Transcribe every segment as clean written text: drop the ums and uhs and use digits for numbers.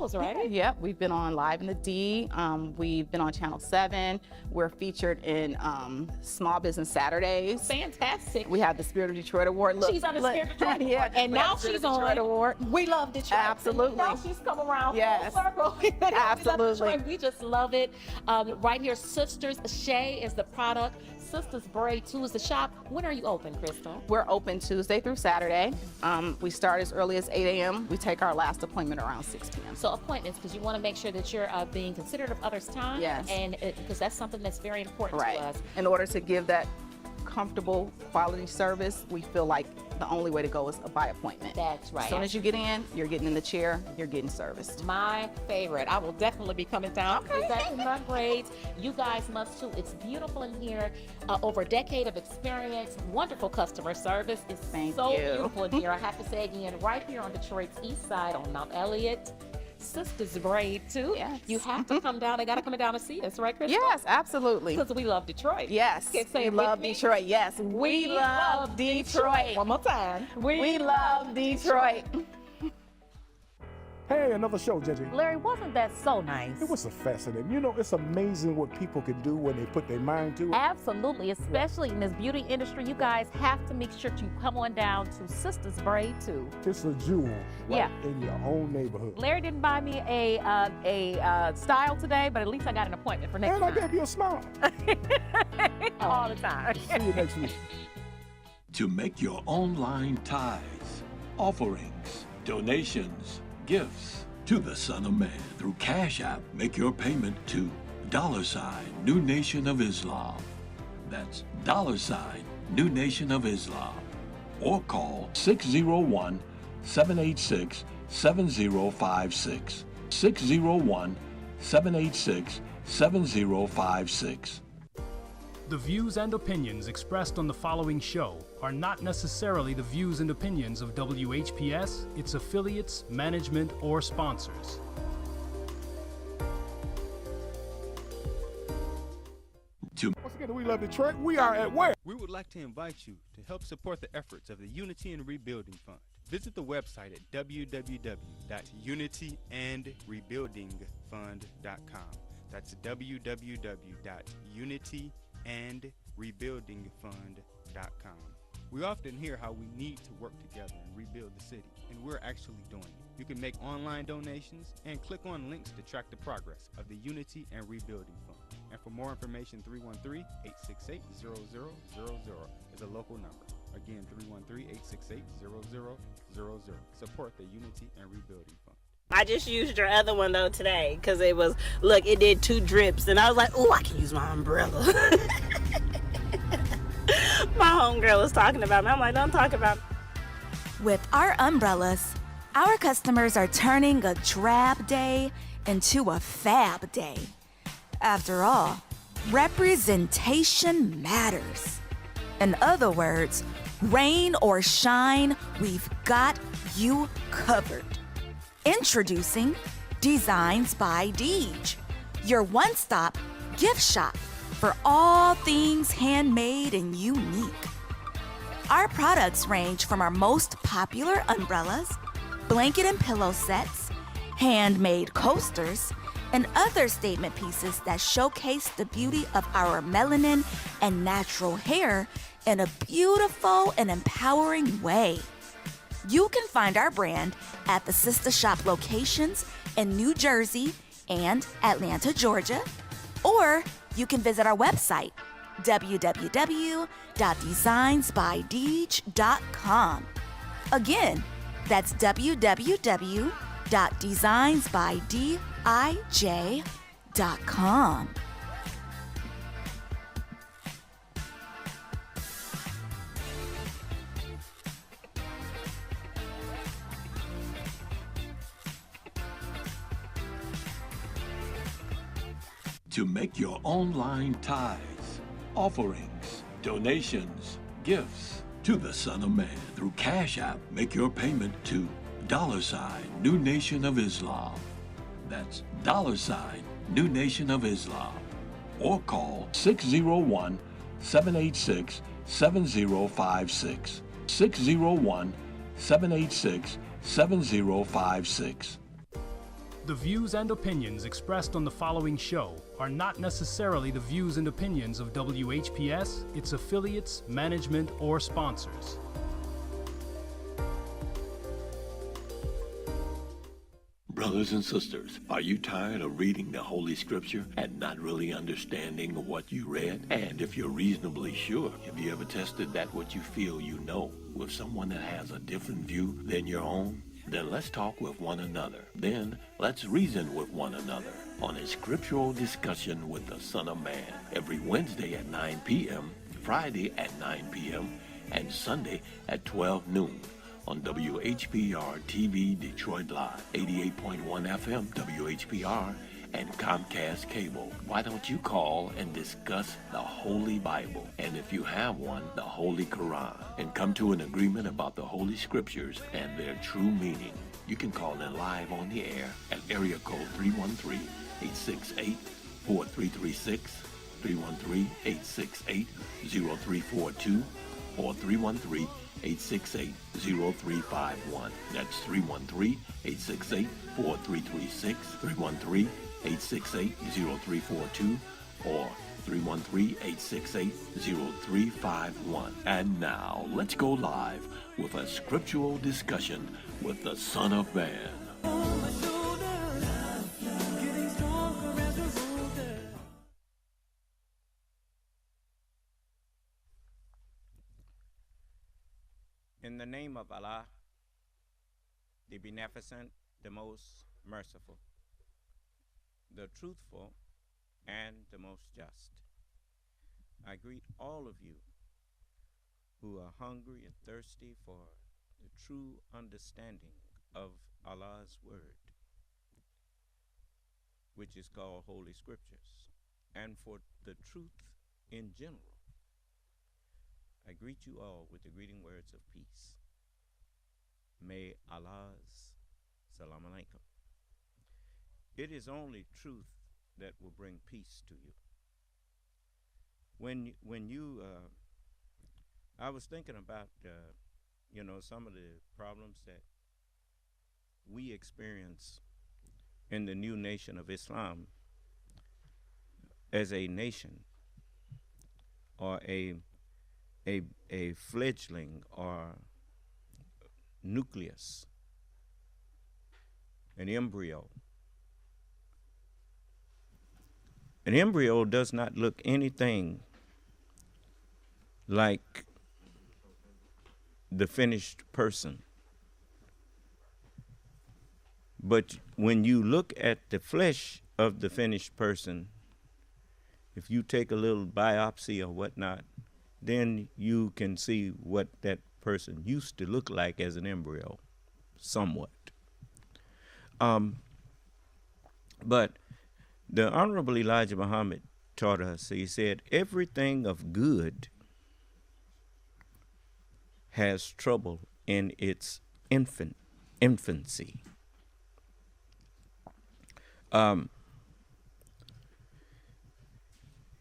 shows, right? Yep, we've been on Live in the D. We've been on Channel 7. We're featured in Small Business Saturdays. Fantastic. We have the Spirit of Detroit Award. Look, She's on the Spirit of Detroit yeah, Award. And now she's on Detroit Award. We Love Detroit. Absolutely. Now she's come around Yes. full circle. Absolutely. We Love Detroit. We just love it. Right here, Sisters Shea is the product. Sisters Braid 2 is the shop. When are you open, Crystal? We're open Tuesday through Saturday. We start as early as 8 a.m. We take our last appointment around 6 p.m. So appointments, because you want to make sure that you're being considerate of others' time. Yes. And because that's something that's very important Right. to us. In order to give that comfortable quality service, we feel like the only way to go is by appointment. That's right. As soon as you get in, you're getting in the chair, you're getting serviced. My favorite. I will definitely be coming down. Okay. That's my braids. You guys must too. It's beautiful in here. Over a decade of experience, wonderful customer service. It's Thank so you. beautiful in here. I have to say again, right here on Detroit's east side on Mount Elliott. Sisters Braid too. Yes. You have to come down. They got to come down and see us, right, Crystal? Yes, absolutely. Because we love Detroit. Yes, Okay, say we it with love me. Detroit. Yes, we love Detroit. One more time. We love Detroit. Hey, another show, JJ. Larry, wasn't that so nice? It was so fascinating. You know, it's amazing what people can do when they put their mind to it. Absolutely, especially in this beauty industry. You guys have to make sure you come on down to Sisters Braid too. It's a jewel right Yeah. in your own neighborhood. Larry didn't buy me a style today, but at least I got an appointment for next And I time. gave you a smile. All the time. See you next week. To make your online tithes, offerings, donations, gifts to the Son of Man through Cash App, make your payment to $New Nation of Islam. That's $New Nation of Islam. Or call 601-786-7056. 601-786-7056. The views and opinions expressed on the following show are not necessarily the views and opinions of WHPS, its affiliates, management, or sponsors. Once again, we love Detroit. We are at where? We would like to invite you to help support the efforts of the Unity and Rebuilding Fund. Visit the website at www.unityandrebuildingfund.com. That's www.unityandrebuildingfund.com. We often hear how we need to work together and rebuild the city, and we're actually doing it. You can make online donations and click on links to track the progress of the Unity and Rebuilding Fund. And for more information, 313-868-0000 is a local number. Again, 313-868-0000. Support the Unity and Rebuilding Fund. I just used your other one though today because it was, look, it did 2 drips and I was like, oh, I can use my umbrella. My homegirl was talking about me. I'm like, don't talk about me. With our umbrellas, our customers are turning a drab day into a fab day. After all, representation matters. In other words, rain or shine, we've got you covered. Introducing Designs by Deej, your one-stop gift shop for all things handmade and unique. Our products range from our most popular umbrellas, blanket and pillow sets, handmade coasters, and other statement pieces that showcase the beauty of our melanin and natural hair in a beautiful and empowering way. You can find our brand at the Sister Shop locations in New Jersey and Atlanta, Georgia, or you can visit our website, www.designsbydeej.com. Again, that's www.designsbydeej.com. To make your online tithes, offerings, donations, gifts to the Son of Man through Cash App, make your payment to $New Nation of Islam. That's $New Nation of Islam. Or call 601-786-7056. 601-786-7056. The views and opinions expressed on the following show are not necessarily the views and opinions of WHPS, its affiliates, management, or sponsors. Brothers and sisters, are you tired of reading the Holy Scripture and not really understanding what you read? And if you're reasonably sure, have you ever tested that what you feel you know with someone that has a different view than your own? Then let's talk with one another. Then let's reason with one another on a Scriptural Discussion with the Son of Man every Wednesday at 9 p.m., Friday at 9 p.m., and Sunday at 12 noon. On WHPR TV Detroit Live, 88.1 FM WHPR, and Comcast Cable. Why don't you call and discuss the Holy Bible, and if you have one, the Holy Quran, and come to an agreement about the Holy Scriptures and their true meaning? You can call in live on the air at area code 313-868-4336, 313-868-0342, or 313-868-0351. That's 313-868-4336, 313-868-0342, or 313-868-0351. And now, let's go live with a Scriptural Discussion with the Son of Man. In the name of Allah, the Beneficent, the Most Merciful, the Truthful, and the Most Just, I greet all of you who are hungry and thirsty for the true understanding of Allah's Word, which is called Holy Scriptures, and for the truth in general. I greet you all with the greeting words of peace. May Allah's salam alaikum. It is only truth that will bring peace to you. I was thinking about, some of the problems that we experience in the new nation of Islam as a nation, or a fledgling or nucleus, an embryo. An embryo does not look anything like the finished person. But when you look at the flesh of the finished person, if you take a little biopsy or whatnot, then you can see what that person used to look like as an embryo, somewhat. But the Honorable Elijah Muhammad taught us, he said, everything of good has trouble in its infancy.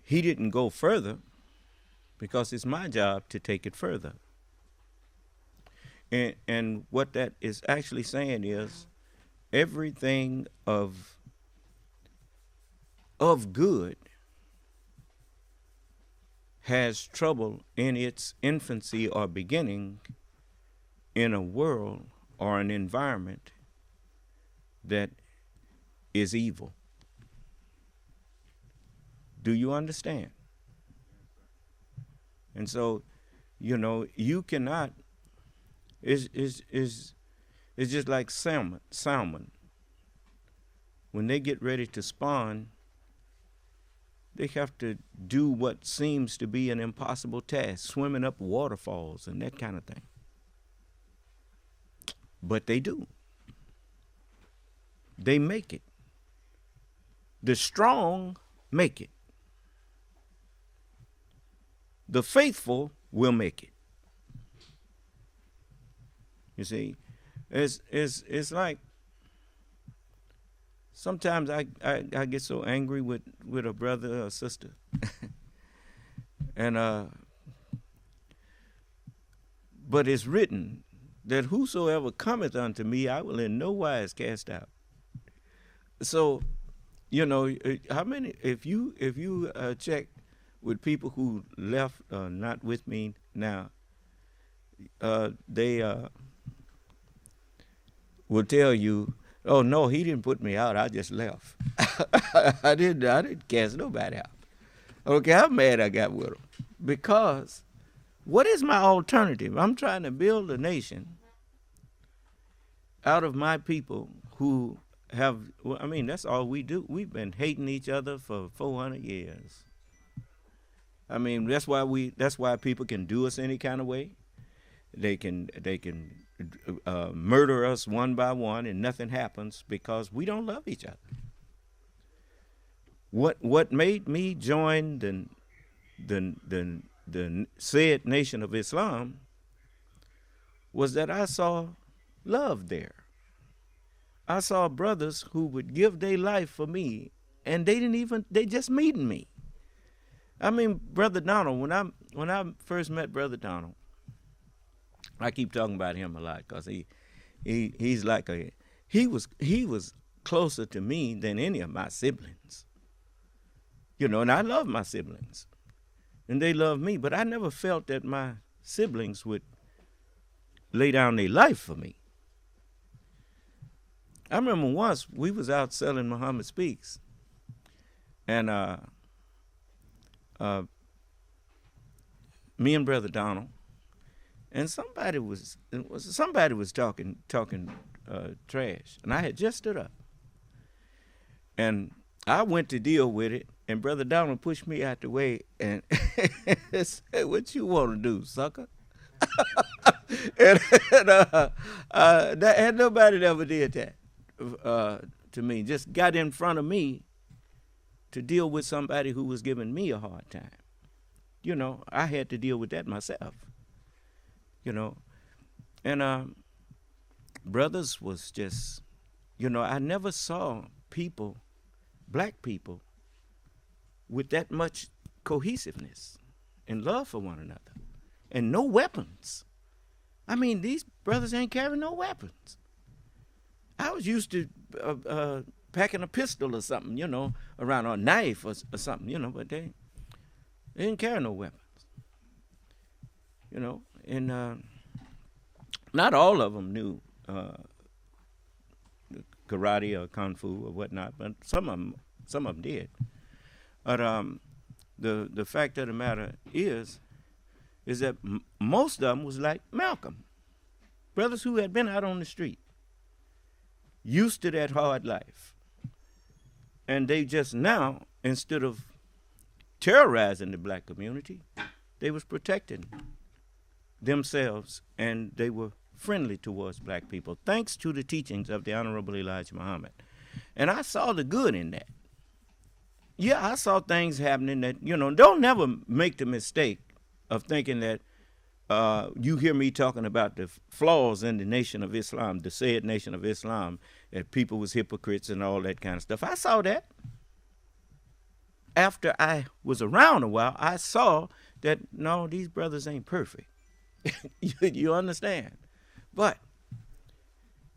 He didn't go further, because it's my job to take it further. And what that is actually saying is everything of good has trouble in its infancy or beginning in a world or an environment that is evil. Do you understand? And so, you cannot, it's just like salmon. When they get ready to spawn, they have to do what seems to be an impossible task, swimming up waterfalls and that kind of thing. But they do. They make it. The strong make it. The faithful will make it. You see, it's like sometimes I get so angry with a brother or sister, and but it's written that whosoever cometh unto me, I will in no wise cast out. So, how many? If you check with people who left not with me now, they will tell you, "Oh no, he didn't put me out. I just left. I didn't cast nobody out. Okay, how mad I got with him because what is my alternative? I'm trying to build a nation out of my people who have. Well, I mean, that's all we do. We've been hating each other for 400 years. I mean, that's why people can do us any kind of way. They can murder us one by one and nothing happens because we don't love each other. What made me join the said Nation of Islam was that I saw love there. I saw brothers who would give their life for me, and they just meeting me. I mean, Brother Donald, when I first met Brother Donald, I keep talking about him a lot because he's like he was closer to me than any of my siblings. And I love my siblings, and they love me, but I never felt that my siblings would lay down their life for me. I remember once we was out selling Muhammad Speaks, and me and Brother Donald, and somebody was talking trash, and I had just stood up, and I went to deal with it, and Brother Donald pushed me out the way and said, "What you want to do, sucker?" and nobody ever did that to me. Just got in front of me to deal with somebody who was giving me a hard time. I had to deal with that myself. And brothers was just, I never saw people, black people, with that much cohesiveness and love for one another, and no weapons. I mean, these brothers ain't carrying no weapons. I was used to packing a pistol or something, around, or a knife or something, but they didn't carry no weapons. And not all of them knew karate or kung fu or whatnot, but some of them did. But the fact of the matter is that most of them was like Malcolm, brothers who had been out on the street, used to that hard life, and they just now, instead of terrorizing the black community, they was protecting themselves, and they were friendly towards black people, thanks to the teachings of the Honorable Elijah Muhammad. And I saw the good in that. Yeah, I saw things happening that, don't never make the mistake of thinking that you hear me talking about the flaws in the Nation of Islam, the said Nation of Islam, that people was hypocrites and all that kind of stuff. I saw that. After I was around a while, I saw that, no, these brothers ain't perfect. You understand? But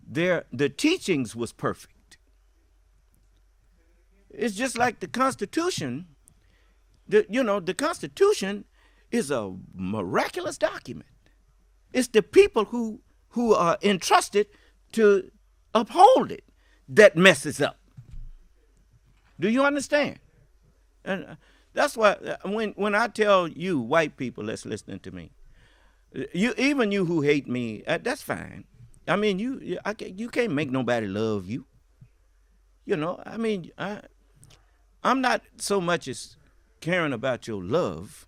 the teachings was perfect. It's just like the Constitution. The Constitution is a miraculous document. It's the people who are entrusted to uphold it that messes up. Do you understand? And that's why when I tell you white people that's listening to me, even you who hate me, that's fine. I mean, you can't make nobody love you. I mean, I'm not so much as caring about your love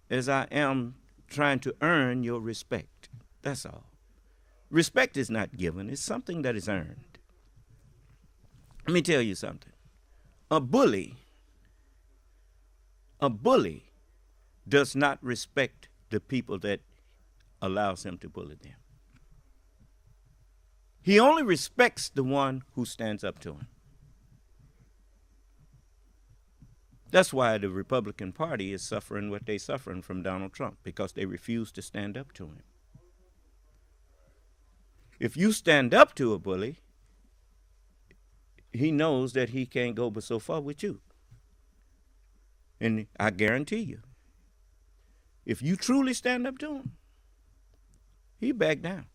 as I am trying to earn your respect. That's all. Respect is not given. It's something that is earned. Let me tell you something. A bully does not respect the people that allows him to bully them. He only respects the one who stands up to him. That's why the Republican Party is suffering what they're suffering from Donald Trump, because they refuse to stand up to him. If you stand up to a bully, he knows that he can't go but so far with you. And I guarantee you, if you truly stand up to him, he back down.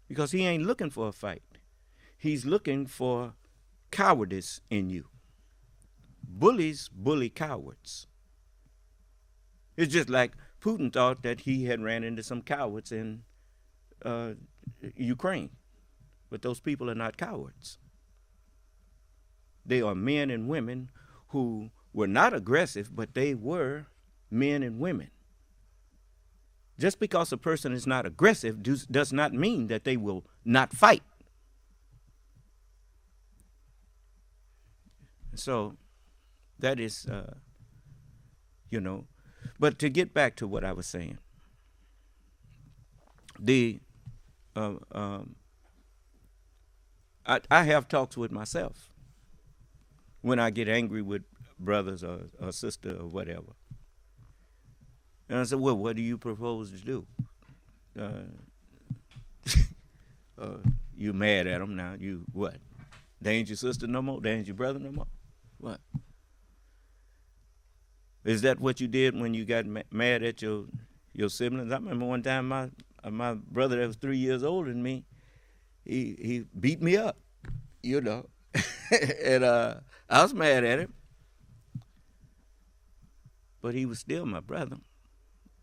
Because he ain't looking for a fight. He's looking for cowardice in you. Bullies bully cowards. It's just like Putin thought that he had ran into some cowards in Ukraine. But those people are not cowards. They are men and women who were not aggressive, but they were men and women. Just because a person is not aggressive does not mean that they will not fight. So that is, but to get back to what I was saying, I have talks with myself when I get angry with brothers or sister or whatever. And I said, well, what do you propose to do? You mad at them now. You what? They ain't your sister no more? They ain't your brother no more? What? Is that what you did when you got mad at your siblings? I remember one time my brother that was 3 years older than me, he beat me up, and I was mad at him. But he was still my brother.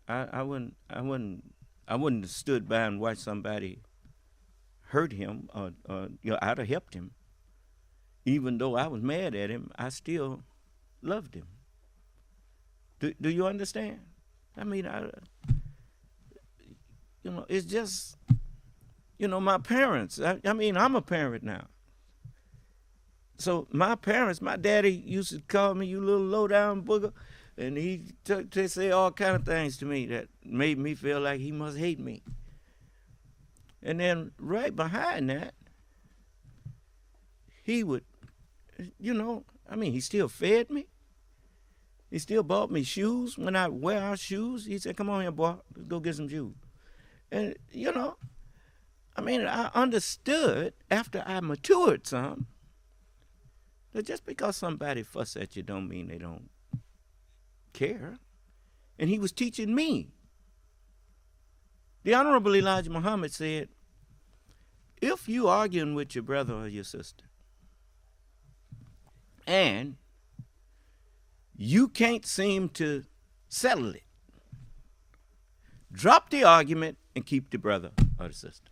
I wouldn't have stood by and watched somebody hurt him or I'd have helped him. Even though I was mad at him, I still loved him. Do you understand? I mean, it's just, my parents. I mean, I'm a parent now. So my parents, my daddy used to call me, you little low-down booger, and he to say all kind of things to me that made me feel like he must hate me. And then right behind that, he would, he still fed me. He still bought me shoes. When I wear our shoes, he said, come on here, boy, let's go get some shoes. And, I understood after I matured some that just because somebody fuss at you don't mean they don't care. And he was teaching me. The Honorable Elijah Muhammad said, if you arguing with your brother or your sister, and you can't seem to settle it, drop the argument and keep the brother or the sister.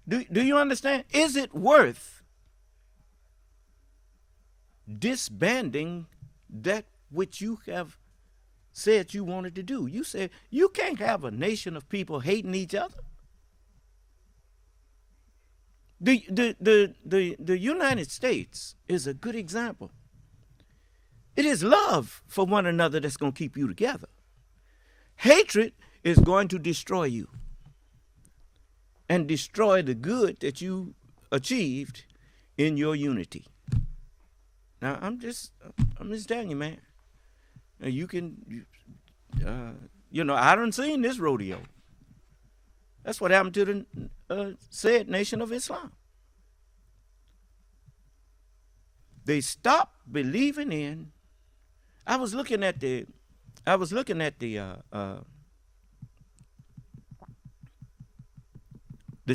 Do you understand? Is it worth disbanding that which you have said you wanted to do? You said you can't have a nation of people hating each other. The United States is a good example. It is love for one another that's going to keep you together. Hatred is going to destroy you and destroy the good that you achieved in your unity. Now, I'm just telling you, man. You can, I done seen this rodeo. That's what happened to the said Nation of Islam. They stopped believing in. I was looking at the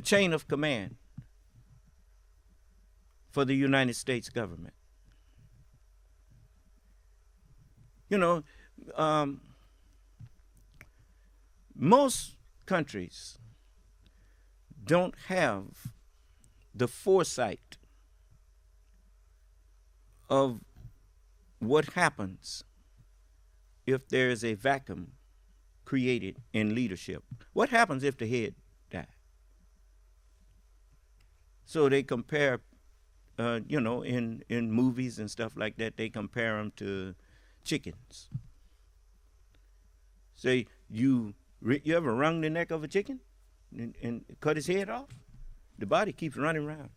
chain of command for the United States government. Most countries don't have the foresight of what happens if there is a vacuum created in leadership. What happens if the head dies? So they compare, in movies and stuff like that, they compare them to chickens. Say, you ever wrung the neck of a chicken and cut his head off? The body keeps running around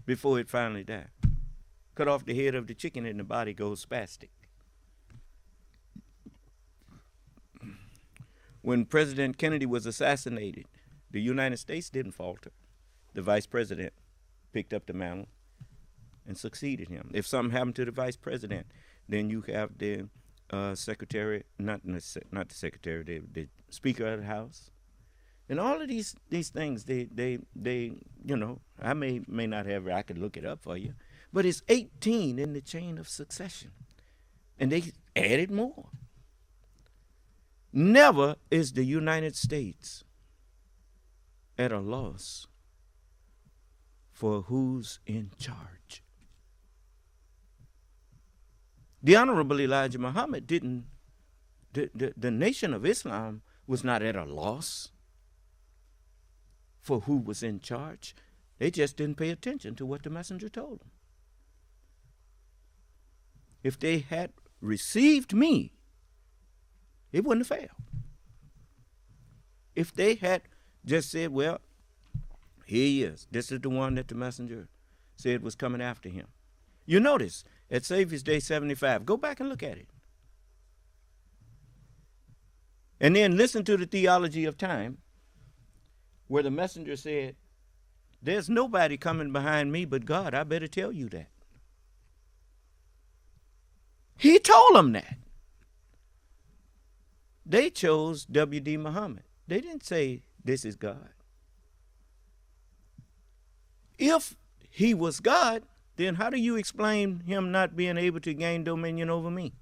before it finally dies. Cut off the head of the chicken and the body goes spastic. When President Kennedy was assassinated, the United States didn't falter. the vice president picked up the mantle and succeeded him. If something happened to the vice president, then you have the secretary, not the secretary, the speaker of the house, and all of these things. They you know, I may not have. I could look it up for you, but it's 18 in the chain of succession, and they added more. Never is the United States at a loss for who's in charge. The Honorable Elijah Muhammad didn't, the Nation of Islam was not at a loss for who was in charge. They just didn't pay attention to what the messenger told them. If they had received me, it wouldn't have failed. If they had just said, well, here he is. This is the one that the messenger said was coming after him. You notice, at Savior's Day 75, go back and look at it. And then listen to the theology of time, where the messenger said, there's nobody coming behind me but God. I better tell you that. He told them that. They chose W.D. Muhammad. They didn't say, this is God. If he was God, then how do you explain him not being able to gain dominion over me?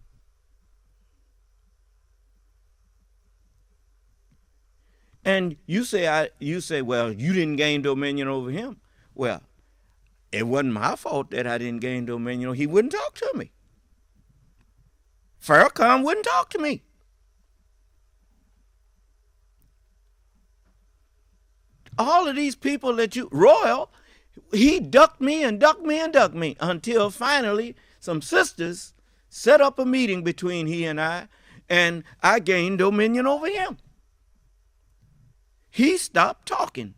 And you say, well, you didn't gain dominion over him. Well, it wasn't my fault that I didn't gain dominion. He wouldn't talk to me. Farrakhan wouldn't talk to me. All of these people that Royal, he ducked me and ducked me and ducked me until finally some sisters set up a meeting between he and I gained dominion over him. He stopped talking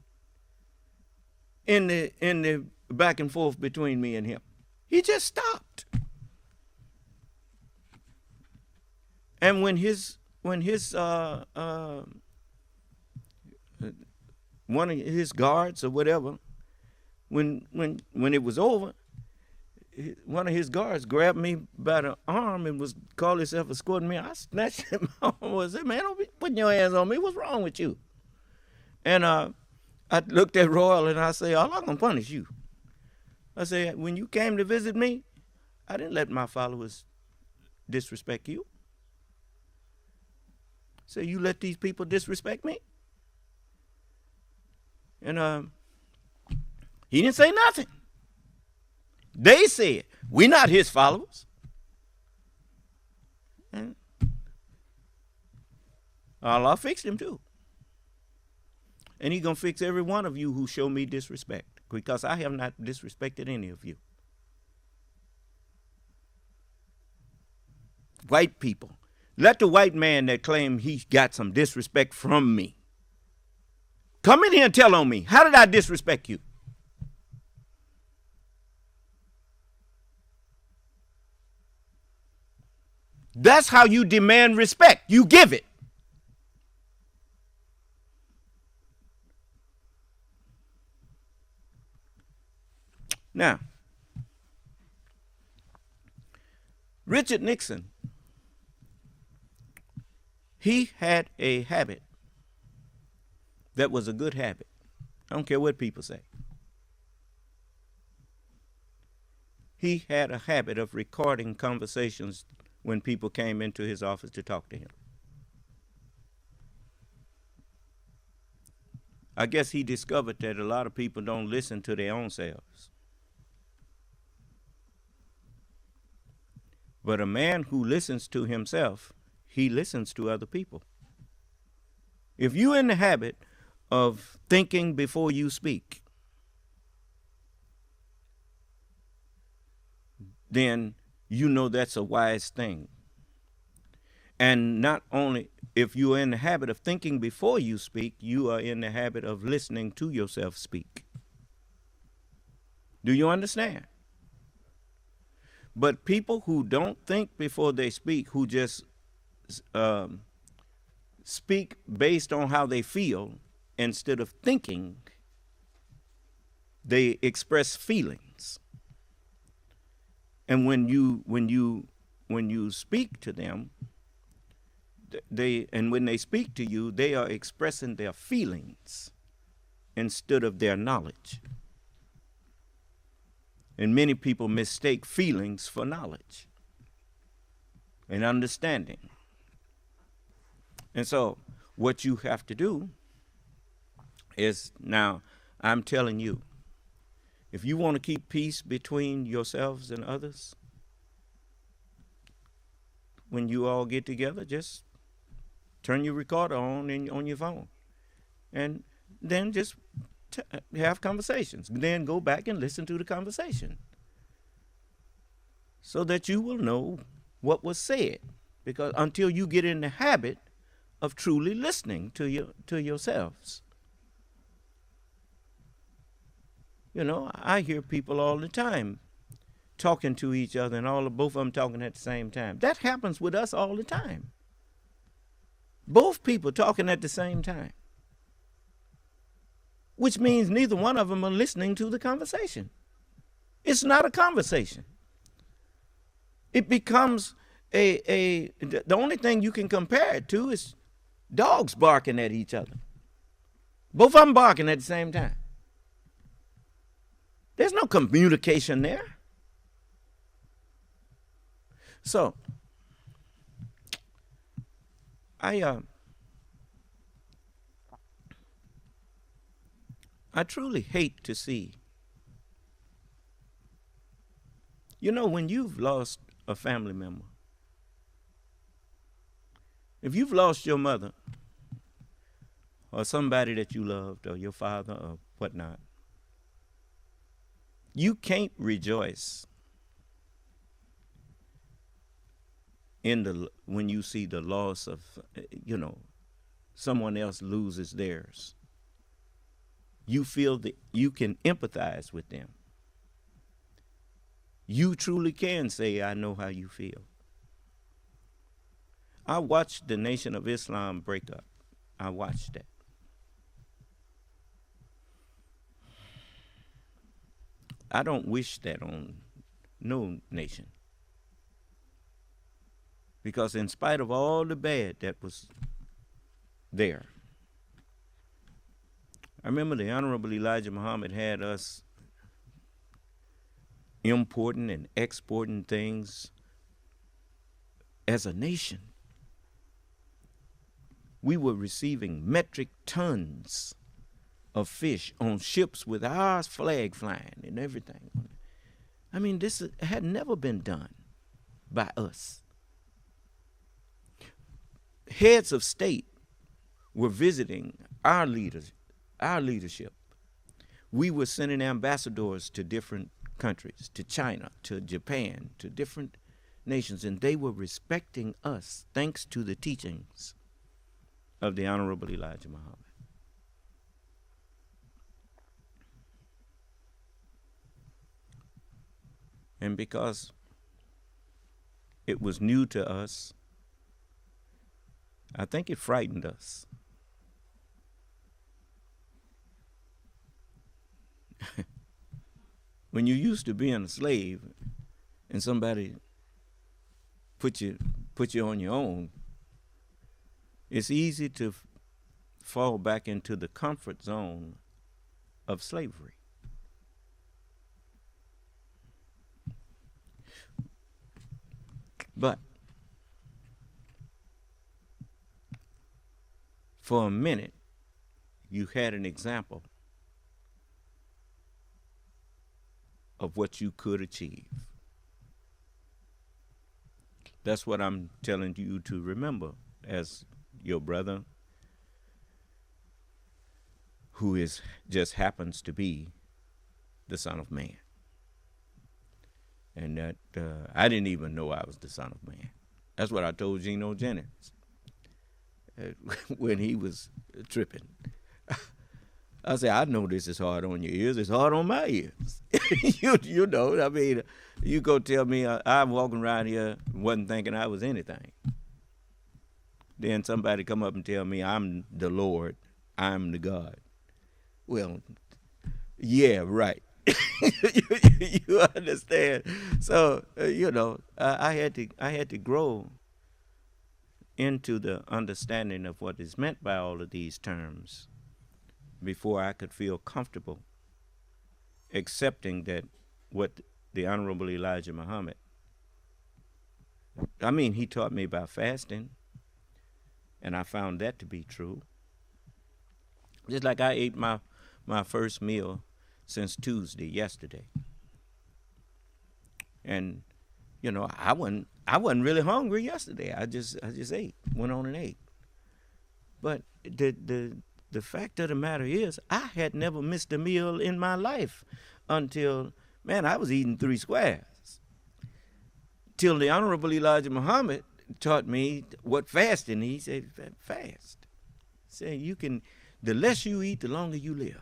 in the back and forth between me and him. He just stopped. And when one of his guards or whatever, when it was over, one of his guards grabbed me by the arm and was called himself escorting me. I snatched him off and said, man, don't be putting your hands on me. What's wrong with you? And I looked at Royal and I said, I'm not going to punish you. I said, when you came to visit me, I didn't let my followers disrespect you. So you let these people disrespect me? And he didn't say nothing. They said, we're not his followers. And Allah fixed him too. And he's going to fix every one of you who show me disrespect, because I have not disrespected any of you. White people. Let the white man that claimed he got some disrespect from me come in here and tell on me. How did I disrespect you? That's how you demand respect. You give it. Now, Richard Nixon, he had a habit that was a good habit. I don't care what people say. He had a habit of recording conversations when people came into his office to talk to him. I guess he discovered that a lot of people don't listen to their own selves. But a man who listens to himself, he listens to other people. If you're in the habit of thinking before you speak, then you know that's a wise thing. And not only if you are in the habit of thinking before you speak, you are in the habit of listening to yourself speak. Do you understand? But people who don't think before they speak, who just speak based on how they feel instead of thinking, they express feelings. And when you speak to them, when they speak to you, they are expressing their feelings instead of their knowledge. And many people mistake feelings for knowledge and understanding. And so what you have to do is, now I'm telling you, if you want to keep peace between yourselves and others, when you all get together, just turn your recorder on on your phone, and then just have conversations. Then go back and listen to the conversation, so that you will know what was said. Because until you get in the habit of truly listening to yourselves. You know, I hear people all the time talking to each other, and both of them talking at the same time. That happens with us all the time. Both people talking at the same time, which means neither one of them are listening to the conversation. It's not a conversation. It becomes the only thing you can compare it to is dogs barking at each other. Both of them barking at the same time. There's no communication there. So, I truly hate to see, you know, when you've lost a family member, if you've lost your mother or somebody that you loved, or your father or whatnot, you can't rejoice when you see the loss of, someone else loses theirs. You feel that you can empathize with them. You truly can say, I know how you feel. I watched the Nation of Islam break up. I watched that. I don't wish that on no nation. Because in spite of all the bad that was there, I remember the Honorable Elijah Muhammad had us importing and exporting things as a nation. We were receiving metric tons of fish on ships with our flag flying and everything. I mean, this had never been done by us. Heads of state were visiting our leadership. We were sending ambassadors to different countries, to China, to Japan, to different nations, and they were respecting us thanks to the teachings of the Honorable Elijah Muhammad. And because it was new to us, I think it frightened us. When you used to being a slave and somebody put you on your own, it's easy to fall back into the comfort zone of slavery. But for a minute, you had an example of what you could achieve. That's what I'm telling you to remember as your brother, who just happens to be the Son of Man. And that I didn't even know I was the Son of Man. That's what I told Geno Jennings when he was tripping. I said, I know this is hard on your ears. It's hard on my ears. you know, I mean, you go tell me I'm walking around here wasn't thinking I was anything. Then somebody come up and tell me I'm the Lord, I'm the God. Well, Yeah, right. You understand? So I had to grow into the understanding of what is meant by all of these terms before I could feel comfortable accepting that what the Honorable Elijah Muhammad, he taught me about fasting, and I found that to be true. Just like I ate my first meal since Tuesday, yesterday. And I wasn't really hungry yesterday. I just ate, went on and ate. But the fact of the matter is, I had never missed a meal in my life until, I was eating 3 squares. Till the Honorable Elijah Muhammad taught me what fasting. He said, fast. He said, the less you eat, the longer you live.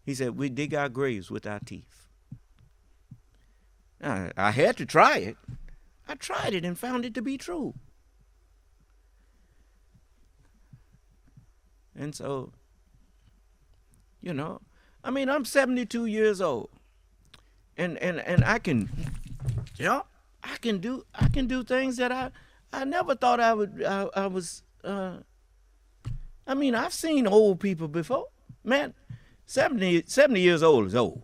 He said, we dig our graves with our teeth. Now, I had to try it. I tried it and found it to be true. And so, I'm 72 years old. And I can, I can do things that I never thought I would. I've seen old people before. Man, 70 years old is old.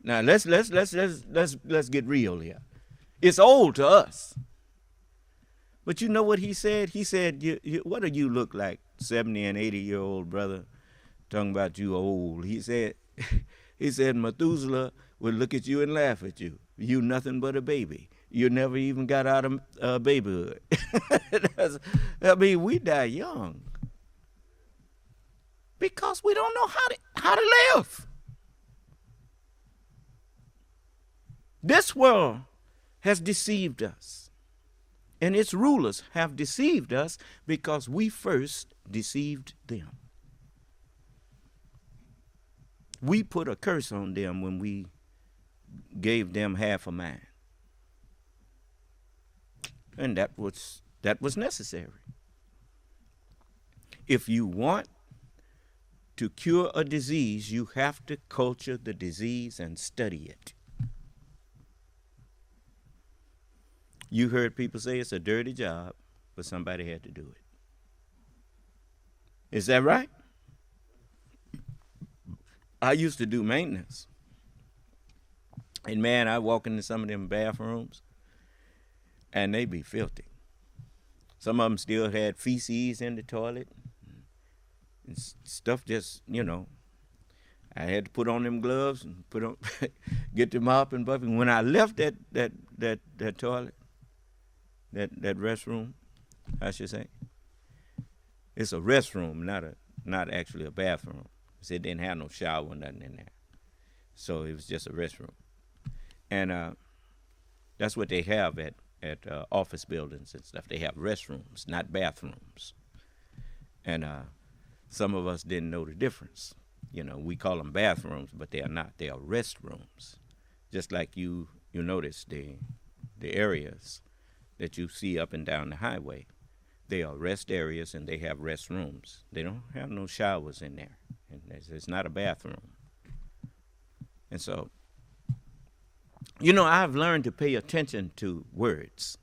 Now let's get real here. It's old to us. But you know what he said? He said, what do you look like, 70 and 80-year-old brother, talking about you old? He said, Methuselah would look at you and laugh at you. You nothing but a baby. You never even got out of babyhood. We die young because we don't know how to live. This world has deceived us, and its rulers have deceived us because we first deceived them. We put a curse on them when we gave them half a mind. And that was necessary. If you want to cure a disease, you have to culture the disease and study it. You heard people say it's a dirty job, but somebody had to do it. Is that right? I used to do maintenance. And man, I walk into some of them bathrooms, and they be filthy. Some of them still had feces in the toilet. And stuff just, I had to put on them gloves and get the mop and bucket. When I left that toilet, that restroom, I should say, it's a restroom, not actually a bathroom. It didn't have no shower or nothing in there. So it was just a restroom. And that's what they have at office buildings and stuff. They have restrooms, not bathrooms. And some of us didn't know the difference. We call them bathrooms, but they are not. They are restrooms. Just like you notice the areas that you see up and down the highway. They are rest areas, and they have restrooms. They don't have no showers in there. And it's not a bathroom. And so, I've learned to pay attention to words.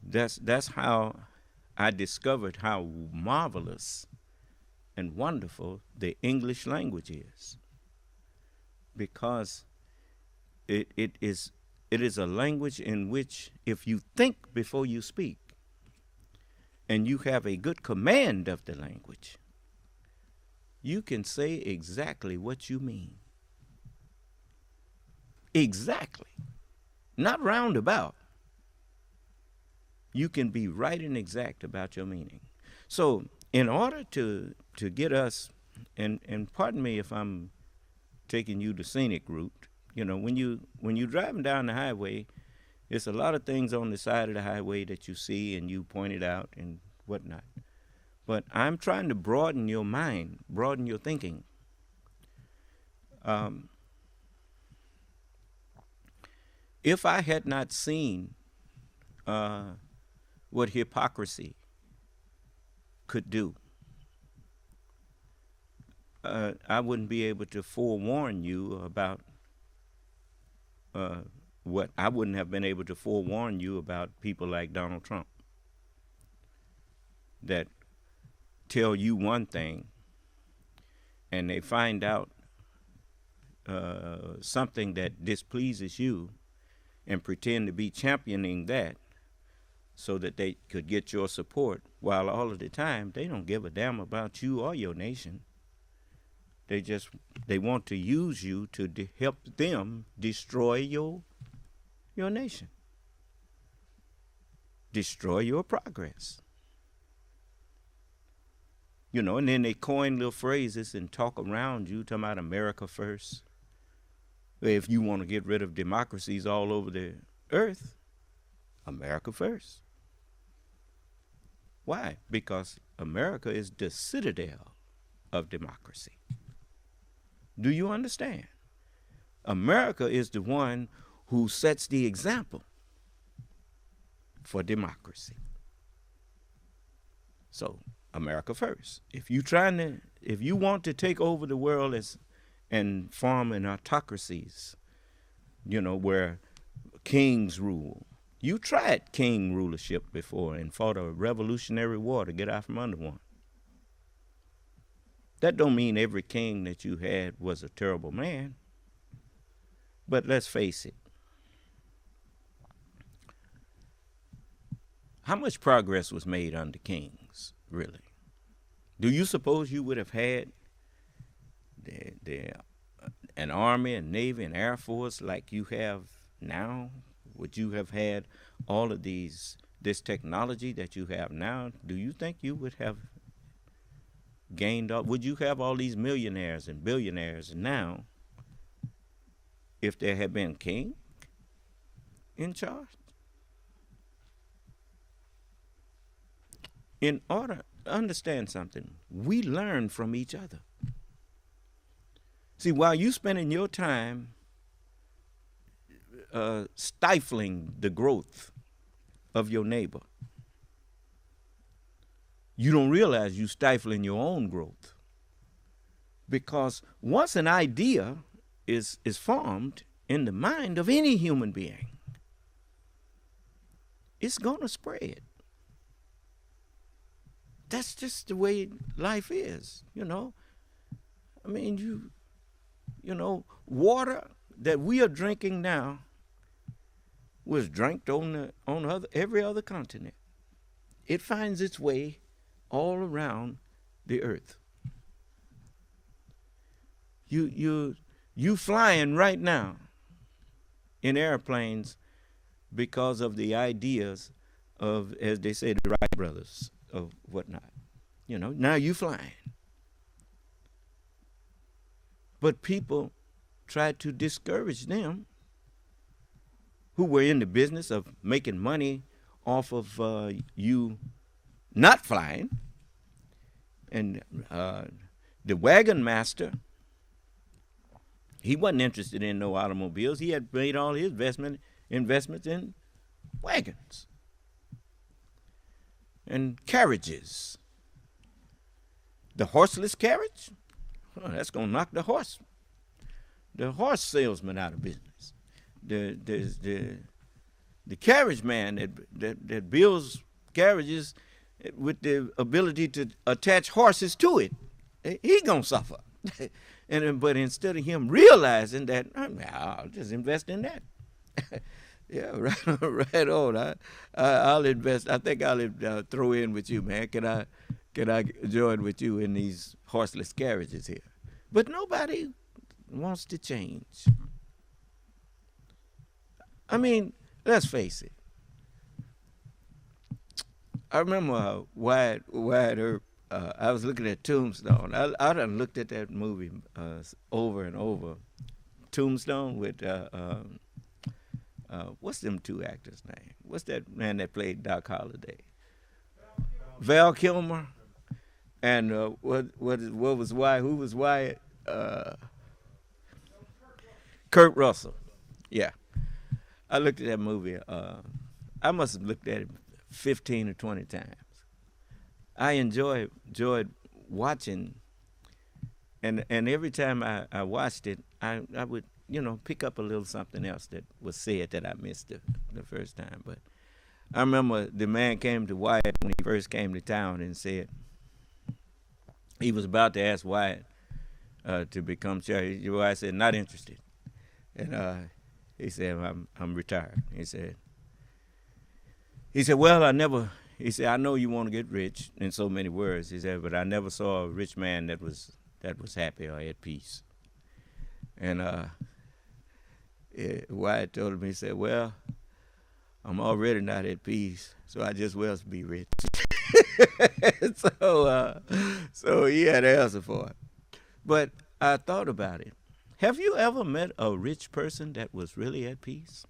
That's how I discovered how marvelous and wonderful the English language is. Because it is a language in which, if you think before you speak, and you have a good command of the language, you can say exactly what you mean. Exactly. Not roundabout. You can be right and exact about your meaning. So in order to get us, and pardon me if I'm taking you the scenic route, when you're driving down the highway, there's a lot of things on the side of the highway that you see and you point it out and whatnot. But I'm trying to broaden your mind, broaden your thinking. If I had not seen what hypocrisy could do, I wouldn't be able to forewarn you about what I wouldn't have been able to forewarn you about people like Donald Trump that tell you one thing and they find out something that displeases you and pretend to be championing that so that they could get your support, while all of the time they don't give a damn about you or your nation. They want to use you to help them destroy your nation, destroy your progress. And then they coin little phrases and talk around you, talking about America first. If you want to get rid of democracies all over the earth, America first. Why? Because America is the citadel of democracy. Do you understand? America is the one who sets the example for democracy. So, America first. If you want to take over the world and form an autocracies, where kings rule. You tried king rulership before and fought a revolutionary war to get out from under one. That don't mean every king that you had was a terrible man. But let's face it. How much progress was made under kings, really? Do you suppose you would have had an army, and navy, and air force like you have now? Would you have had all of this technology that you have now? Do you think you would have would you have all these millionaires and billionaires now if there had been king in charge? In order to understand something, we learn from each other. See, while you spending your time stifling the growth of your neighbor, you don't realize you stifling your own growth. Because once an idea is formed in the mind of any human being, it's going to spread. That's just the way life is, I mean, water that we are drinking now was drank on every other continent. It finds its way all around the earth. You flying right now in airplanes because of the ideas of, as they say, the Wright brothers or whatnot. Now you flying. But people tried to discourage them who were in the business of making money off of you not flying. And the wagon master, he wasn't interested in no automobiles. He had made all his investments in wagons and carriages. The horseless carriage, that's going to knock the horse salesman out of business. The carriage man that builds carriages with the ability to attach horses to it, he gonna suffer. But instead of him realizing that, I'll just invest in that. Yeah, right on. I'll invest. I think I'll throw in with you, man. Can I join with you in these horseless carriages here? But nobody wants to change. I mean, let's face it. I remember Wyatt Earp. I was looking at Tombstone. I done looked at that movie over and over. Tombstone with what's them two actors' name? What's that man that played Doc Holliday? Val Kilmer. And what was Wyatt? Who was Wyatt? Kurt Russell. Yeah. I looked at that movie. I must have looked at it 15 or 20 times. I enjoyed watching and every time I watched it, I would, pick up a little something else that was said that I missed the first time. But I remember the man came to Wyatt when he first came to town and said he was about to ask Wyatt to become chair. Wyatt said, not interested. And he said, I'm retired. He said, well, he said, I know you want to get rich, in so many words. He said, but I never saw a rich man that was happy or at peace. And Wyatt told him, he said, well, I'm already not at peace, so I just well be rich. So he had an answer for it. But I thought about it. Have you ever met a rich person that was really at peace?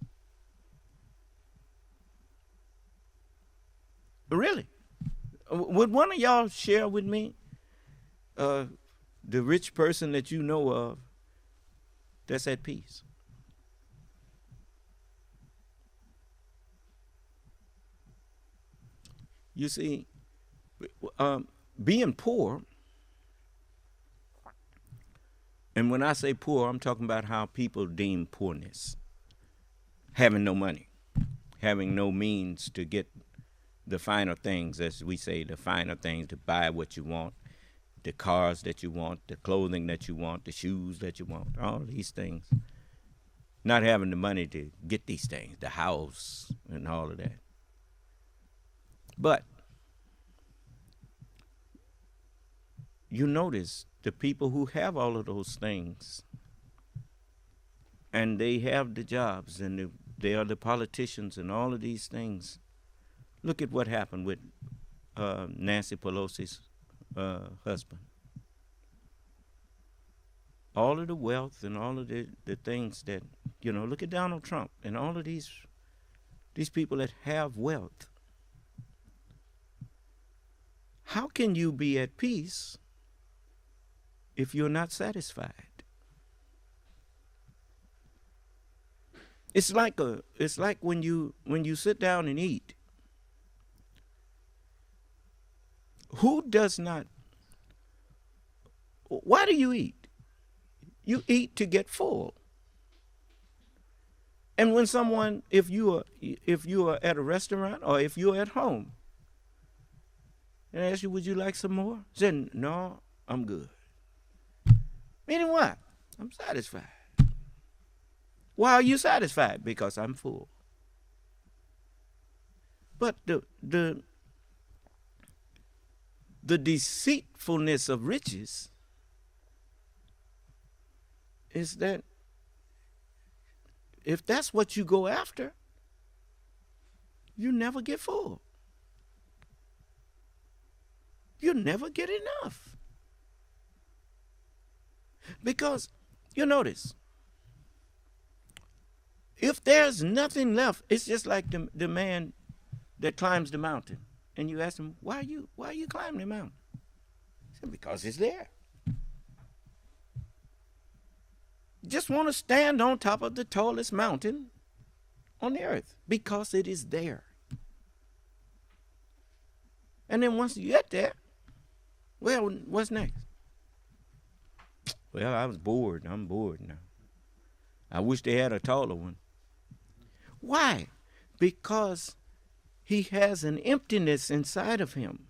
Really? Would one of y'all share with me the rich person that you know of that's at peace? You see, being poor, and when I say poor, I'm talking about how people deem poorness. Having no money, having no means to get the finer things, as we say, the finer things, to buy what you want, the cars that you want, the clothing that you want, the shoes that you want, all these things. Not having the money to get these things, the house and all of that. But you notice the people who have all of those things, and they have the jobs, and they are the politicians and all of these things. Look at what happened with Nancy Pelosi's husband. All of the wealth and all of the things that, look at Donald Trump and all of these people that have wealth. How can you be at peace if you're not satisfied? It's like when you sit down and eat. Who does not? Why do you eat? You eat to get full. And when someone, if you are at a restaurant or if you're at home, and ask you, would you like some more? Say, no, I'm good. Meaning what? I'm satisfied. Why are you satisfied? Because I'm full. But the deceitfulness of riches is that if that's what you go after, you never get full. You never get enough. Because, you notice, if there's nothing left, it's just like the man that climbs the mountain. And you ask him, why are you climbing the mountain? He said, because it's there. Just want to stand on top of the tallest mountain on the earth because it is there. And then once you get there, well, what's next? Well, I was bored. I'm bored now. I wish they had a taller one. Why? Because he has an emptiness inside of him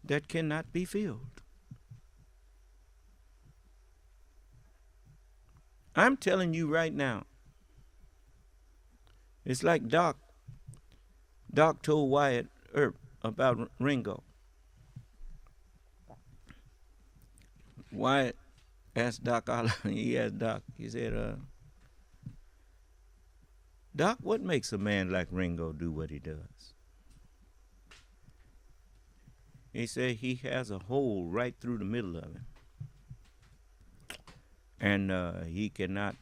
that cannot be filled. I'm telling you right now, it's like Doc told Wyatt Earp about Ringo. Wyatt asked Doc, he asked Doc, he said, Doc, what makes a man like Ringo do what he does? He said he has a hole right through the middle of him. And he cannot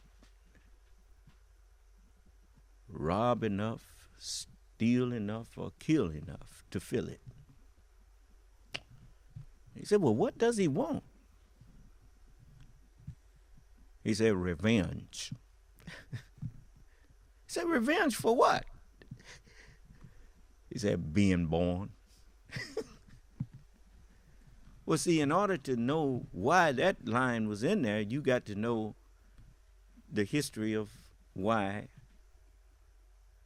rob enough, steal enough, or kill enough to fill it. He said, well, what does he want? He said, revenge. He said, revenge for what? He said, being born. Well, see, in order to know why that line was in there, you got to know the history of why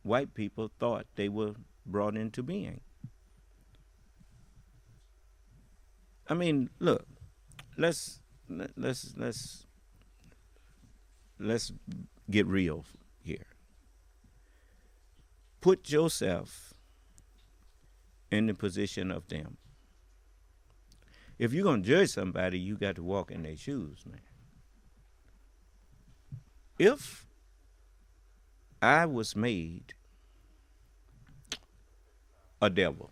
white people thought they were brought into being. I mean, look, let's get real here. Put yourself in the position of them. If you're going to judge somebody, you got to walk in their shoes, man. If I was made a devil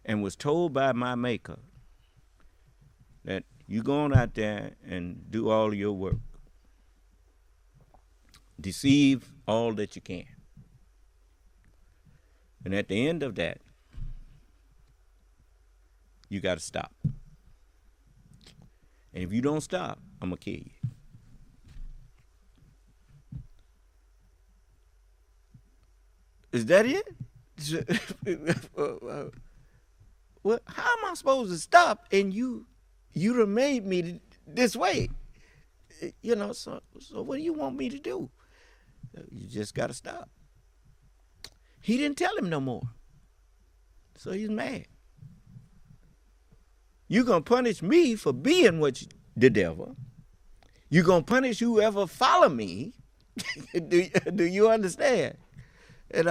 and was told by my maker that you go on out there and do all your work, deceive all that you can, and at the end of that, you got to stop. And if you don't stop, I'm going to kill you. Is that it? Well, how am I supposed to stop? And you done made me this way. You know, so what do you want me to do? You just got to stop. He didn't tell him no more. So he's mad. You're going to punish me for being the devil. You're going to punish whoever follow me. do you understand? And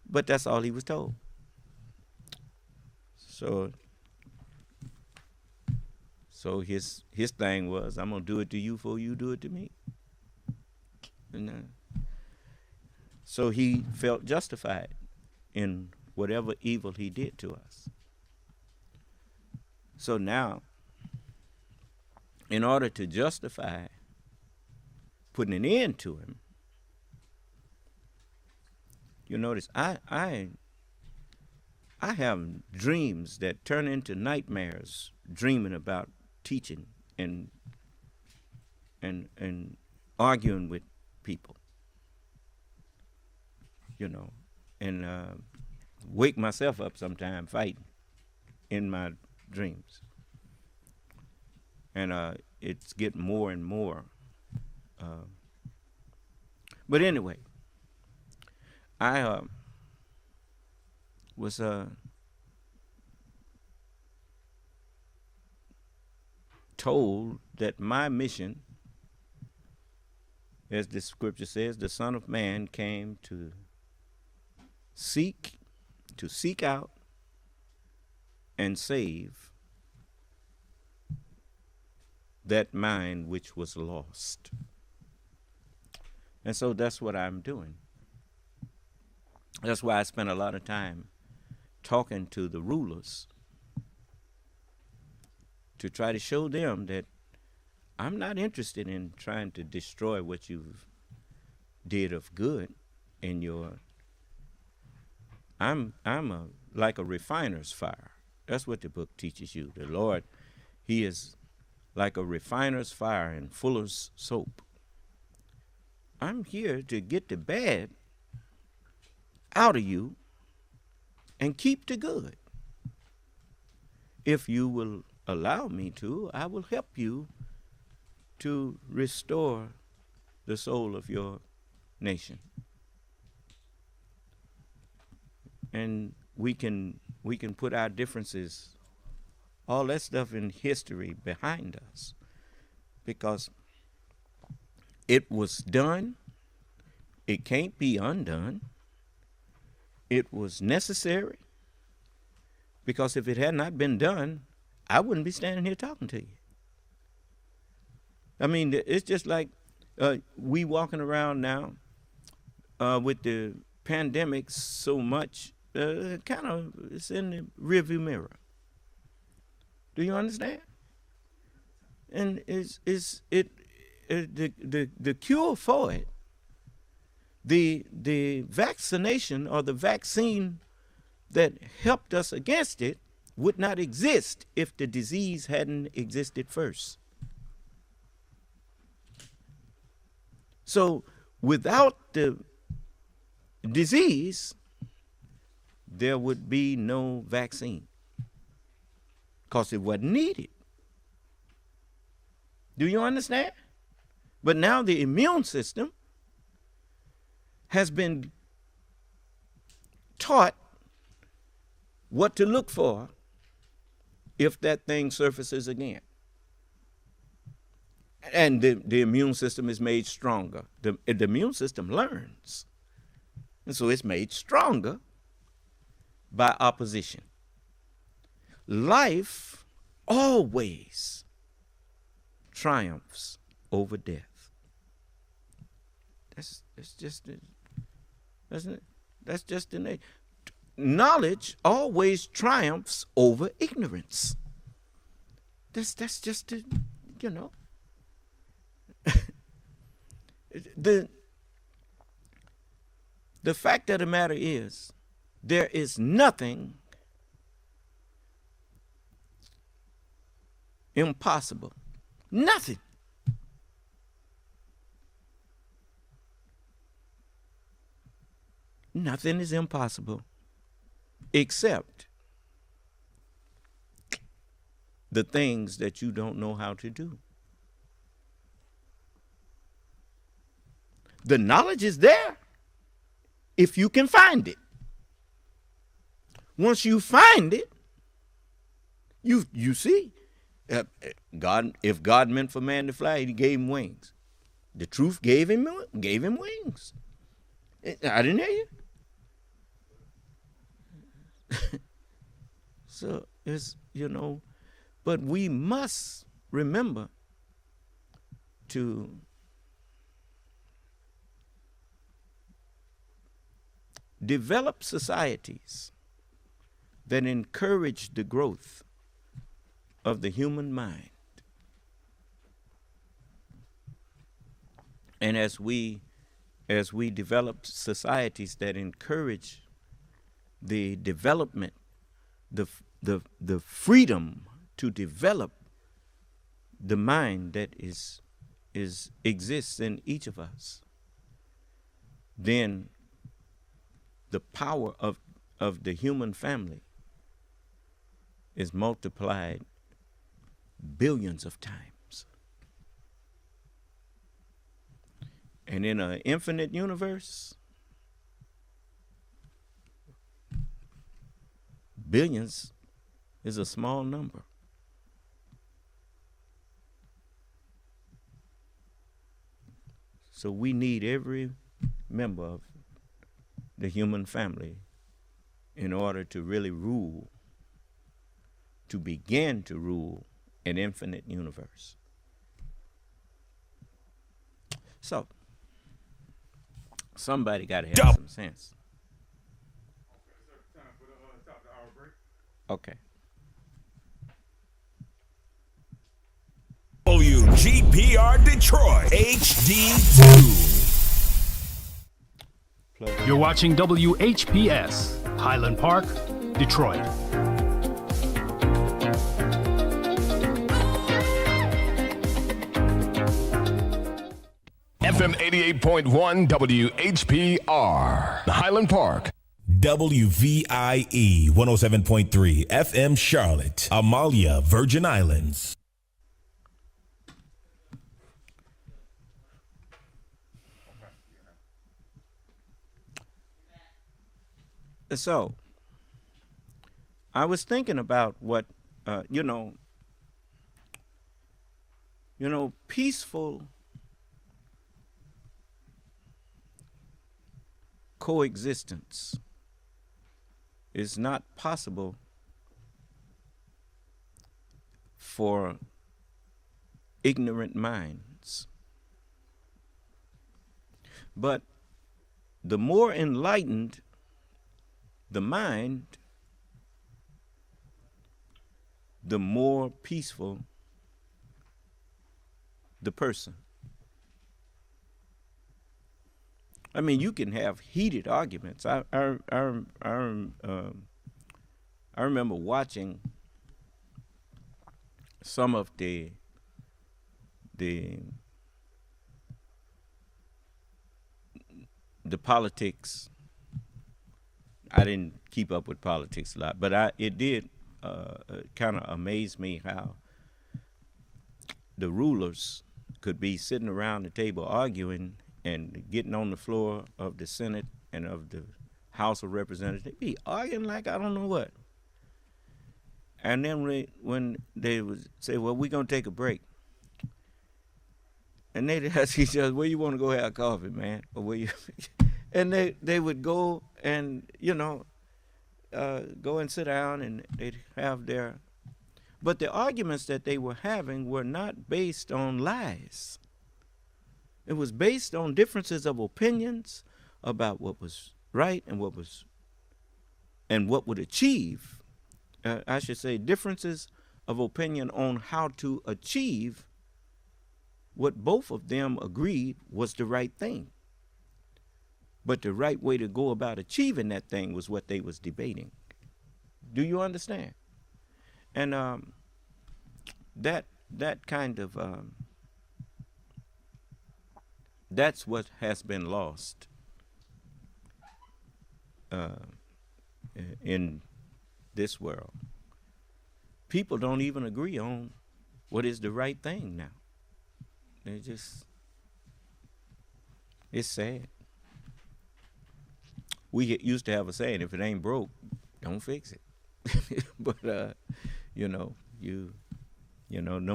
but that's all he was told. So his thing was, I'm going to do it to you before you do it to me. And so he felt justified in whatever evil he did to us. So now, in order to justify putting an end to him, you notice I have dreams that turn into nightmares, dreaming about teaching and arguing with people, you know, and wake myself up sometime fighting in my dreams. And it's getting more and more. But anyway, I was told that my mission, as the scripture says, the Son of Man came to seek out and save that mind which was lost. And so that's what I'm doing. That's why I spent a lot of time talking to the rulers to try to show them that I'm not interested in trying to destroy what you've did of good in your. I'm like a refiner's fire. That's what the book teaches you. The Lord, He is like a refiner's fire and fuller's soap. I'm here to get the bad out of you and keep the good. If you will allow me to, I will help you to restore the soul of your nation. And we can put our differences, all that stuff in history behind us, because it was done. It can't be undone. It was necessary, because if it had not been done, I wouldn't be standing here talking to you. I mean, it's just like we walking around now with the pandemic so much, kind of it's in the rearview mirror. Do you understand? And the cure for it, the vaccination or the vaccine that helped us against it would not exist if the disease hadn't existed first. So without the disease, there would be no vaccine because it wasn't needed. Do you understand? But now the immune system has been taught what to look for if that thing surfaces again. And the immune system is made stronger. The immune system learns. And so it's made stronger by opposition. Life always triumphs over death. That's just the nature. Knowledge always triumphs over ignorance. That's just the, you know. The fact of the matter is, there is nothing impossible. Nothing. Nothing is impossible except the things that you don't know how to do. The knowledge is there if you can find it. Once you find it, you see. God, if God meant for man to fly, he gave him wings. The truth gave him wings. I didn't hear you. So it's, you know, but we must remember to develop societies that encourage the growth of the human mind. And as we develop societies that encourage the development, the freedom to develop the mind that exists in each of us, then the power of the human family is multiplied billions of times. And in an infinite universe, billions is a small number. So we need every member of the human family in order to really rule, to begin to rule an infinite universe. So, somebody got to have some sense. Okay. WGPR Detroit HD2. You're watching WHPS, Highland Park, Detroit. FM 88.1 WHPR, Highland Park. WVIE 107.3 FM Charlotte, Amalia, Virgin Islands. So, I was thinking about what, peaceful coexistence is not possible for ignorant minds. But the more enlightened the mind, the more peaceful the person. I mean, you can have heated arguments. I remember watching some of the politics I didn't keep up with politics a lot, but it did kind of amaze me how the rulers could be sitting around the table arguing and getting on the floor of the Senate and of the House of Representatives. They'd be arguing like I don't know what. And then when they would say, well, we're going to take a break. And they'd ask each other, where you want to go have coffee, man? Or where you and they would go and, go and sit down and they'd have their... But the arguments that they were having were not based on lies. It was based on differences of opinions about what was right and what would achieve. I should say differences of opinion on how to achieve what both of them agreed was the right thing. But the right way to go about achieving that thing was what they was debating. Do you understand? And that kind of that's what has been lost in this world. People don't even agree on what is the right thing now. They just, it's sad. We used to have a saying, if it ain't broke, don't fix it. But no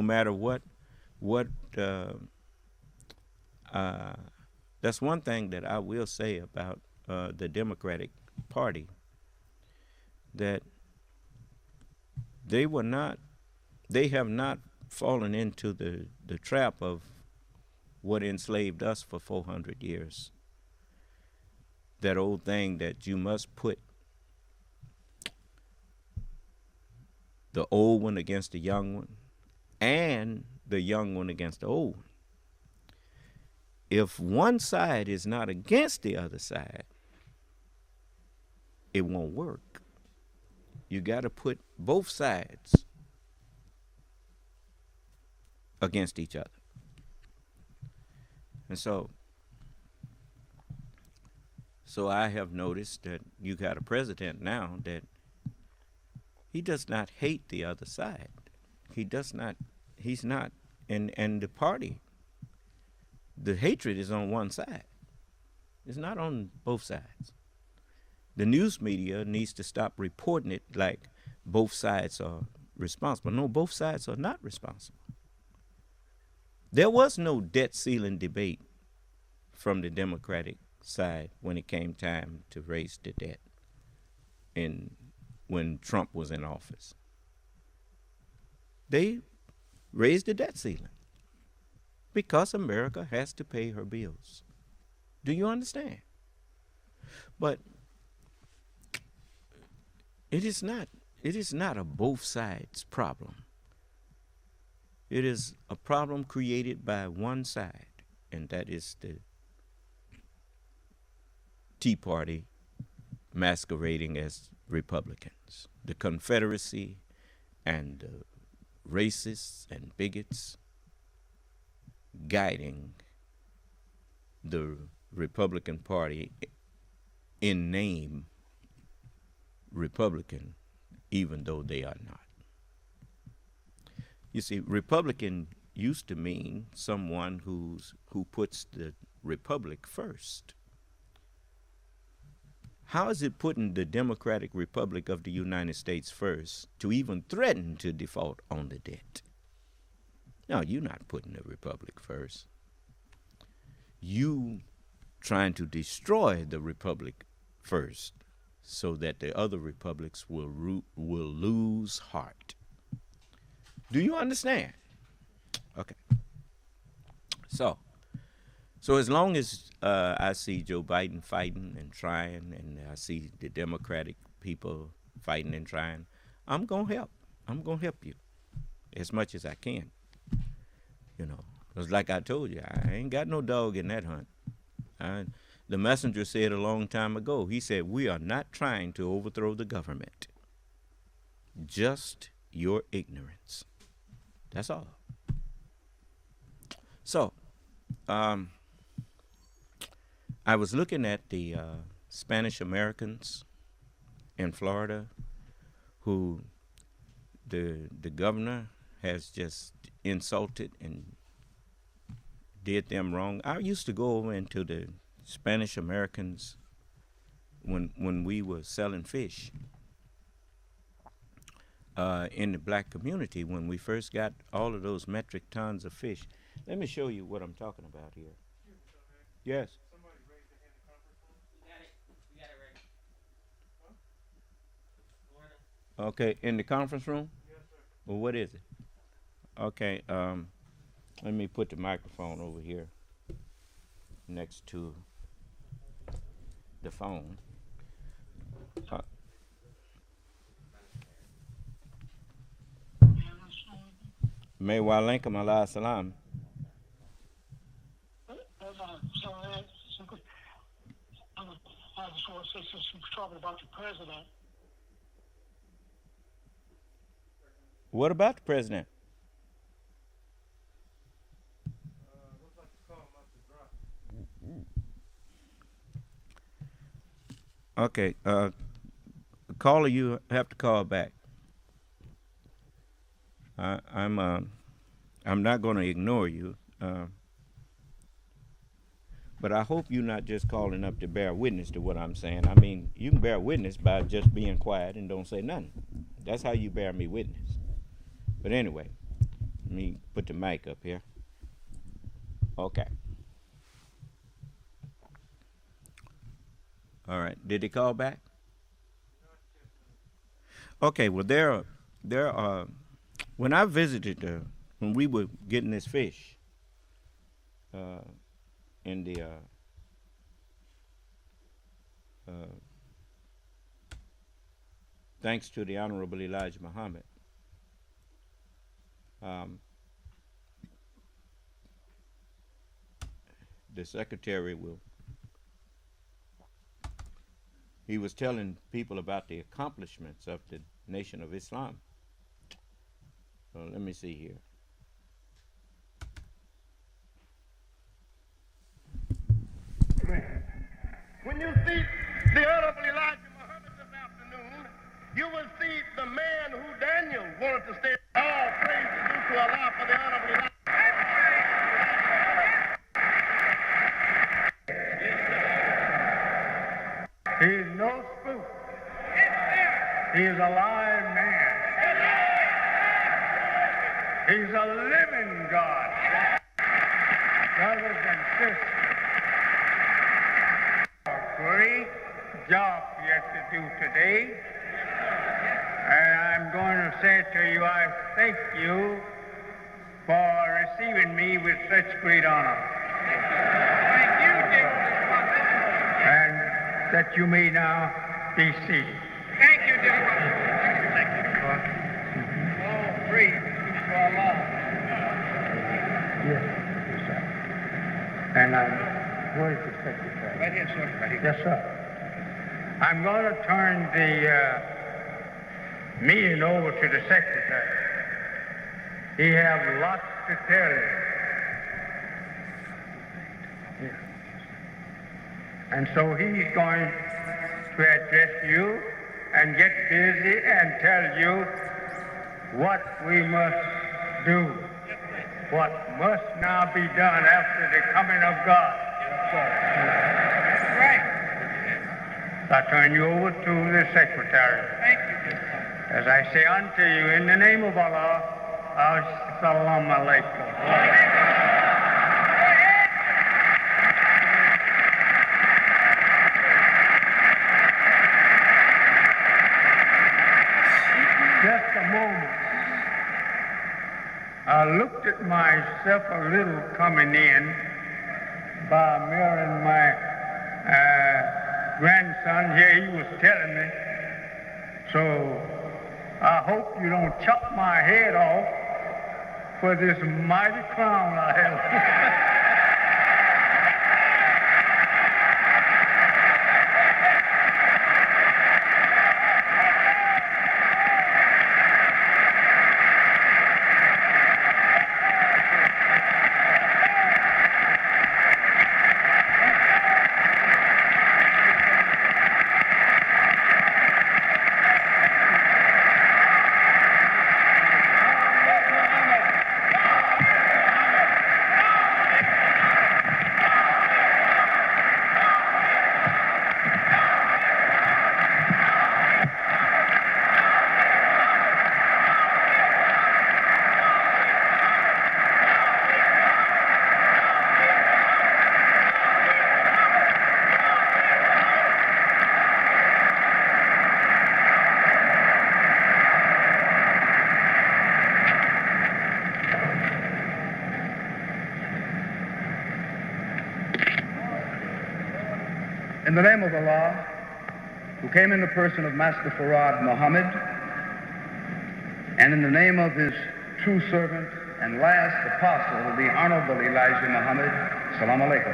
matter what that's one thing that I will say about the Democratic Party, that they have not fallen into the trap of what enslaved us for 400 years. That old thing that you must put the old one against the young one and the young one against the old one. If one side is not against the other side, it won't work. You got to put both sides against each other. And so I have noticed that you got a president now that he does not hate the other side. He's not, and the party, the hatred is on one side. It's not on both sides. The news media needs to stop reporting it like both sides are responsible. No, both sides are not responsible. There was no debt ceiling debate from the Democratic side when it came time to raise the debt when Trump was in office. They raised the debt ceiling because America has to pay her bills. Do you understand? But it is not a both sides problem. It is a problem created by one side, and that is the Tea Party masquerading as Republicans, the Confederacy and the racists and bigots guiding the Republican Party in name Republican, even though they are not. You see, Republican used to mean someone who puts the republic first. How is it putting the Democratic Republic of the United States first to even threaten to default on the debt? No, you're not putting the republic first. You trying to destroy the republic first so that the other republics will lose heart. Do you understand? Okay. So as long as I see Joe Biden fighting and trying, and I see the Democratic people fighting and trying, I'm going to help. I'm going to help you as much as I can. Because like I told you, I ain't got no dog in that hunt. The messenger said a long time ago, he said, we are not trying to overthrow the government. Just your ignorance. That's all. So, I was looking at the Spanish Americans in Florida who the governor has just insulted and did them wrong. I used to go over into the Spanish Americans when we were selling fish in the black community when we first got all of those metric tons of fish. Let me show you what I'm talking about here. Yes. Okay, in the conference room? Yes, sir. Well, what is it? Okay, let me put the microphone over here next to the phone. May walaikum ala salam. I just want to say, since you were talking about the president. What about the president? Okay, caller, you have to call back. I'm not going to ignore you, but I hope you're not just calling up to bear witness to what I'm saying. I mean, you can bear witness by just being quiet and don't say nothing. That's how you bear me witness. But anyway, let me put the mic up here. Okay. All right. Did he call back? Okay. Well, there are. When I visited, when we were getting this fish, in the thanks to the Honorable Elijah Muhammad, the secretary he was telling people about the accomplishments of the Nation of Islam. So let me see here. When you see the Honorable Elijah Muhammad this afternoon, you will see the man who Daniel wanted to stay. All praise is due to Allah for the Honorable Elijah. He is no spook. He is a live man. He's a living God. Brothers and sisters, a great job yet to do today. And I'm going to say to you, I thank you for receiving me with such great honor. Thank you, dear. And that you may now be seated. Thank you, dear. Thank you. All praise to Allah. Yes, sir. And where is the secretary? Right here, sir. Right here. Yes, sir. I'm going to turn the meeting over to the secretary. He has lots to tell you. Yeah. And so he's going to address you and get busy and tell you what we must do, what must now be done after the coming of God. Right. So I turn you over to the secretary. Thank you. As I say unto you, in the name of Allah, Assalamu alaikum. Just a moment. I looked at myself a little coming in by mirroring my grandson here. He was telling me. So I hope you don't chop my head off for this mighty crown I have. In the name of Allah, who came in the person of Master Farad Muhammad, and in the name of his true servant and last apostle, the Honorable Elijah Muhammad, Salaam Alaikum.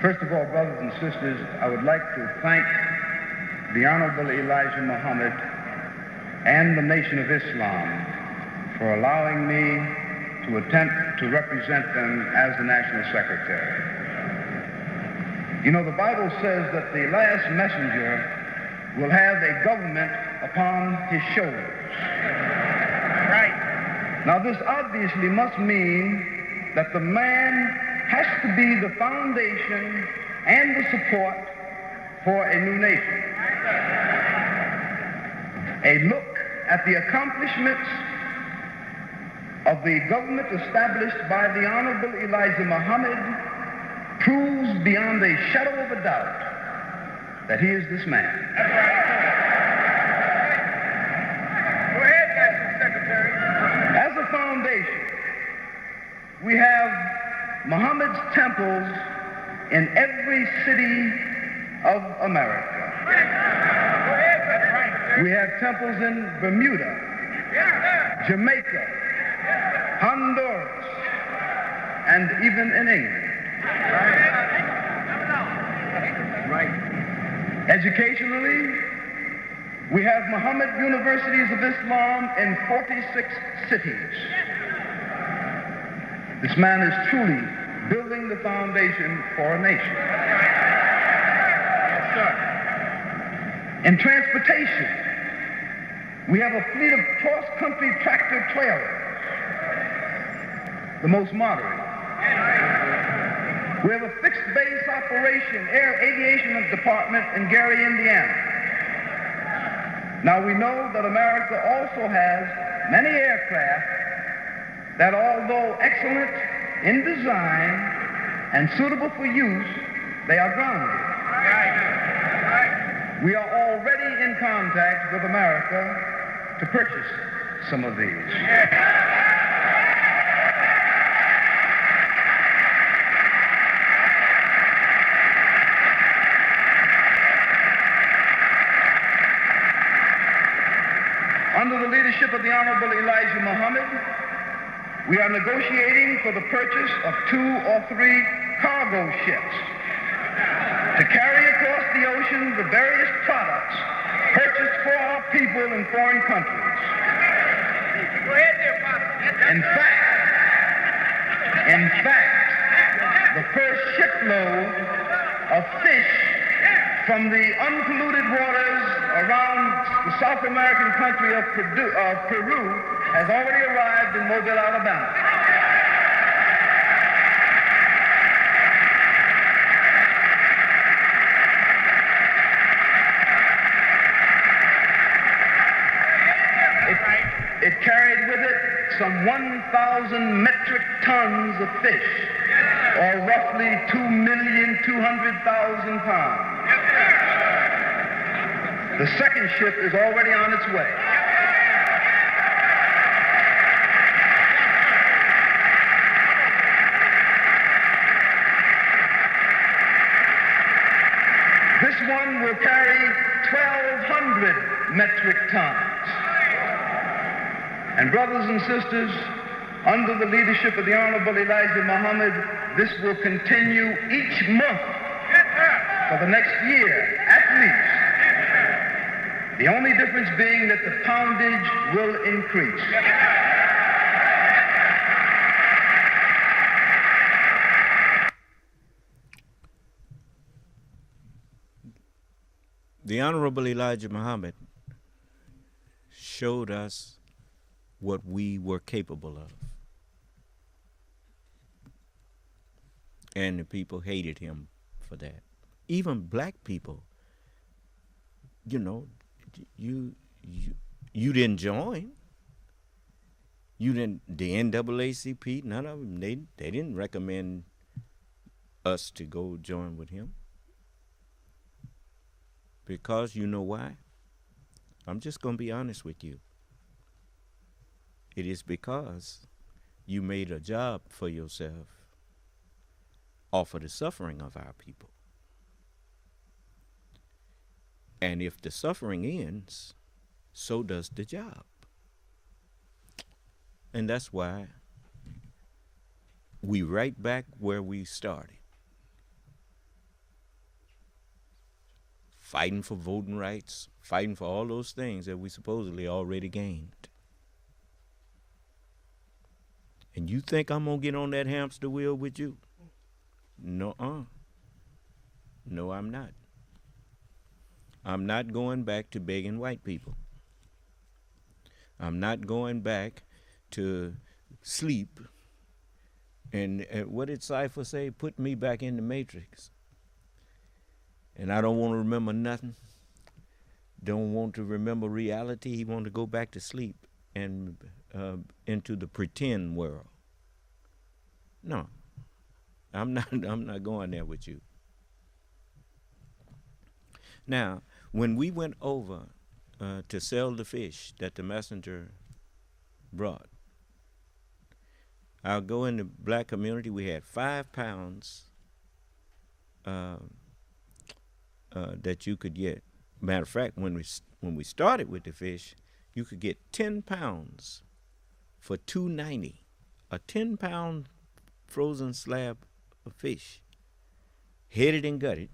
First of all, brothers and sisters, I would like to thank the Honorable Elijah Muhammad and the Nation of Islam for allowing me to attempt to represent them as the National Secretary. You know, the Bible says that the last messenger will have a government upon his shoulders. Right. Now, this obviously must mean that the man has to be the foundation and the support for a new nation. A look at the accomplishments of the government established by the Honorable Elijah Muhammad proves beyond a shadow of a doubt that he is this man. That's right. Go ahead, National Secretary. As a foundation, we have Muhammad's temples in every city of America. Go ahead, that's right. We have temples in Bermuda, Jamaica, Honduras, and even in England. Right. Educationally, we have Muhammad universities of Islam in 46 cities. This man is truly building the foundation for a nation. Yes, sir. In transportation, we have a fleet of cross-country tractor trailers, the most modern. We have a fixed base operation air aviation department in Gary, Indiana. Now we know that America also has many aircraft that, although excellent in design and suitable for use, they are grounded. We are already in contact with America to purchase some of these. Under the leadership of the Honorable Elijah Muhammad, we are negotiating for the purchase of 2 or 3 cargo ships to carry across the ocean the various products purchased for our people in foreign countries. In fact, the first shipload of fish from the unpolluted waters around the South American country of Peru has already arrived in Mobile, Alabama. It carried with it some 1,000 metric tons of fish, or roughly 2,200,000 pounds. The second ship is already on its way. This one will carry 1,200 metric tons. And brothers and sisters, under the leadership of the Honorable Elijah Muhammad, this will continue each month for the next year, at least. The only difference being that the poundage will increase. The Honorable Elijah Muhammad showed us what we were capable of. And the people hated him for that. Even black people, you know, you didn't join. You didn't, the NAACP, none of them, they didn't recommend us to go join with him. Because you know why? I'm just going to be honest with you. It is because you made a job for yourself offer the suffering of our people. And if the suffering ends, so does the job. And that's why we right back where we started. Fighting for voting rights, fighting for all those things that we supposedly already gained. And you think I'm going to get on that hamster wheel with you? No, No, I'm not. I'm not going back to begging white people. I'm not going back to sleep. And what did Cypher say? Put me back in the matrix. And I don't want to remember nothing. Don't want to remember reality. He wanted to go back to sleep and into the pretend world. No, I'm not going there with you. Now, when we went over to sell the fish that the messenger brought, I'll go in the black community. We had 5 pounds that you could get. Matter of fact, when we started with the fish, you could get 10 pounds for $2.90. A 10-pound frozen slab of fish, headed and gutted,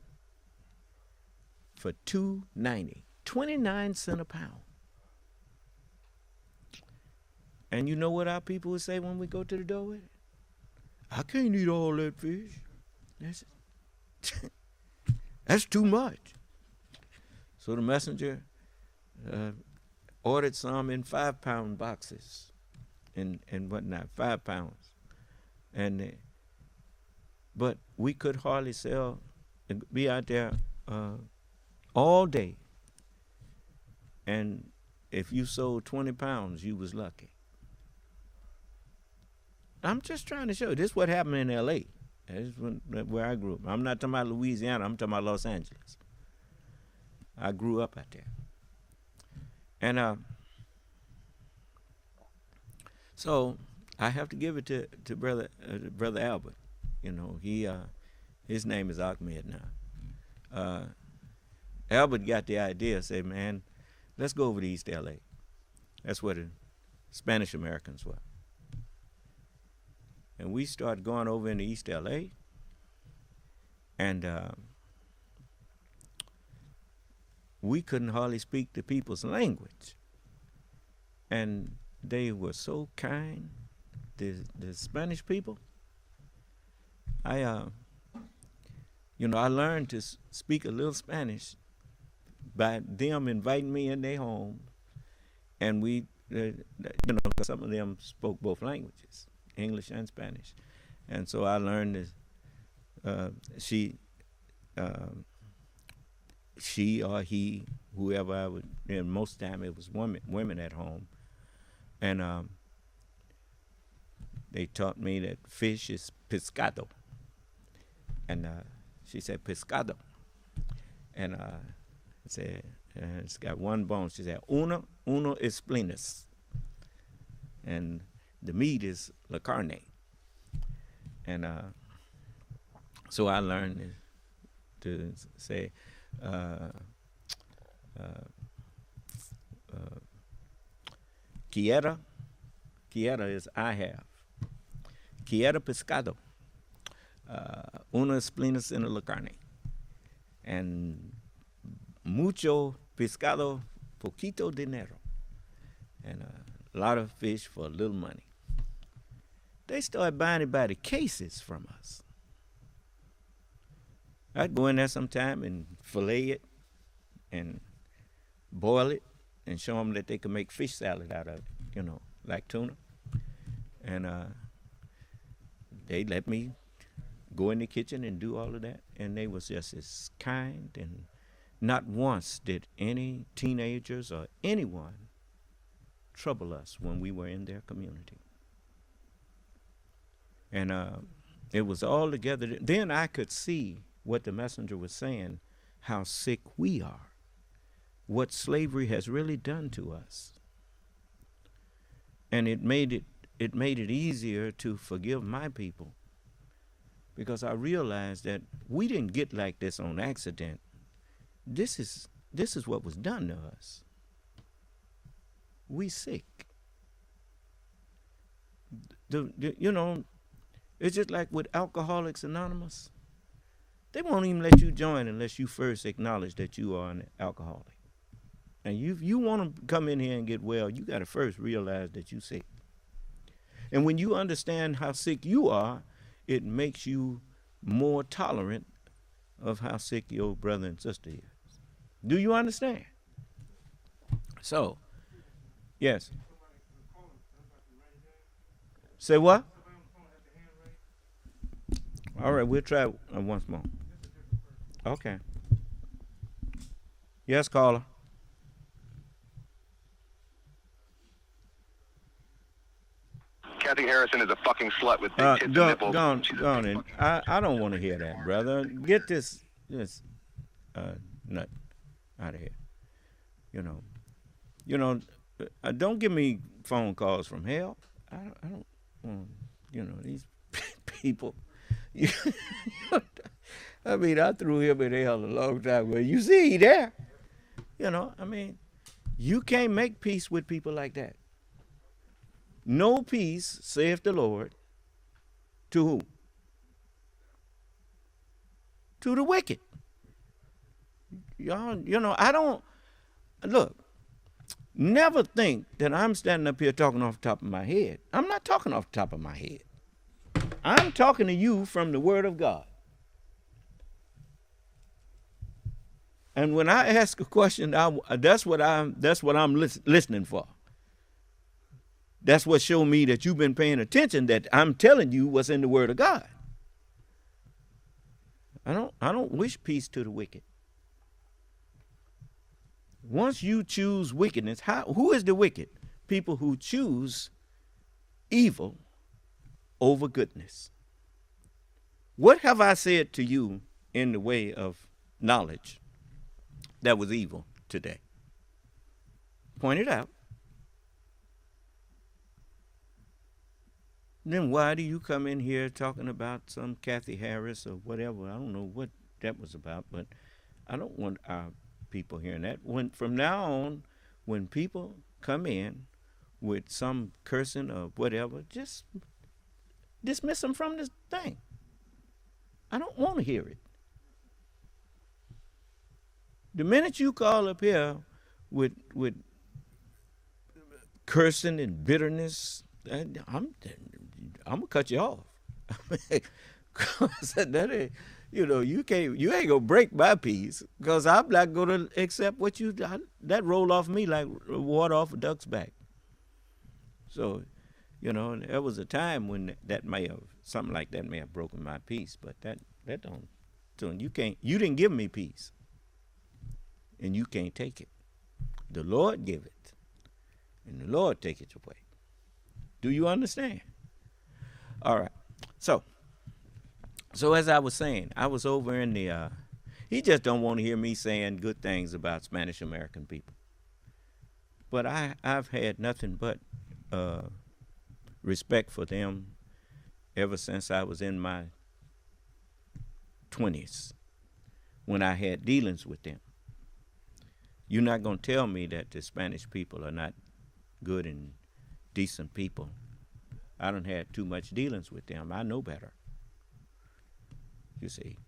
for $2.90, 29 cents a pound. And you know what our people would say when we go to the door with it? I can't eat all that fish. That's too much. So the messenger ordered some in 5-pound boxes and whatnot, 5 pounds. And but we could hardly sell, be out there all day. And if you sold 20 pounds, you was lucky. I'm just trying to show you. This is what happened in L.A. This is where I grew up. I'm not talking about Louisiana. I'm talking about Los Angeles. I grew up out there. And so I have to give it to brother Albert. You know, his name is Ahmed now. Albert got the idea, said, man, let's go over to East L.A. That's where the Spanish Americans were. And we started going over into East L.A. And we couldn't hardly speak the people's language. And they were so kind, the Spanish people. I learned to speak a little Spanish by them inviting me in their home. And we, some of them spoke both languages, English and Spanish. And so I learned this, she or he, whoever I would, and most of the time it was women at home. And they taught me that fish is pescado. And she said, pescado. And I said, it's got one bone. She said, uno esplinus. And the meat is la carne. And so I learned to say, quiera is I have. Quiera pescado. Uno esplinus en la carne. And mucho pescado, poquito dinero. And a lot of fish for a little money. They started buying it by the cases from us. I'd go in there sometime and fillet it and boil it and show them that they could make fish salad out of it, like tuna. And they let me go in the kitchen and do all of that. And they was just as kind, and not once did any teenagers or anyone trouble us when we were in their community. And it was all together. Then I could see what the messenger was saying, how sick we are, what slavery has really done to us. And it made it easier to forgive my people because I realized that we didn't get like this on accident. This is what was done to us. We sick. You know, it's just like with Alcoholics Anonymous. They won't even let you join unless you first acknowledge that you are an alcoholic. And you want to come in here and get well, you got to first realize that you're sick. And when you understand how sick you are, it makes you more tolerant of how sick your brother and sister is. Do you understand? So, yes. Say what? All right, we'll try once more. Okay. Yes, caller. Kathy Harrison is a fucking slut with big tits and nipples. Go on in. I don't want to hear that, brother. Get this nut out of here. You know, don't give me phone calls from hell. I don't want, these people. I mean, I threw him in hell a long time ago. You see there. You can't make peace with people like that. No peace, saith the Lord, to who? To the wicked. Y'all, I don't, look, never think that I'm standing up here talking off the top of my head. I'm not talking off the top of my head. I'm talking to you from the Word of God. And when I ask a question, that's what I'm listening for. That's what showed me that you've been paying attention, that I'm telling you what's in the Word of God. I don't wish peace to the wicked. Once you choose wickedness, who is the wicked? People who choose evil over goodness. What have I said to you in the way of knowledge that was evil today? Point it out. Then why do you come in here talking about some Kathy Harris or whatever? I don't know what that was about, but I don't want our people hearing that. From now on, when people come in with some cursing or whatever, just dismiss them from this thing. I don't want to hear it. The minute you call up here with cursing and bitterness, I'm gonna cut you off. Cause that ain't, you ain't gonna break my peace, because I'm not gonna accept what that roll off me like water off a duck's back. So, there was a time when something like that may have broken my peace, but that don't. So you didn't give me peace, and you can't take it. The Lord give it, and the Lord take it away. Do you understand? All right. So as I was saying, I was over in the, he just don't want to hear me saying good things about Spanish American people. But I've had nothing but respect for them ever since I was in my 20s, when I had dealings with them. You're not going to tell me that the Spanish people are not good and decent people. I done had too much dealings with them. I know better. You see.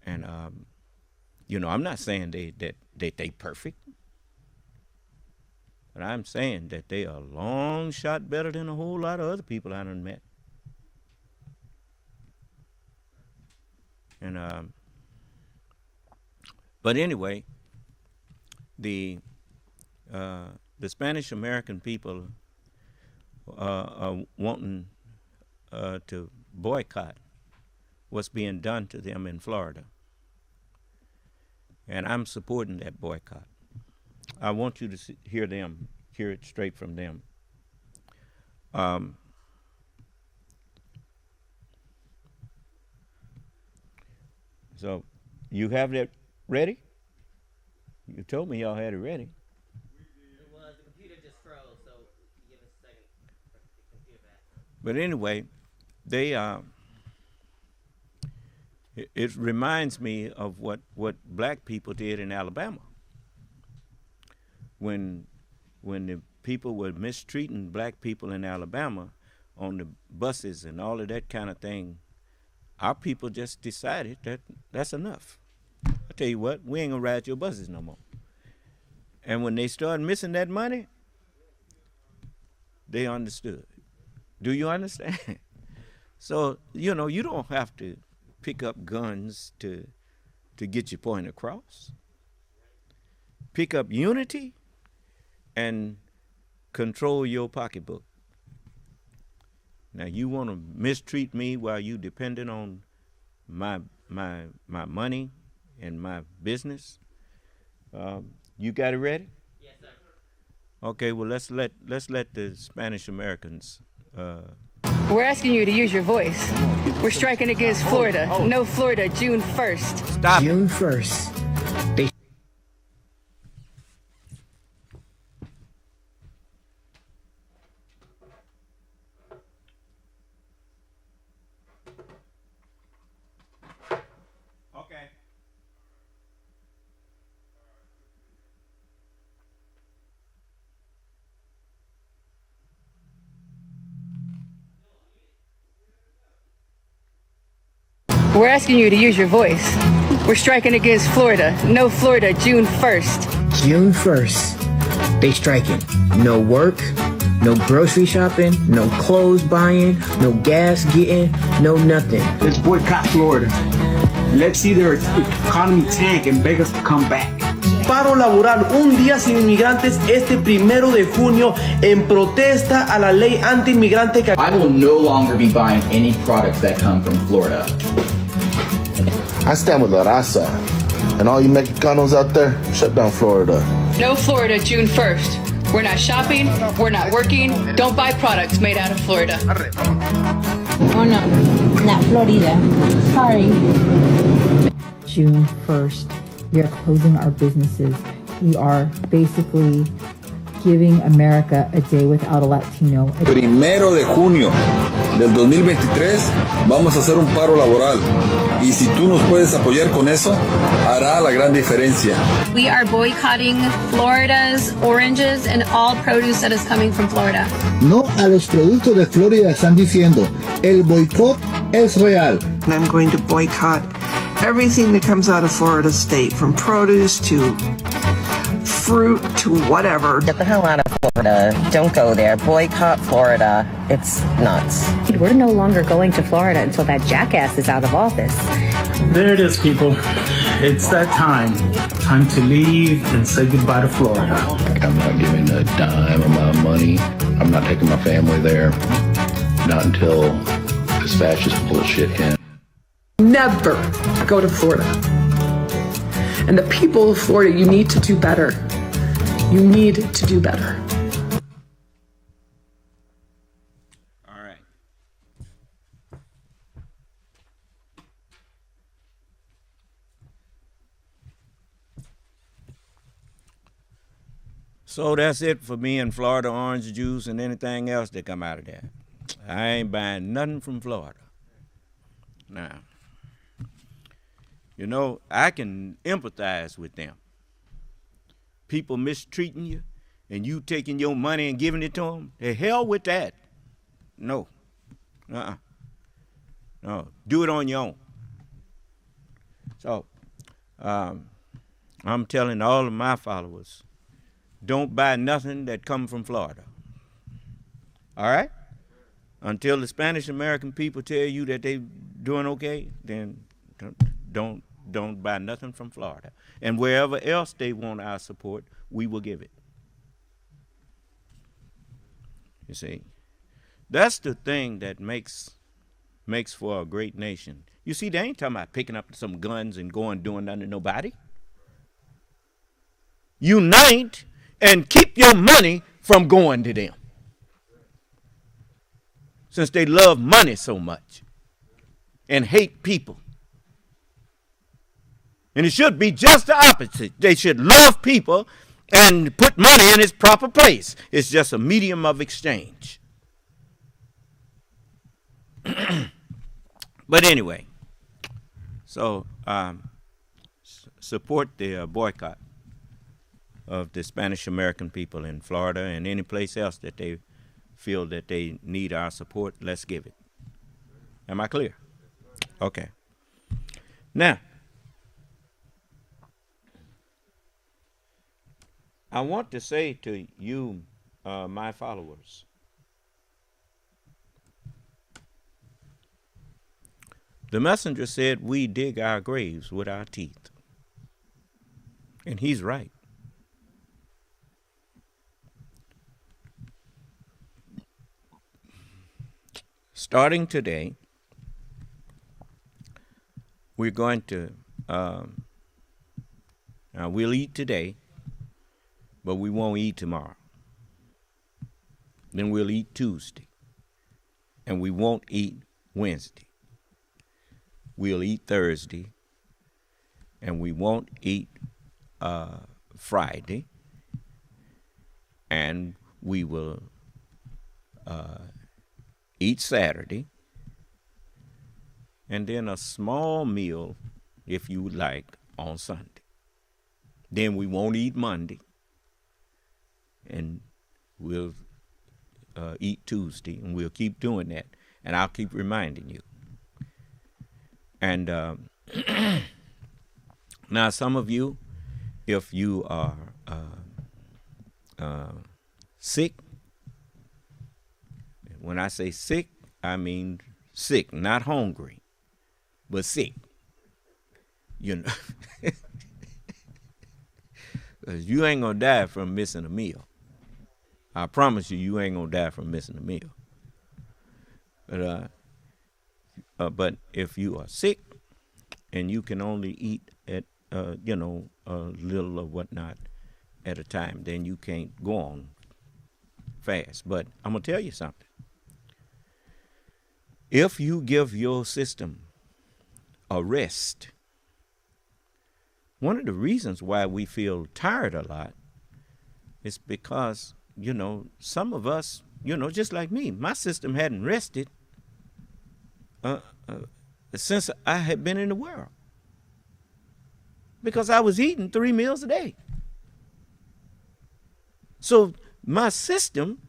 And, I'm not saying that they perfect. But I'm saying that they are a long shot better than a whole lot of other people I done met. And, but anyway, the Spanish American people are wanting to boycott what's being done to them in Florida. And I'm supporting that boycott. I want you to hear it straight from them. So you have that ready? You told me y'all had it ready. Well, the computer just froze, so give us a second for the computer back. But anyway, they It reminds me of what black people did in Alabama. When the people were mistreating black people in Alabama on the buses and all of that kind of thing, our people just decided that that's enough. I tell you what, we ain't gonna ride your buses no more. And when they started missing that money, they understood. Do you understand? So, you know, you don't have to pick up guns to get your point across. Pick up unity and control your pocketbook. Now, you want to mistreat me while you dependent on my money and my business? You got it ready? Yes, sir. Okay, well, let's let the Spanish Americans. We're asking you to use your voice. We're striking against Florida. No Florida, June 1st. Stop. June 1st. They We're asking you to use your voice. We're striking against Florida. No Florida, June 1st. June 1st. They striking. No work, no grocery shopping, no clothes buying, no gas getting, no nothing. Let's boycott Florida. Let's see their economy tank and beg us to come back. Paro laboral, un día sin inmigrantes este 1 de junio en protesta a la ley anti-inmigrante. I will no longer be buying any products that come from Florida. I stand with La Raza, and all you Mexicanos out there, shut down Florida. No Florida, June 1st. We're not shopping, we're not working, don't buy products made out of Florida. Oh no, not Florida. Sorry. June 1st, we are closing our businesses. We are basically giving America a day without a Latino. 1 de junio del 2023 vamos a hacer un paro laboral. Y si tú nos puedes apoyar con eso, hará la gran diferencia. We are boycotting Florida's oranges and all produce that is coming from Florida. No a los productos de Florida, están diciendo. El boicot es real. And I'm going to boycott everything that comes out of Florida State, from produce to fruit to whatever. Get the hell out of Florida. Don't go there. Boycott Florida. It's nuts. We're no longer going to Florida until that jackass is out of office. There it is, people. It's that time. Time to leave and say goodbye to Florida. I'm not giving a dime of my money. I'm not taking my family there. Not until this fascist bullshit ends. Never go to Florida. And the people of Florida, you need to do better. You need to do better. All right. So that's it for me and Florida orange juice and anything else that come out of that. I ain't buying nothing from Florida. Now, you know, I can empathize with them. People mistreating you and you taking your money and giving it to them, the hell with that. No. No, do it on your own. So, I'm telling all of my followers, don't buy nothing that come from Florida. All right? Until the Spanish American people tell you that they doing okay, then don't buy nothing from Florida. And wherever else they want our support, we will give it. You see, that's the thing that makes for a great nation. You see, they ain't talking about picking up some guns and going doing nothing to nobody. Unite and keep your money from going to them, since they love money so much and hate people. And it should be just the opposite. They should love people and put money in its proper place. It's just a medium of exchange. But anyway, So support the boycott of the Spanish American people in Florida and any place else that they feel that they need our support. Let's give it. Am I clear? Okay. Now, I want to say to you, my followers, the messenger said we dig our graves with our teeth. And he's right. Starting today, we're going to, we'll eat today, but we won't eat tomorrow. Then we'll eat Tuesday, and we won't eat Wednesday. We'll eat Thursday, and we won't eat Friday, and we will eat Saturday, and then a small meal, if you would like, on Sunday. Then we won't eat Monday, and we'll eat Tuesday, and we'll keep doing that, and I'll keep reminding you. And now some of you, if you are sick, when I say sick, I mean sick, not hungry, but sick. You know, you ain't gonna die from missing a meal. I promise you, you ain't gonna die from missing a meal. But if you are sick and you can only eat at a little or whatnot at a time, then you can't go on fast. But I'm gonna tell you something. If you give your system a rest, one of the reasons why we feel tired a lot is because, some of us, just like me, my system hadn't rested since I had been in the world, because I was eating 3 meals a day. So my system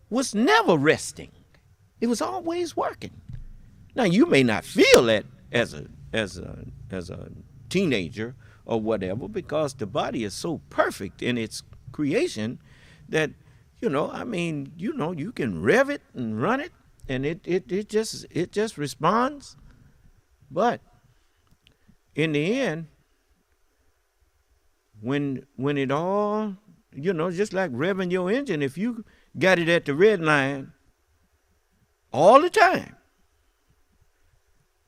was never resting. It was always working. Now, you may not feel that as a teenager or whatever, because the body is so perfect in its creation that, you can rev it and run it, and it just responds. But in the end, when it all, just like revving your engine, if you got it at the red line all the time,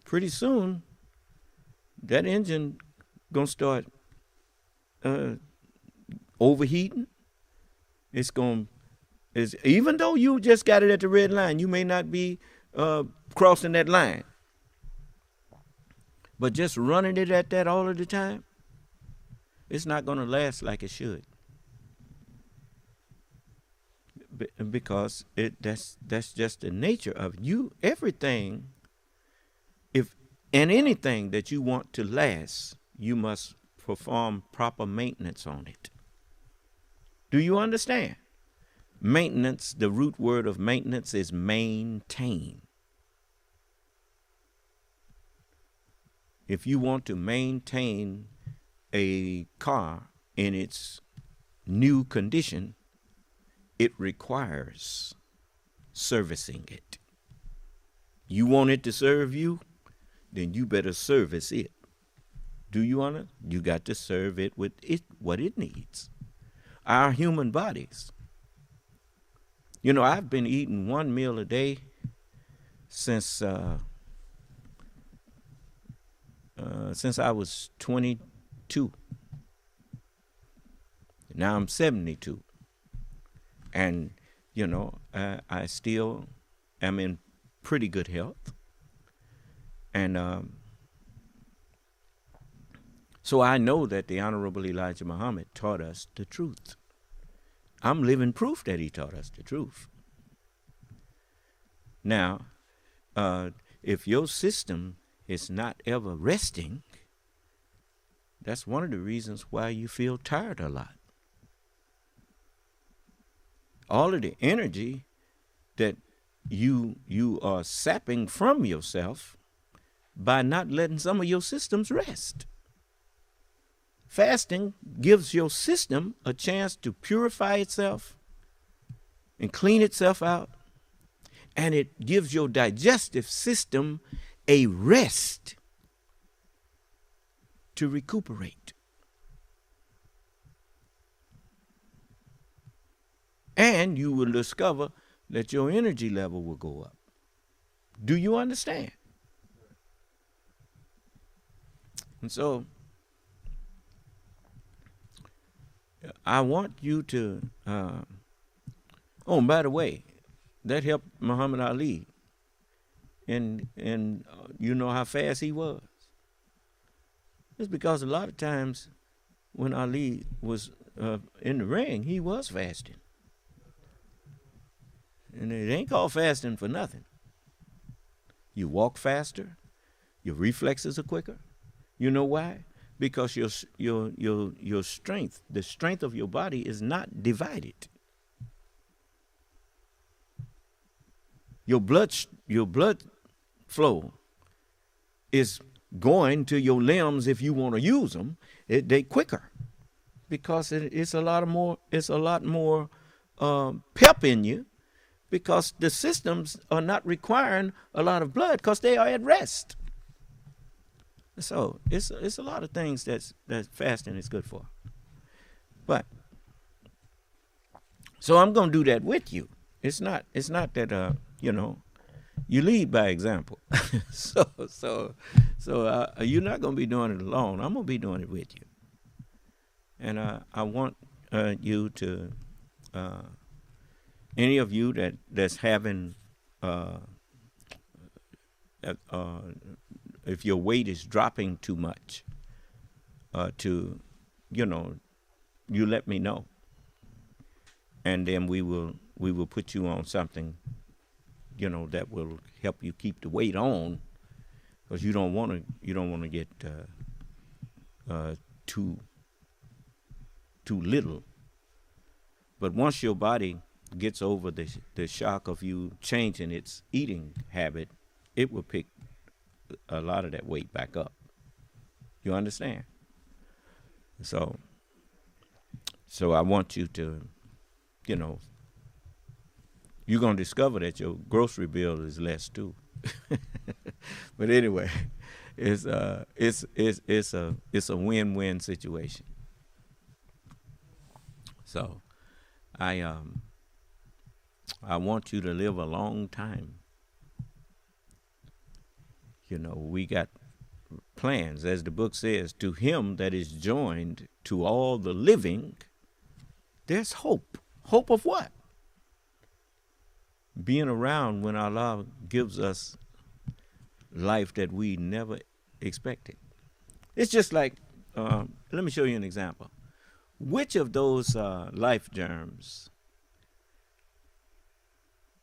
pretty soon that engine gonna start overheating. Even though you just got it at the red line, you may not be crossing that line, but just running it at that all of the time, it's not gonna last like it should. Because that's just the nature of you. Everything, anything that you want to last, you must perform proper maintenance on it. Do you understand? Maintenance, the root word of maintenance is maintain. If you want to maintain a car in its new condition, it requires servicing it. You want it to serve you, then you better service it. Do you want it? You got to serve it with what it needs. Our human bodies. I've been eating 1 meal a day since I was 22. Now I'm 72. And, I still am in pretty good health. And so I know that the Honorable Elijah Muhammad taught us the truth. I'm living proof that he taught us the truth. Now, if your system it's not ever resting, that's one of the reasons why you feel tired a lot. All of the energy that you are sapping from yourself by not letting some of your systems rest. Fasting gives your system a chance to purify itself and clean itself out, and it gives your digestive system a rest to recuperate. And you will discover that your energy level will go up. Do you understand? And so, I want you to, by the way, that helped Muhammad Ali. And you know how fast he was. It's because a lot of times when Ali was in the ring, he was fasting. And it ain't called fasting for nothing. You walk faster, your reflexes are quicker. You know why? Because your strength, the strength of your body is not divided. Your blood flow is going to your limbs if you want to use them. They quicker because it's a lot more pep in you, because the systems are not requiring a lot of blood because they are at rest. So it's a lot of things that fasting is good for. But so I'm going to do that with you. It's not that you lead by example. so you're not going to be doing it alone. I'm going to be doing it with you. And I want you to any of you that's having if your weight is dropping too much, you let me know, and then we will put you on something, that will help you keep the weight on, because you don't want to get too little. But once your body gets over the shock of you changing its eating habit, it will pick a lot of that weight back up. You understand? So I want you to, you're going to discover that your grocery bill is less too. But anyway, it's a win-win situation. So I want you to live a long time. We got plans, as the book says, to him that is joined to all the living, there's hope. Hope of what? Being around when Allah gives us life that we never expected. It's just like, let me show you an example. Which of those life germs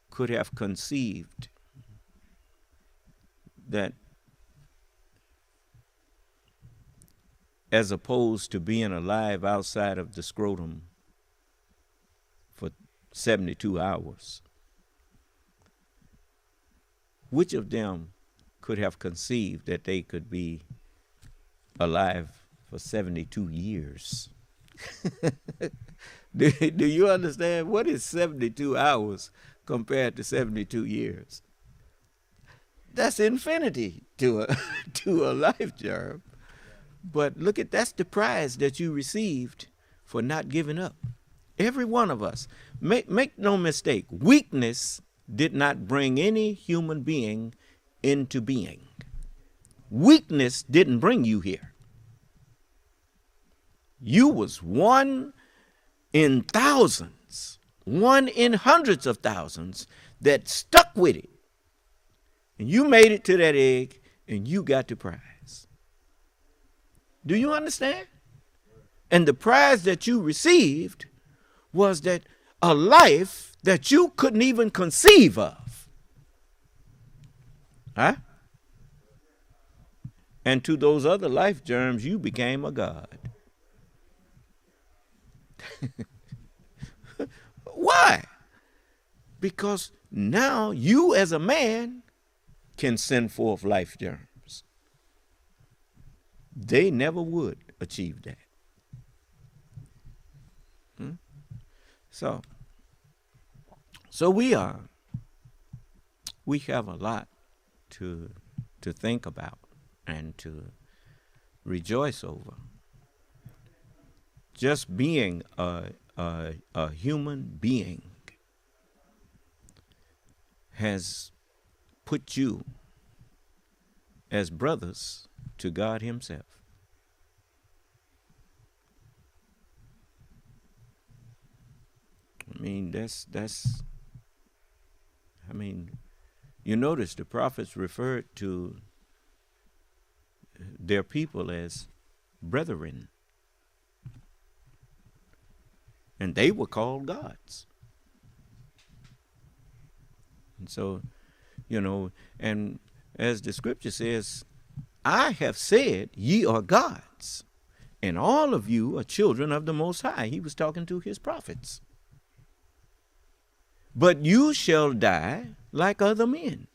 could have conceived that, as opposed to being alive outside of the scrotum for 72 hours, which of them could have conceived that they could be alive for 72 years? Do you understand? What is 72 hours compared to 72 years? That's infinity to a life germ. But look that's the prize that you received for not giving up. Every one of us. Make no mistake, weakness did not bring any human being into being. Weakness didn't bring you here. You was one in thousands, one in hundreds of thousands that stuck with it. And you made it to that egg, and you got the prize. Do you understand? And the prize that you received was that a life that you couldn't even conceive of. Huh? And to those other life germs, you became a god. Why? Because now you as a man can send forth life germs. They never would achieve that. So we have a lot to think about and to rejoice over. Just being a human being has put you as brothers to God Himself. I mean, you notice the prophets referred to their people as brethren. And they were called gods. And so, and as the scripture says, I have said, ye are gods, and all of you are children of the Most High. He was talking to his prophets. But you shall die like other men.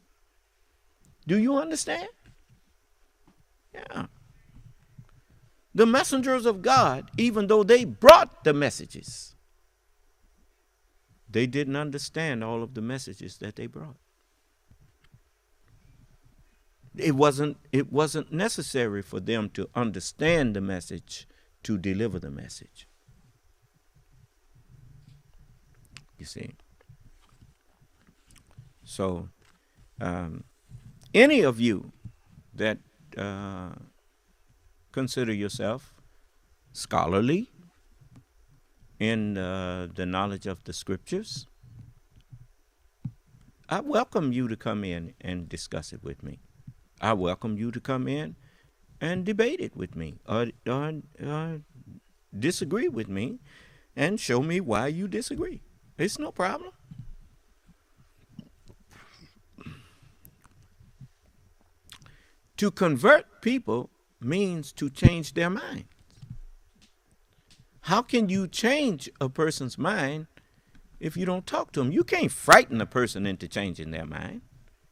Do you understand? Yeah. The messengers of God, even though they brought the messages, they didn't understand all of the messages that they brought. It wasn't necessary for them to understand the message to deliver the message. You see. So, any of you that consider yourself scholarly in the knowledge of the scriptures, I welcome you to come in and discuss it with me. I welcome you to come in and debate it with me, or disagree with me and show me why you disagree. It's no problem. To convert people means to change their mind. How can you change a person's mind if you don't talk to them? You can't frighten a person into changing their mind.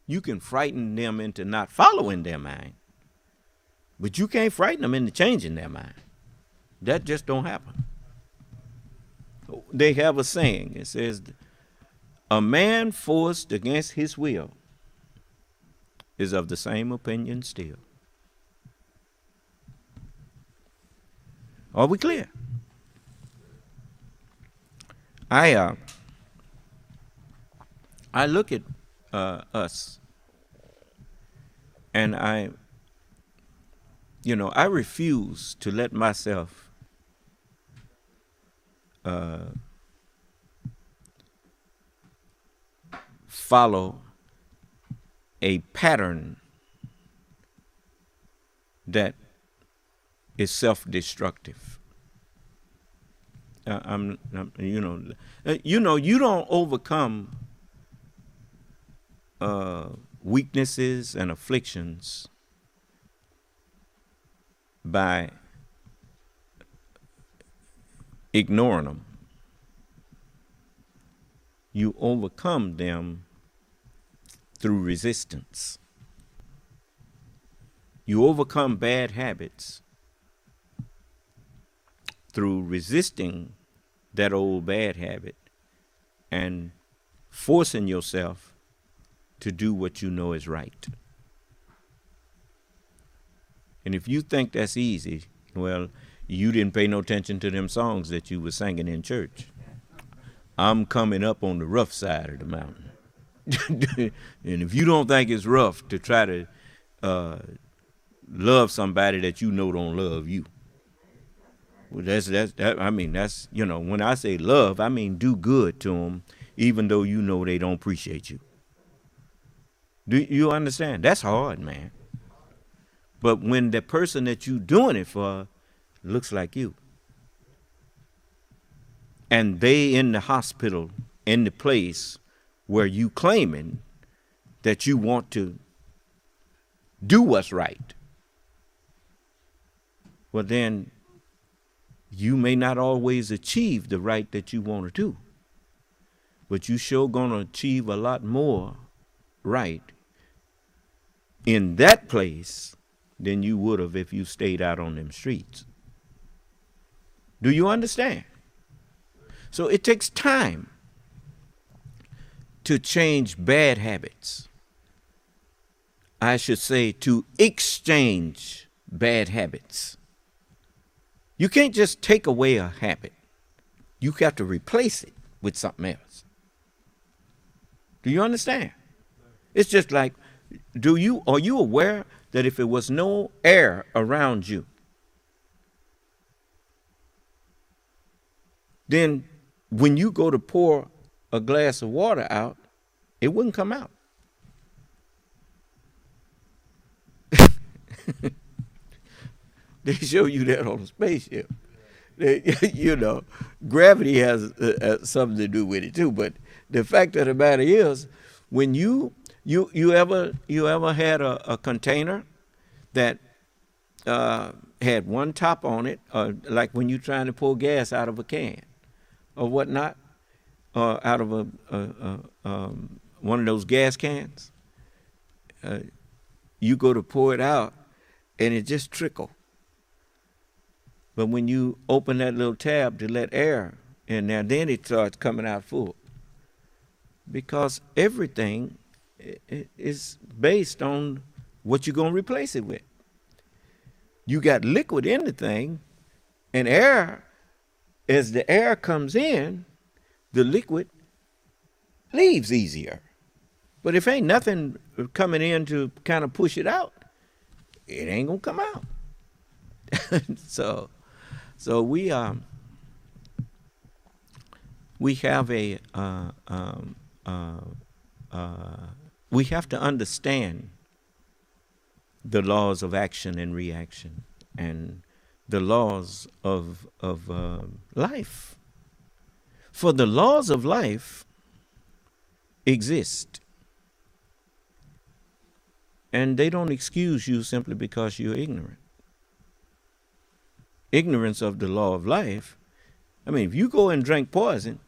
You can frighten them into not following their mind. But you can't frighten them into changing their mind. That just don't happen. They have a saying. It says, a man forced against his will is of the same opinion still. Are we clear? I look at us, and I refuse to let myself follow a pattern that is self-destructive. You don't overcome weaknesses and afflictions by ignoring them. You overcome them through resistance. You overcome bad habits through resisting that old bad habit and forcing yourself to do what you know is right. And if you think that's easy, well, you didn't pay no attention to them songs that you were singing in church. I'm coming up on the rough side of the mountain. And if you don't think it's rough to try to love somebody that you know don't love you, well, that's when I say love, I mean do good to them, even though you know they don't appreciate you. Do you understand? That's hard, man. But when the person that you doing it for looks like you, and they in the hospital, in the place where you claiming that you want to do what's right, well, then you may not always achieve the right that you want to do, but you sure gonna achieve a lot more right in that place than you would have if you stayed out on them streets. Do you understand? So it takes time to change bad habits. I should say to exchange bad habits. You can't just take away a habit. You have to replace it with something else. Do you understand? It's just like, are you aware that if it was no air around you, then when you go to pour a glass of water out, it wouldn't come out. They show you that on a spaceship. You know, gravity has something to do with it too. But the fact of the matter is, when you ever had a container that had one top on it, like when you're trying to pull gas out of a can or whatnot, out of one of those gas cans, you go to pour it out and it just trickle. But when you open that little tab to let air in there, then it starts coming out full. Because everything is based on what you're going to replace it with. You got liquid in the thing, and air, as the air comes in, the liquid leaves easier. But if ain't nothing coming in to kind of push it out, it ain't going to come out. So we have we have to understand the laws of action and reaction and the laws of life. For the laws of life exist, and they don't excuse you simply because you're ignorant. Ignorance of the law of life. I mean, if you go and drink poison,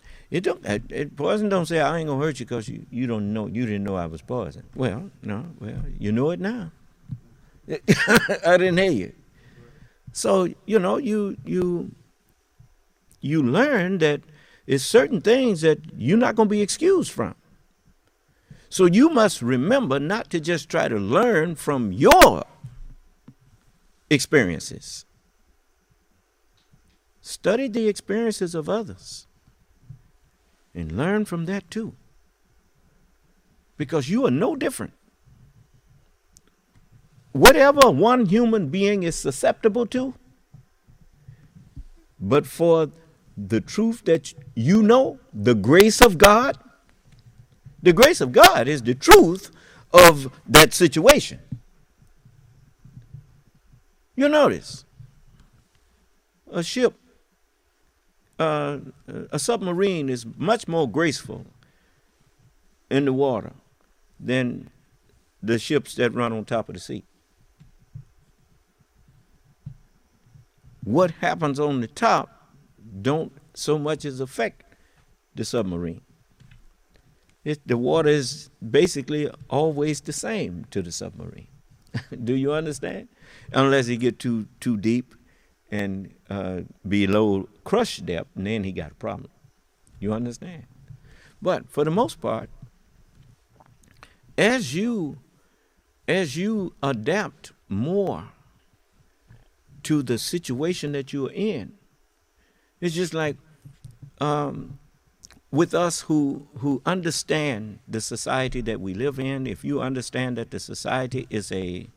poison don't say I ain't gonna hurt you because you didn't know I was poison. Well, no, you know it now. I didn't hear you. So you learn that it's certain things that you're not gonna be excused from. So you must remember not to just try to learn from your experiences. Study the experiences of others and learn from that too. Because you are no different. Whatever one human being is susceptible to, but for the truth that you know, the grace of God is the truth of that situation. You notice a ship, a submarine is much more graceful in the water than the ships that run on top of the sea. What happens on the top don't so much as affect the submarine. The water is basically always the same to the submarine. Do you understand? Unless you get too deep and below crush depth, and then he got a problem. You understand? But for the most part, as you adapt more to the situation that you're in, it's just like with us who understand the society that we live in. If you understand that the society is a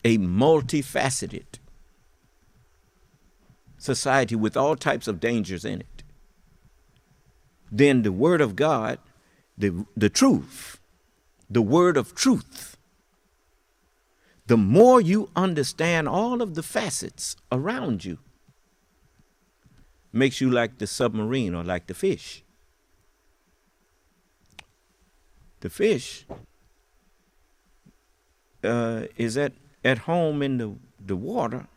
multifaceted society with all types of dangers in it, then the word of God, the truth, the word of truth, the more you understand all of the facets around you, makes you like the submarine or like the fish. The fish is at home in the water,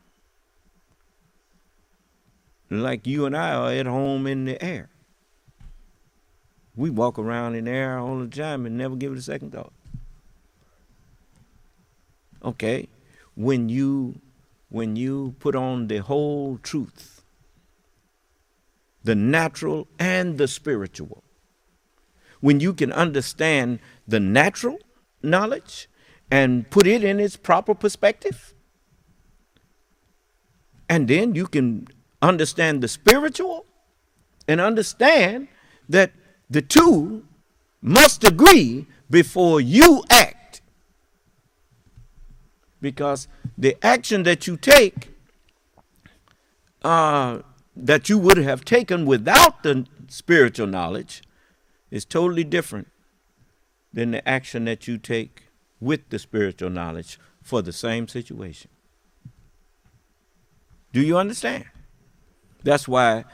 like you and I are at home in the air. We walk around in the air all the time and never give it a second thought. Okay, when you put on the whole truth, the natural and the spiritual, when you can understand the natural knowledge and put it in its proper perspective, and then you can understand the spiritual and understand that the two must agree before you act. Because the action that you take, that you would have taken without the spiritual knowledge, is totally different than the action that you take with the spiritual knowledge for the same situation. Do you understand? That's why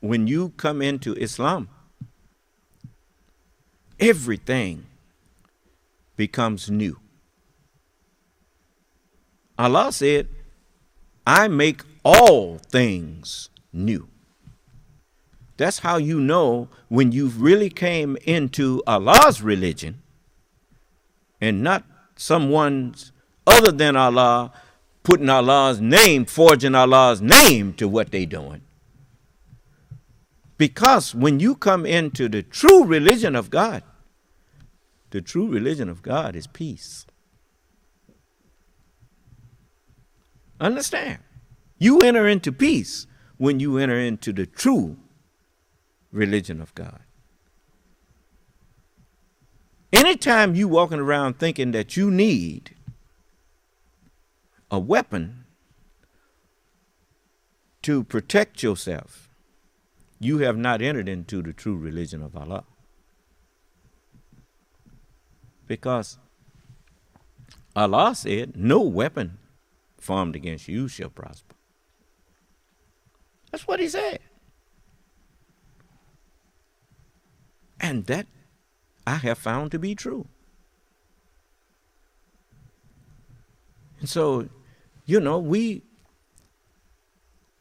when you come into Islam, everything becomes new. Allah said, I make all things new. That's how you know when you really came into Allah's religion and not someone's other than Allah, putting Allah's name, forging Allah's name to what they doing. Because when you come into the true religion of God, the true religion of God is peace. Understand? You enter into peace when you enter into the true religion of God. Anytime you walking around thinking that you need a weapon to protect yourself, you have not entered into the true religion of Allah. Because Allah said, no weapon formed against you shall prosper. That's what he said. And that I have found to be true. And so, you know, we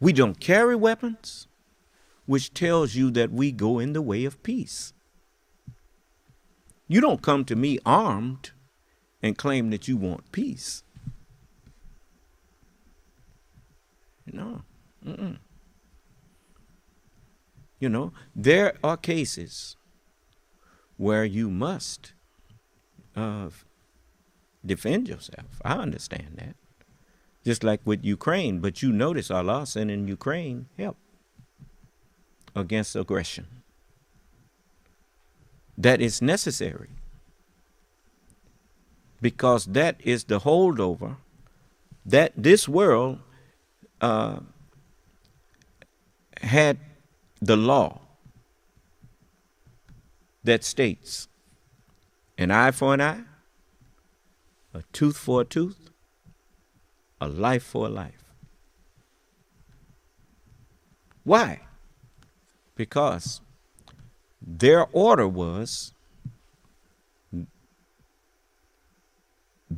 don't carry weapons, which tells you that we go in the way of peace. You don't come to me armed and claim that you want peace. No. Mm-mm. You know, there are cases where you must defend yourself. I understand that. Just like with Ukraine, but you notice Allah sending Ukraine help against aggression. That is necessary, because that is the holdover that this world had the law that states an eye for an eye, a tooth for a tooth, a life for a life. Why? Because their order was,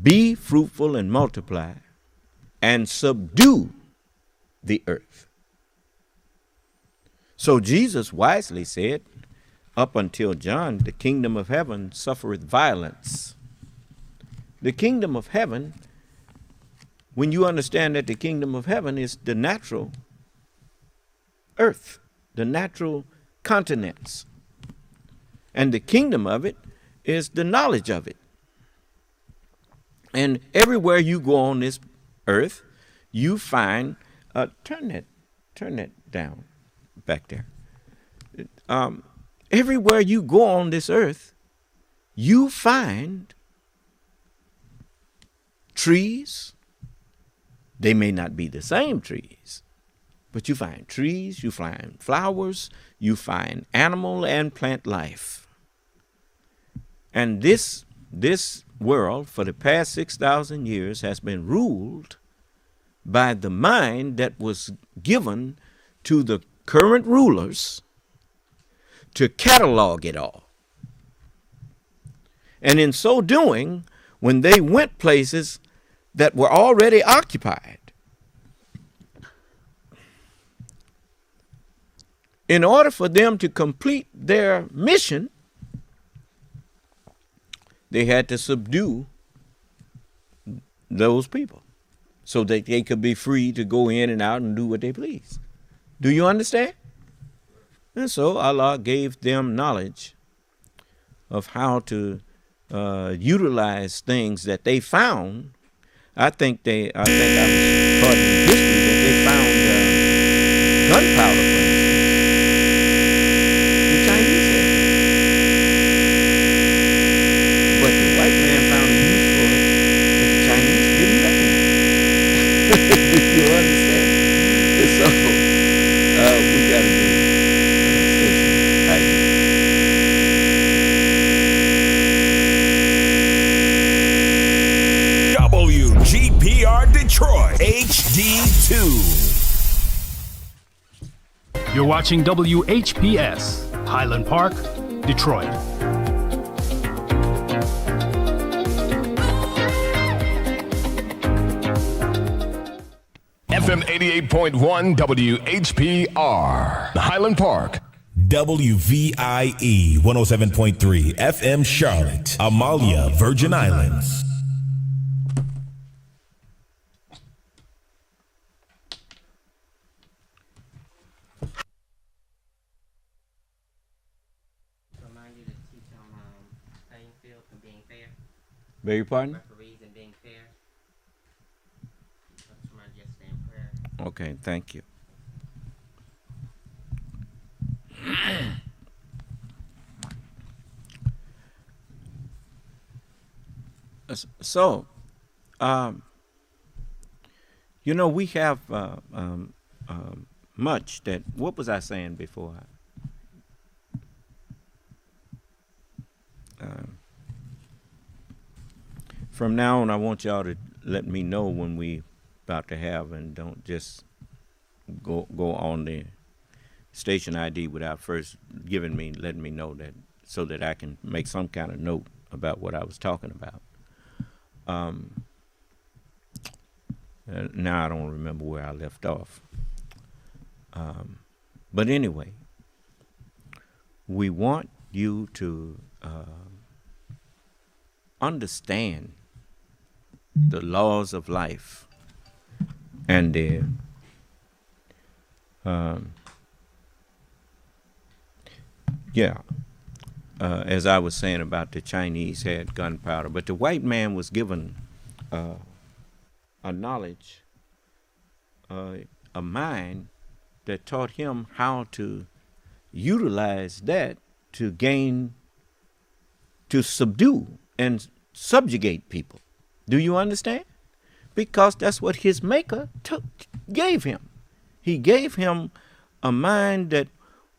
be fruitful and multiply and subdue the earth. So Jesus wisely said, up until John, the kingdom of heaven suffereth violence. The kingdom of heaven, when you understand that the kingdom of heaven is the natural earth, the natural continents, and the kingdom of it is the knowledge of it. And everywhere you go on this earth, you find, turn that down back there. Everywhere you go on this earth, you find trees. They may not be the same trees, but you find trees, you find flowers, you find animal and plant life. And this world for the past 6,000 years has been ruled by the mind that was given to the current rulers to catalog it all. And in so doing, when they went places that were already occupied, in order for them to complete their mission, they had to subdue those people so that they could be free to go in and out and do what they please. Do you understand? And so Allah gave them knowledge of how to utilize things that they found. I think I was taught in history that they found gunpowder, for instance. The Chinese had it. But the white man found a use for it that the Chinese didn't recognize. Do you understand? And so we got to do station ID. WGPR Detroit HD2. You're watching WHPS, Highland Park, Detroit. FM 88.1 WHPR, Highland Park. WVIE 107.3 FM Charlotte, Amalia, Virgin Islands. Beg your pardon? Okay, thank you. So, we have much that, what was I saying before? From now on, I want y'all to let me know when we about to have, and don't just go on the station ID without first letting me know that, so that I can make some kind of note about what I was talking about. Now I don't remember where I left off. But anyway, we want you to understand the laws of life and the as I was saying about the Chinese had gunpowder, but the white man was given a knowledge, a mind that taught him how to utilize that to subdue and subjugate people. Do you understand? Because that's what his maker gave him. He gave him a mind that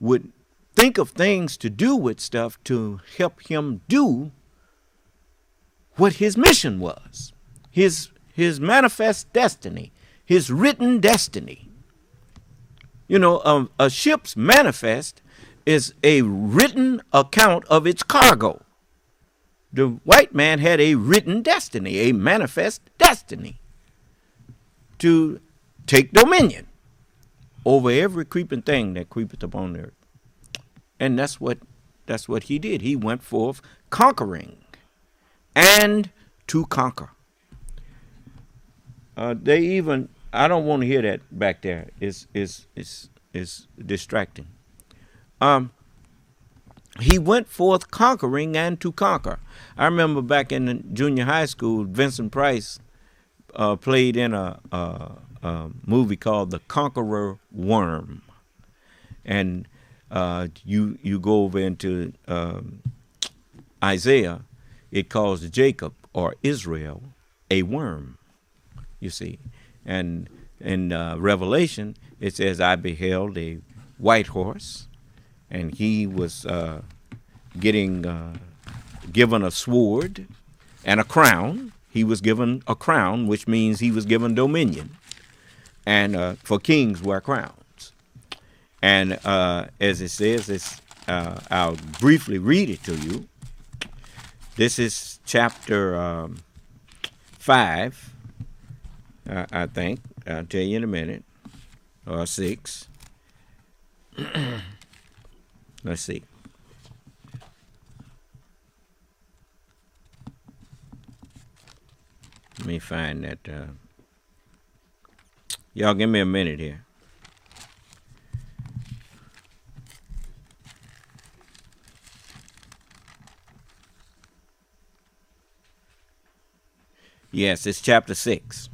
would think of things to do with stuff to help him do what his mission was, his manifest destiny, his written destiny. A ship's manifest is a written account of its cargo. The white man had a written destiny, a manifest destiny, to take dominion over every creeping thing that creepeth upon the earth. And that's what he did. He went forth conquering and to conquer. I don't want to hear that back there. It's distracting. He went forth conquering and to conquer. I remember back in junior high school, Vincent Price played in a movie called The Conqueror Worm. And you go over into Isaiah, it calls Jacob or Israel a worm, you see. And in Revelation, it says, I beheld a white horse, and he was given a sword and a crown. He was given a crown, which means he was given dominion. And for kings wear crowns. And as it says, I'll briefly read it to you. This is chapter 5, I think. I'll tell you in a minute, or 6. Let's see. Let me find that. Y'all give me a minute here. Yes, it's chapter 6.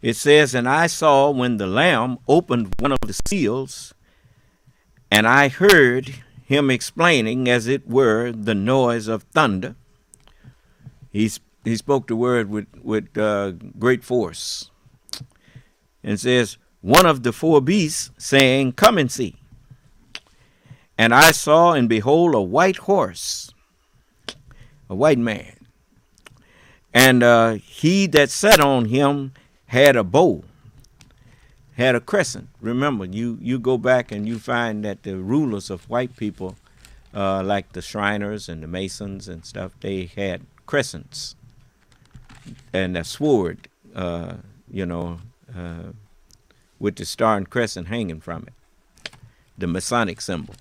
It says, "And I saw when the Lamb opened one of the seals, and I heard him explaining, as it were, the noise of thunder." He spoke the word with great force. And says, "One of the 4 beasts saying, Come and see. And I saw, and behold, a white horse, a white man. And he that sat on him had a bow, had a crescent." Remember, you go back and you find that the rulers of white people, like the Shriners and the Masons and stuff, they had crescents and a sword, with the star and crescent hanging from it, the Masonic symbol.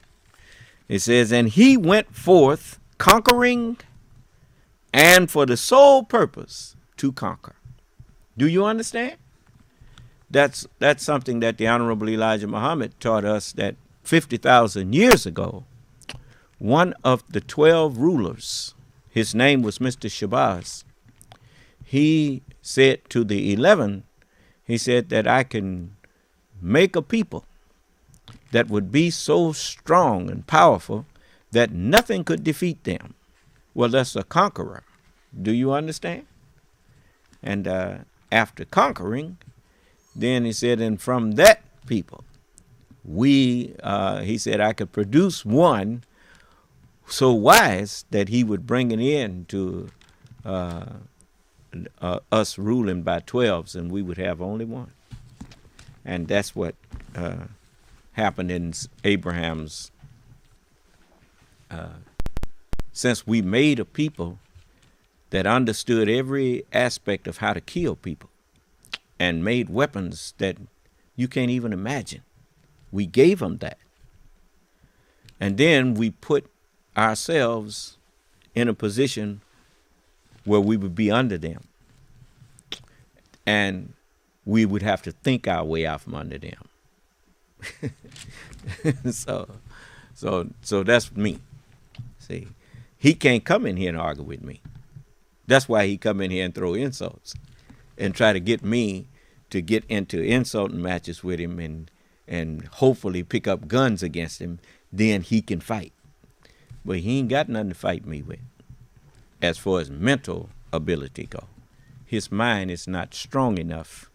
It says, "And he went forth conquering, and for the sole purpose to conquer." Do you understand? That's something that the Honorable Elijah Muhammad taught us, that 50,000 years ago, one of the 12 rulers, his name was Mr. Shabazz, he said to the 11, he said that I can make a people that would be so strong and powerful that nothing could defeat them. Well, that's a conqueror. Do you understand? And after conquering, then he said, and from that people, he said, I could produce one so wise that he would bring it in to us ruling by 12s, and we would have only one. And that's what happened in Abraham's. Since we made a people that understood every aspect of how to kill people and made weapons that you can't even imagine, we gave them that. And then we put ourselves in a position where we would be under them. And we would have to think our way out from under them. So that's me. See, he can't come in here and argue with me. That's why he come in here and throw insults and try to get me to get into insulting matches with him and hopefully pick up guns against him. Then he can fight. But he ain't got nothing to fight me with as far as mental ability go. His mind is not strong enough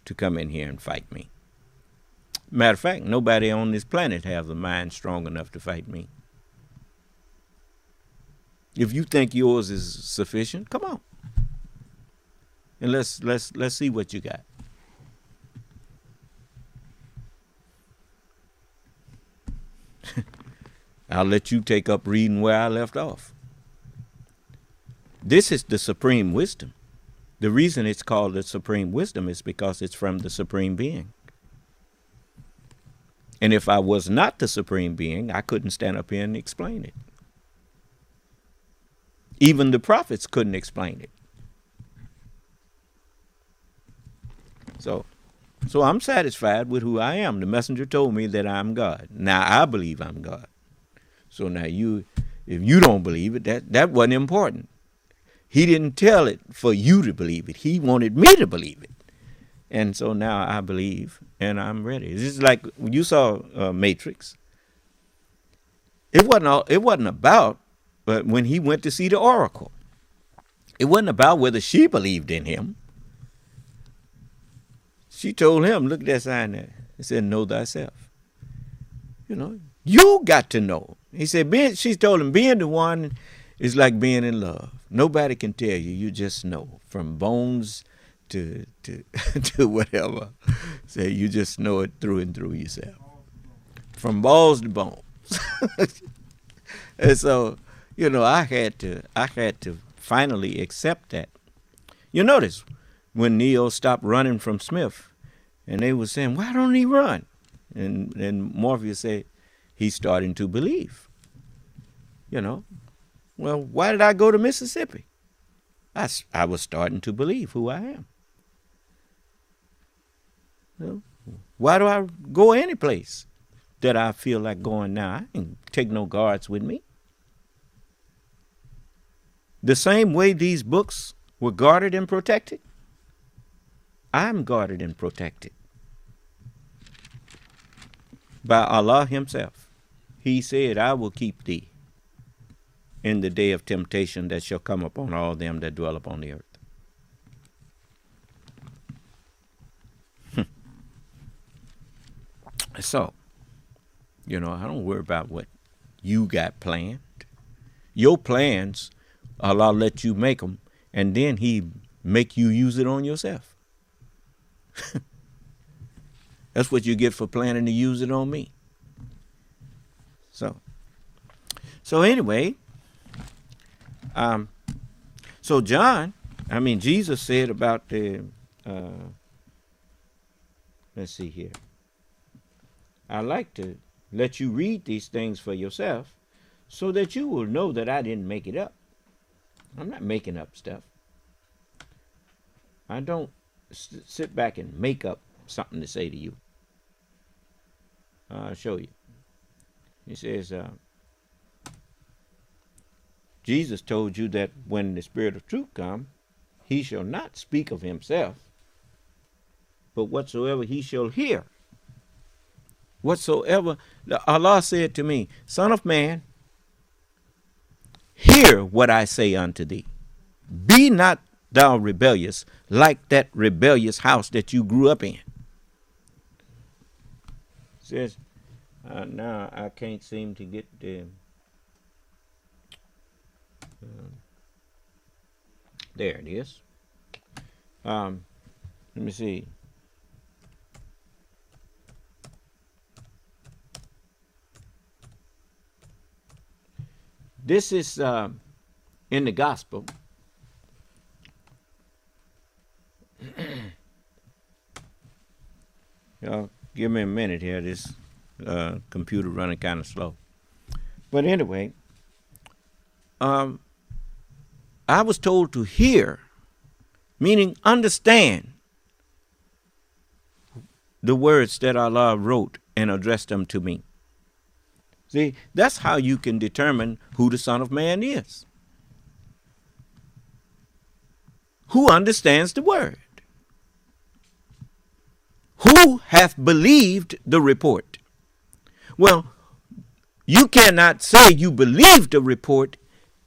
to come in here and fight me. Matter of fact, nobody on this planet has a mind strong enough to fight me. If you think yours is sufficient, come on. And let's see what you got. I'll let you take up reading where I left off. This is the supreme wisdom. The reason it's called the supreme wisdom is because it's from the supreme being. And if I was not the supreme being, I couldn't stand up here and explain it. Even the prophets couldn't explain it. So I'm satisfied with who I am. The messenger told me that I'm God. Now I believe I'm God. So now if you don't believe it, that wasn't important. He didn't tell it for you to believe it. He wanted me to believe it. And so now I believe and I'm ready. This is like you saw Matrix. It wasn't about, but when he went to see the oracle, it wasn't about whether she believed in him. She told him, look at that sign there. It said, know thyself. You got to know. He said, she told him, being the one is like being in love. Nobody can tell you. You just know. From bones to whatever. So you just know it through and through yourself. From balls to bones. And so You know, I had to finally accept that. You notice when Neo stopped running from Smith, and they were saying, "Why don't he run?" And Morpheus said, "He's starting to believe." You know, well, why did I go to Mississippi? I was starting to believe who I am. You know, why do I go any place that I feel like going now? I ain't take no guards with me. The same way these books were guarded and protected, I'm guarded and protected by Allah himself. He said, "I will keep thee in the day of temptation that shall come upon all them that dwell upon the earth." So, you know, I don't worry about what you got planned. Your plans, Allah let you make them, and then he make you use it on yourself. That's what you get for planning to use it on me. So anyway, so Jesus said about the, let's see here. I like to let you read these things for yourself so that you will know that I didn't make it up. I'm not making up stuff. I don't sit back and make up something to say to you. I'll show you. He says, Jesus told you that when the Spirit of truth come, he shall not speak of himself, but whatsoever he shall hear. Whatsoever, Allah said to me, "Son of man, hear what I say unto thee. Be not thou rebellious like that rebellious house that you grew up in." Says, now I can't seem to get the, there it is. Let me see. This is in the gospel. Y'all give me a minute here. This computer running kind of slow. But anyway, I was told to hear, meaning understand the words that Allah wrote and addressed them to me. See, that's how you can determine who the Son of Man is. Who understands the word? Who hath believed the report? Well, you cannot say you believe the report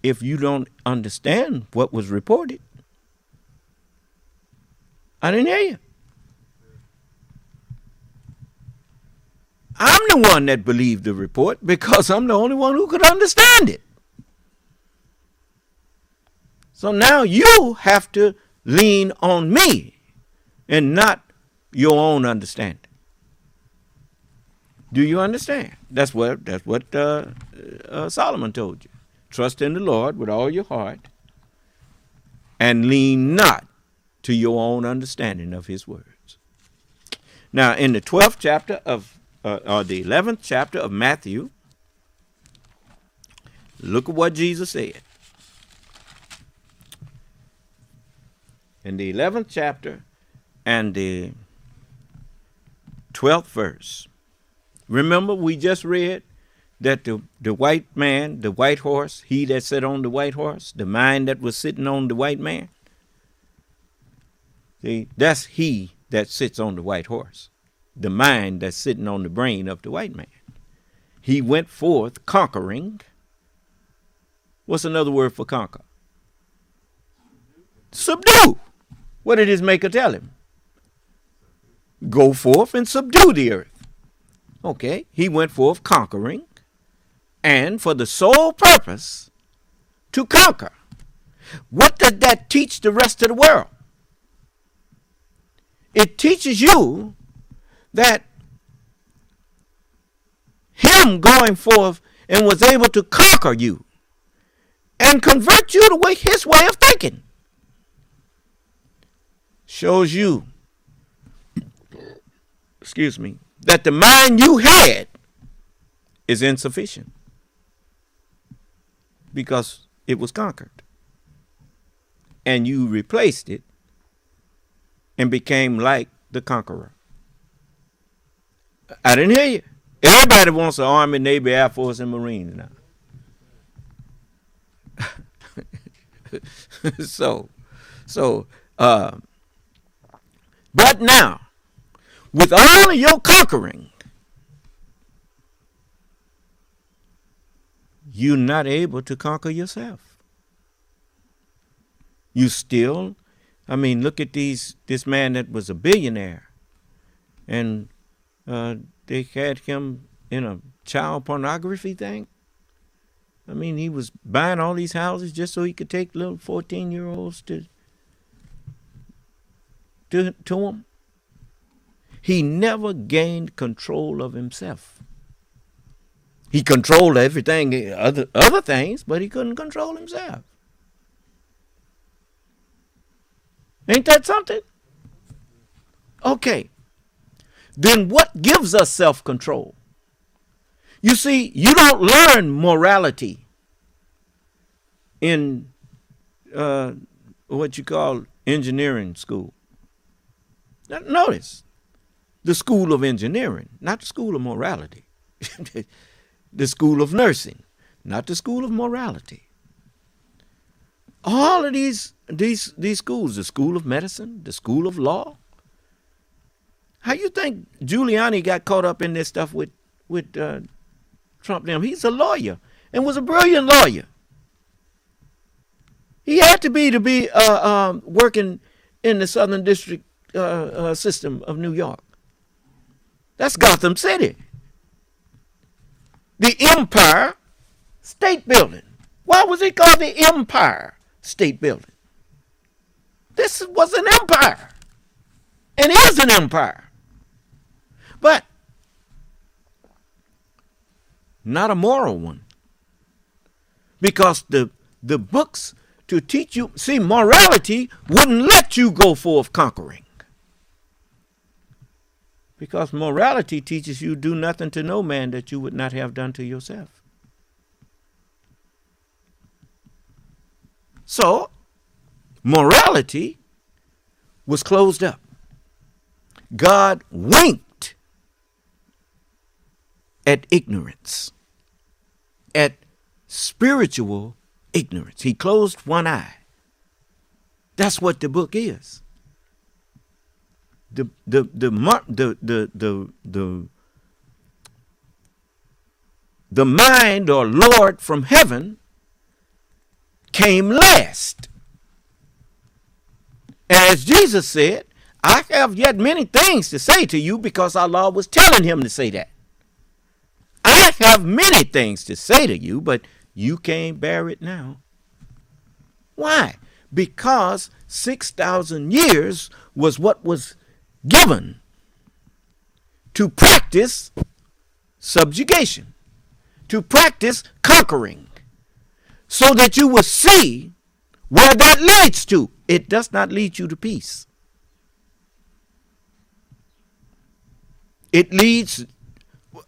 if you don't understand what was reported. I didn't hear you. I'm the one that believed the report because I'm the only one who could understand it. So now you have to lean on me and not your own understanding. Do you understand? That's what Solomon told you. Trust in the Lord with all your heart and lean not to your own understanding of his words. Now, in the 12th chapter of or the 11th chapter of Matthew, look at what Jesus said. In the 11th chapter and the 12th verse, remember we just read that the white man, the white horse, he that sat on the white horse, the mind that was sitting on the white man, see, that's he that sits on the white horse. The mind that's sitting on the brain of the white man. He went forth conquering. What's another word for conquer? Subdue. What did his maker tell him? Go forth and subdue the earth. Okay, he went forth conquering, and for the sole purpose to conquer. What did that teach the rest of the world? It teaches you that him going forth and was able to conquer you and convert you to his way of thinking. Shows you, that the mind you had is insufficient because it was conquered. And you replaced it and became like the conqueror. I didn't hear you. Everybody wants an Army, Navy, Air Force, and Marines now. But now, with all of your conquering, you're not able to conquer yourself. You still, look at this man that was a billionaire, and they had him in a child pornography thing. He was buying all these houses just so he could take little 14-year-olds to him. He never gained control of himself. He controlled everything, other things, but he couldn't control himself. Ain't that something? Okay. Then what gives us self-control? You see, you don't learn morality in what you call engineering school. Now, notice, the school of engineering, not the school of morality. The school of nursing, not the school of morality. All of these schools, the school of medicine, the school of law. How you think Giuliani got caught up in this stuff with Trump now? He's a lawyer and was a brilliant lawyer. He had to be working in the Southern District system of New York. That's Gotham City. The Empire State Building. Why was it called the Empire State Building? This was an empire and is an empire. But not a moral one. Because the books to teach you, see, morality wouldn't let you go forth conquering. Because morality teaches you do nothing to no man that you would not have done to yourself. So, morality was closed up. God winked at ignorance, at spiritual ignorance. He closed one eye. That's what the book is. The mind or Lord from heaven came last. As Jesus said, I have yet many things to say to you, because Allah was telling him to say that. I have many things to say to you, but you can't bear it now. Why? Because 6,000 years was what was given to practice subjugation, to practice conquering, so that you will see where that leads to. It does not lead you to peace. It leads,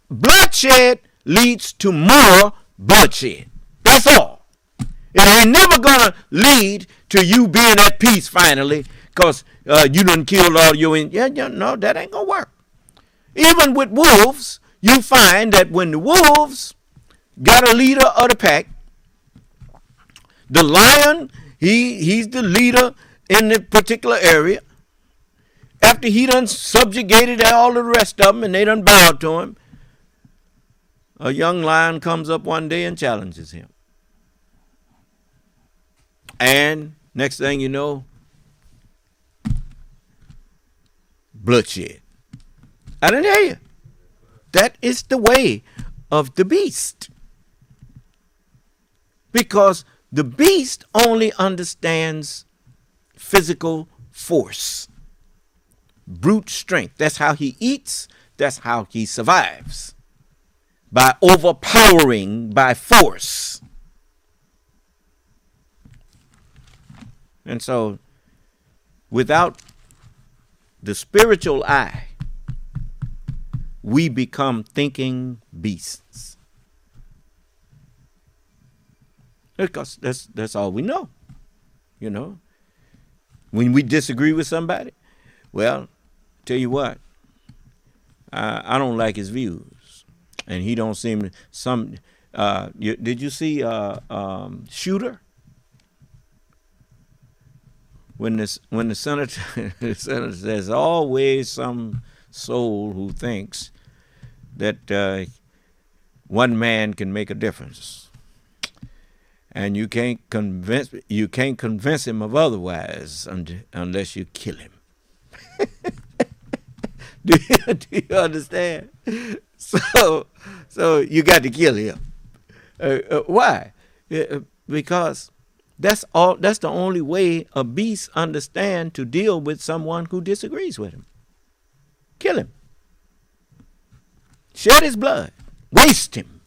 bloodshed leads to more bloodshed. That's all. It ain't never gonna lead to you being at peace finally, because you done killed all your, no, that ain't gonna work. Even with wolves, you find that when the wolves got a leader of the pack, the lion, he's the leader in the particular area. After he done subjugated all of the rest of them and they done bowed to him, a young lion comes up one day and challenges him. And next thing you know, bloodshed. I didn't hear you. That is the way of the beast. Because the beast only understands physical force, brute strength. That's how he eats. That's how he survives. By overpowering by force. And so, without the spiritual eye, we become thinking beasts. Because that's all we know. You know, when we disagree with somebody, well, tell you what, I don't like his views, and he don't seem did you see Shooter? When the senator there's always some soul who thinks that one man can make a difference. And you can't convince him of otherwise unless you kill him. do you understand? So you got to kill him. Why? Because that's the only way a beast understands to deal with someone who disagrees with him. Kill him. Shed his blood. Waste him.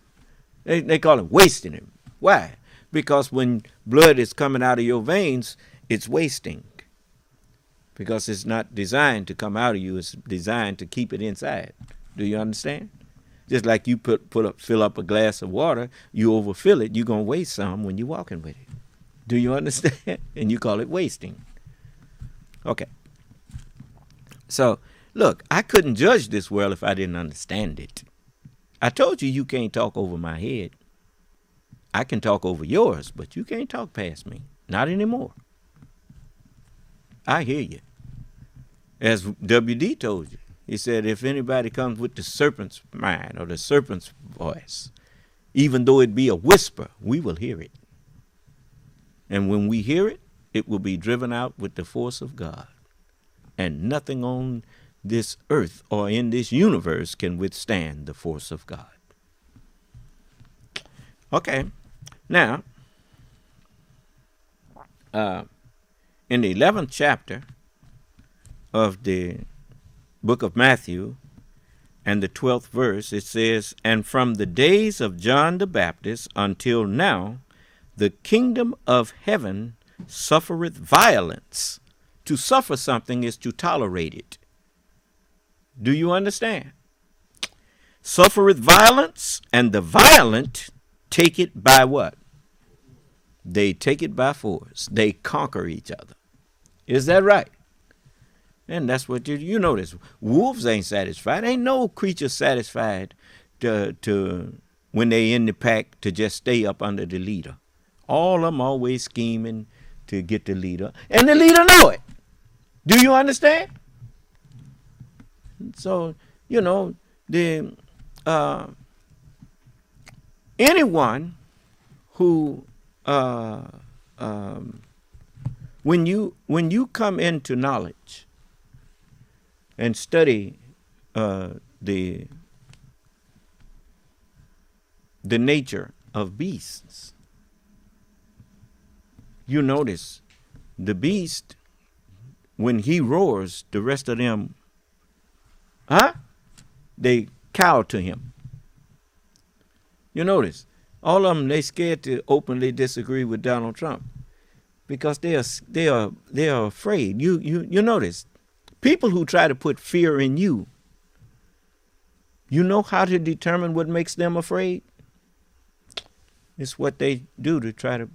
They call it wasting him. Why? Because when blood is coming out of your veins, it's wasting. Because it's not designed to come out of you, it's designed to keep it inside. Do you understand? Just like you fill up a glass of water, you overfill it, you're going to waste some when you're walking with it. Do you understand? And you call it wasting. Okay. So, look, I couldn't judge this world if I didn't understand it. I told you can't talk over my head. I can talk over yours, but you can't talk past me. Not anymore. I hear you. As WD told you, he said, if anybody comes with the serpent's mind or the serpent's voice, even though it be a whisper, we will hear it. And when we hear it, it will be driven out with the force of God. And nothing on this earth or in this universe can withstand the force of God. Okay. Now, in the 11th chapter of the book of Matthew and the 12th verse, it says, and from the days of John the Baptist until now, the kingdom of heaven suffereth violence. To suffer something is to tolerate it. Do you understand? Suffereth violence, and the violent take it by what? They take it by force. They conquer each other. Is that right? And that's what you notice. Wolves ain't satisfied. Ain't no creature satisfied to when they in the pack to just stay up under the leader. All of them always scheming to get the leader. And the leader know it. Do you understand? So, you know, anyone who when you come into knowledge and study the nature of beasts, you notice the beast, when he roars, the rest of them, they cow to him. You notice, all of them, they scared to openly disagree with Donald Trump because they are afraid. You notice, people who try to put fear in you, you know how to determine what makes them afraid? It's what they do to try to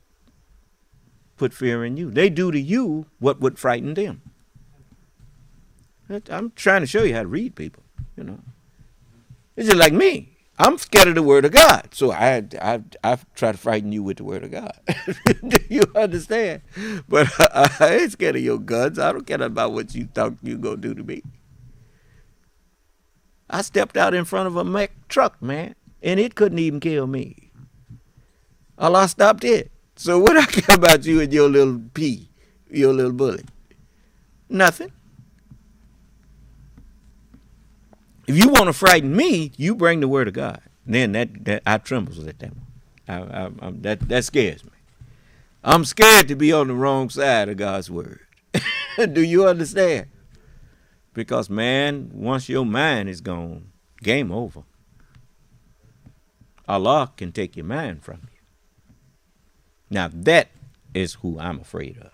put fear in you. They do to you what would frighten them. I'm trying to show you how to read people, you know. It's just like me. I'm scared of the word of God. So I try to frighten you with the word of God. Do you understand? But I ain't scared of your guns. I don't care about what you thought you going to do to me. I stepped out in front of a Mack truck, man, and it couldn't even kill me. Allah stopped it. So what I care about you and your little pea, your little bullet? Nothing. If you want to frighten me, you bring the word of God. Then that I trembles at that. That scares me. I'm scared to be on the wrong side of God's word. Do you understand? Because, man, once your mind is gone, game over. Allah can take your mind from you. Now, that is who I'm afraid of.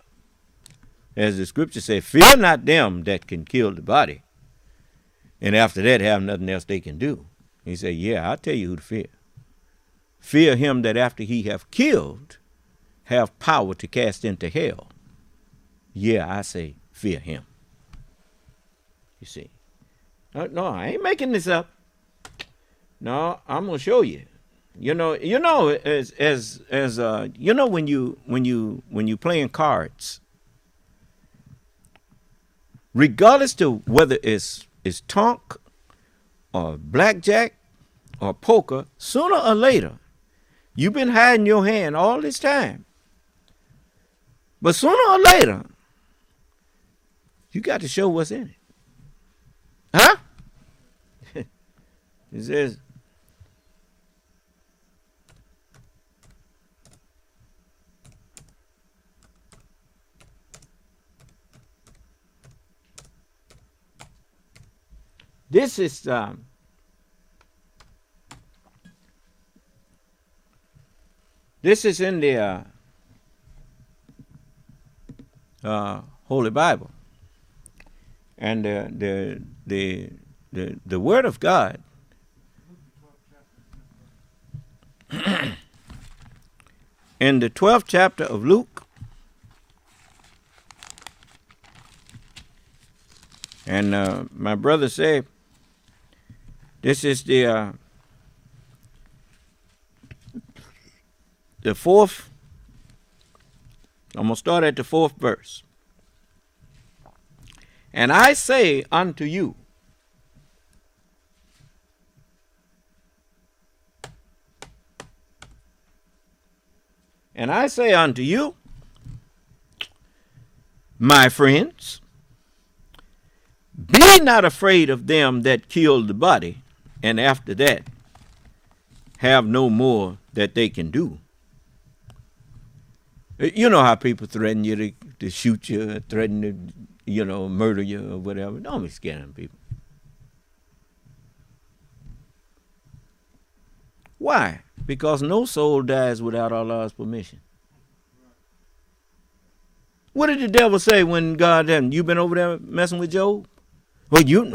As the scripture says, fear not them that can kill the body, and after that have nothing else they can do. He said, yeah, I'll tell you who to fear. Fear him that after he have killed, have power to cast into hell. Yeah, I say, fear him. You see. No, I ain't making this up. No, I'm gonna show you. You know, as you know, when you playing cards, regardless to whether it's tonk or blackjack or poker, sooner or later, you've been hiding your hand all this time. But sooner or later, you got to show what's in it. Huh? It says, this is in the Holy Bible, and the Word of God in the 12th chapter of Luke, and my brother said, this is the fourth. I'm going to start at the 4th verse. And I say unto you, my friends, be not afraid of them that kill the body, and after that have no more that they can do. You know how people threaten you to shoot you, threaten to, murder you or whatever. Don't be scared of people. Why? Because no soul dies without Allah's permission. What did the devil say when God had him? You been over there messing with Job? Well, you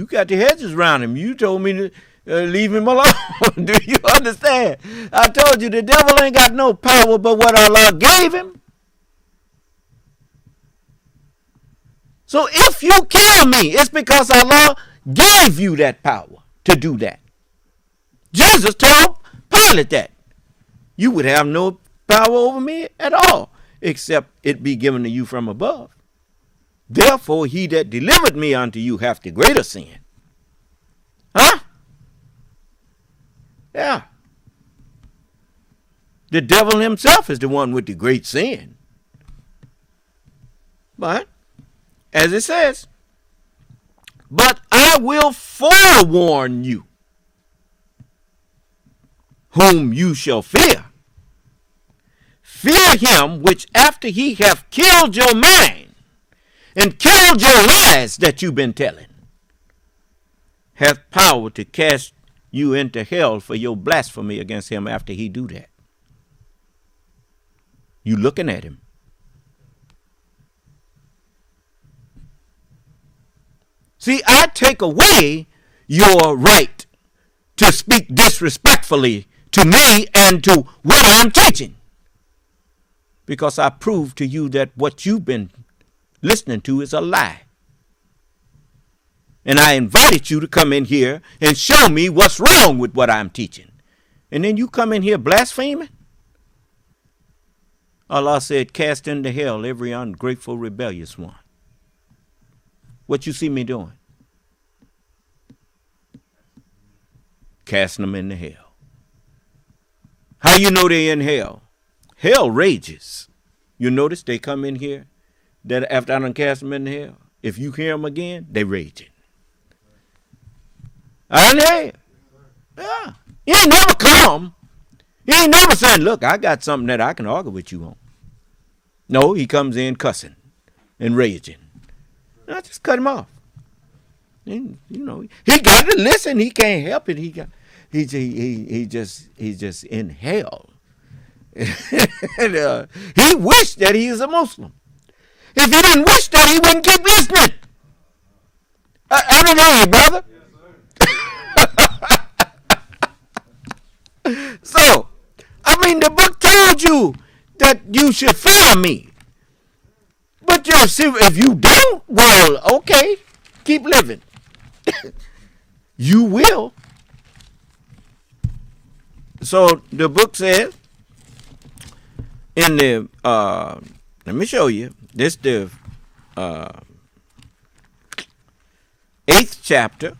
got the hedges around him. You told me to leave him alone. Do you understand? I told you the devil ain't got no power but what Allah gave him. So if you kill me, it's because Allah gave you that power to do that. Jesus told Pilate that. You would have no power over me at all, except it be given to you from above. Therefore, he that delivered me unto you hath the greater sin. Huh? Yeah. The devil himself is the one with the great sin. But, as it says, but I will forewarn you whom you shall fear. Fear him which after he hath killed your mind and killed your lies that you've been telling, hath power to cast you into hell for your blasphemy against him after he do that. You looking at him. See, I take away your right to speak disrespectfully to me and to what I'm teaching, because I prove to you that what you've been listening to is a lie. And I invited you to come in here and show me what's wrong with what I'm teaching. And then you come in here blaspheming? Allah said, cast into hell every ungrateful, rebellious one. What you see me doing? Casting them into hell. How you know they're in hell? Hell rages. You notice they come in here, that after I done cast them in hell, if you hear them again, they raging. I done hear. Yeah. He ain't never calm. He ain't never saying, look, I got something that I can argue with you on. No, he comes in cussing and raging. And I just cut him off. And, he got to listen. He can't help it. He's just in hell. And, he wished that he was a Muslim. If he didn't wish that, he wouldn't keep listening. I don't know you, brother. So, I mean, the book told you that you should fear me. But if you don't, well, okay, keep living. You will. So the book says in the let me show you. This the 8th chapter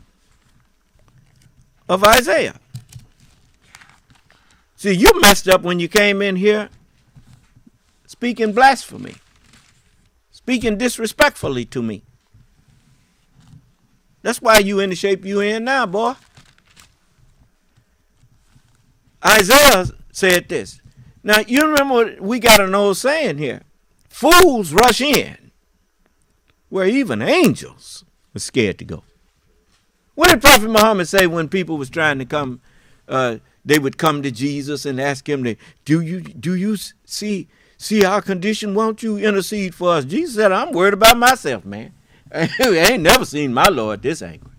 of Isaiah. See, you messed up when you came in here speaking blasphemy, speaking disrespectfully to me. That's why you in the shape you in now, boy. Isaiah said this. Now, you remember we got an old saying here. Fools rush in where even angels were scared to go. What did Prophet Muhammad say when people was trying to come, they would come to Jesus and ask him, do you see our condition? Won't you intercede for us? Jesus said, I'm worried about myself, man. I ain't never seen my Lord this angry.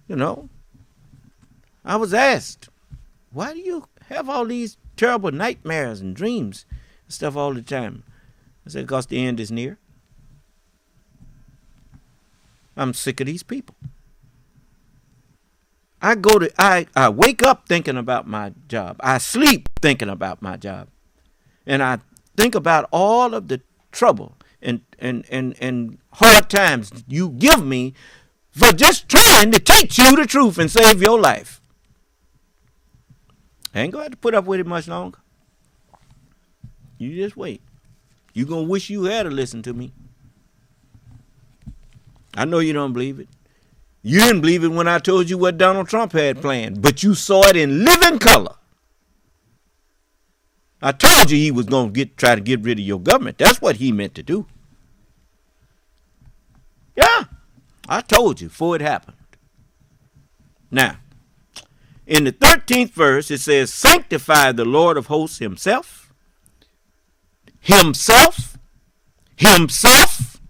You know, I was asked, why do you have all these terrible nightmares and dreams and stuff all the time? I said, because the end is near. I'm sick of these people. I wake up thinking about my job. I sleep thinking about my job. And I think about all of the trouble and hard times you give me for just trying to teach you the truth and save your life. I ain't going to have to put up with it much longer. You just wait. You're going to wish you had to listen to me. I know you don't believe it. You didn't believe it when I told you what Donald Trump had planned, but you saw it in living color. I told you he was going to try to get rid of your government. That's what he meant to do. Yeah, I told you before it happened. Now, in the 13th verse, it says, sanctify the Lord of hosts himself. Himself. Himself.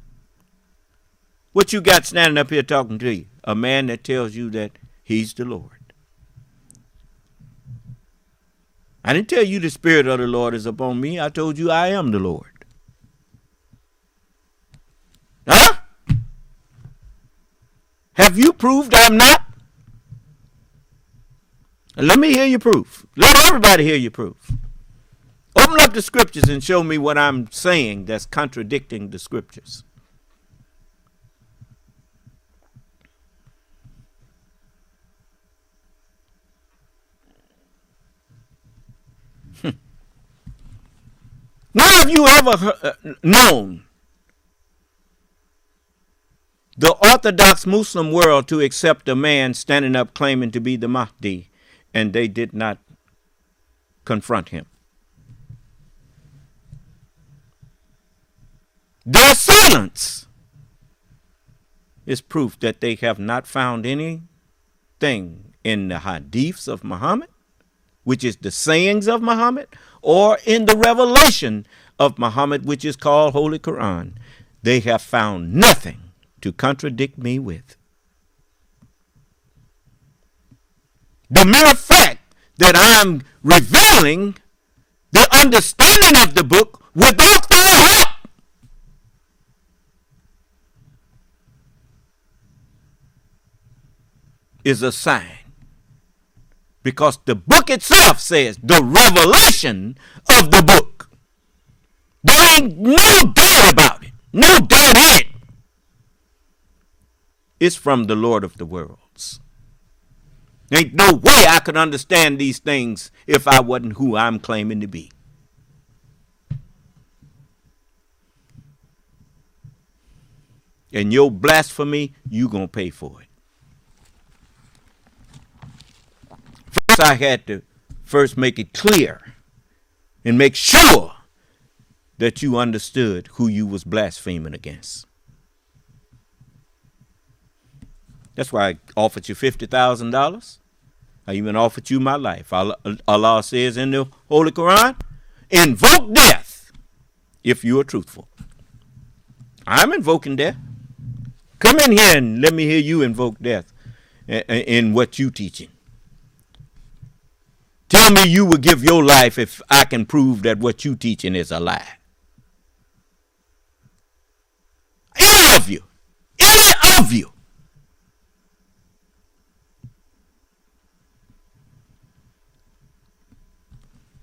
What you got standing up here talking to you? A man that tells you that he's the Lord. I didn't tell you the Spirit of the Lord is upon me. I told you I am the Lord. Huh? Have you proved I'm not? Let me hear your proof. Let everybody hear your proof. Open up the scriptures and show me what I'm saying that's contradicting the scriptures. Now, have you ever known the Orthodox Muslim world to accept a man standing up claiming to be the Mahdi, and they did not confront him? Their silence is proof that they have not found anything in the hadiths of Muhammad, which is the sayings of Muhammad, or in the revelation of Muhammad, which is called Holy Quran. They have found nothing to contradict me with. The mere fact that I'm revealing the understanding of the book without their help is a sign. Because the book itself says the revelation of the book. There ain't no doubt about it. No doubt in it. It's from the Lord of the worlds. Ain't no way I could understand these things if I wasn't who I'm claiming to be. And your blasphemy, you gonna pay for it. First, I had to make it clear and make sure that you understood who you was blaspheming against. That's why I offered you $50,000. I even offered you my life. Allah says in the Holy Quran, invoke death if you are truthful. I'm invoking death. Come in here and let me hear you invoke death in what you teaching. Tell me you will give your life if I can prove that what you teaching is a lie. Any of you. Any of you.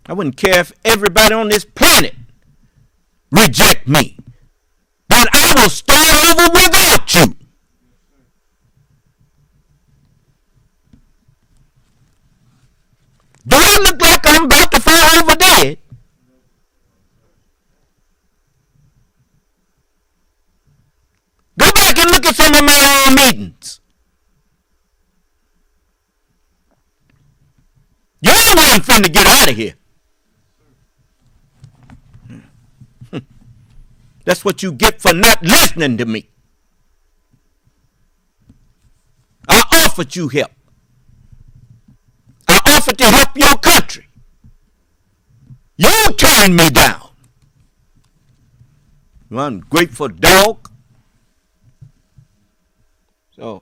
I wouldn't care if everybody on this planet reject me. But I will start over without you. Do I look like I'm about to fall over dead? Go back and look at some of my meetings. Y'all ain't finna get out of here. That's what you get for not listening to me. I offered you help. I offered to help your country. You turned me down. You ungrateful dog. So,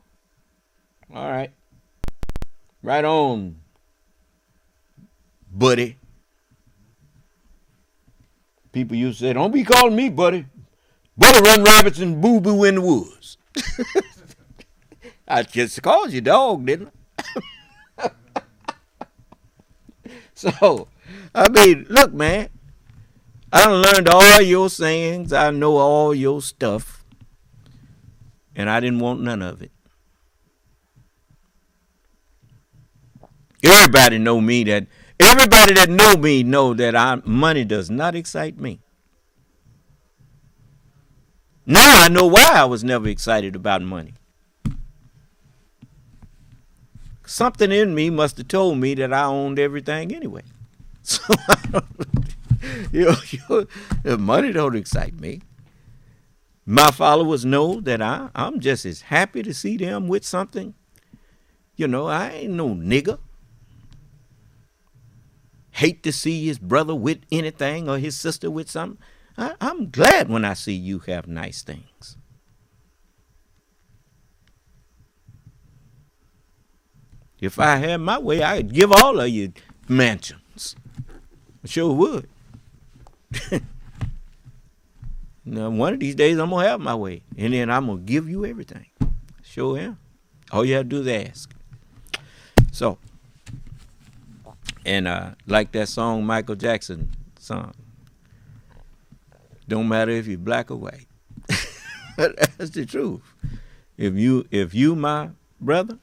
all right. Right on, buddy. People used to say, don't be calling me buddy. Buddy run rabbits and boo-boo in the woods. I just called you dog, didn't I? So, I mean, look, man. I done learned all your sayings. I know all your stuff. And I didn't want none of it. Everybody know me that everybody that know me know that money does not excite me. Now I know why I was never excited about money. Something in me must have told me that I owned everything anyway. So money don't excite me. My followers know that I'm just as happy to see them with something. You know, I ain't no nigga. Hate to see his brother with anything or his sister with something. I'm glad when I see you have nice things. If I had my way, I'd give all of you mansions. I sure would. Now, one of these days, I'm going to have my way. And then I'm going to give you everything. Sure am. All you have to do is ask. So, and like that song Michael Jackson song. Don't matter if you're black or white. That's the truth. If you my brother,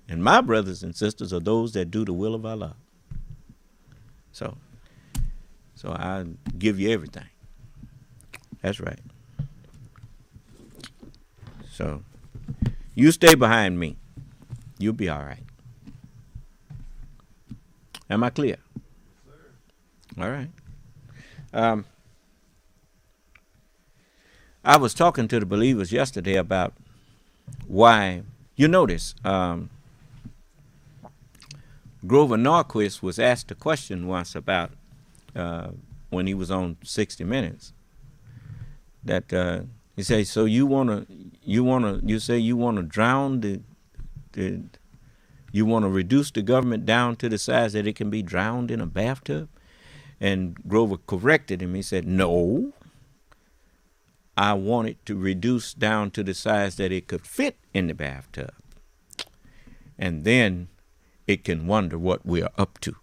and my brothers and sisters are those that do the will of Allah. So I give you everything. That's right. So you stay behind me. You'll be all right. Am I clear? All right. I was talking to the believers yesterday about why. You notice, Grover Norquist was asked a question once about when he was on 60 Minutes. That he said, so you say you wanna drown you want to reduce the government down to the size that it can be drowned in a bathtub? And Grover corrected him. He said, no, I want it to reduce down to the size that it could fit in the bathtub. And then it can wonder what we're up to.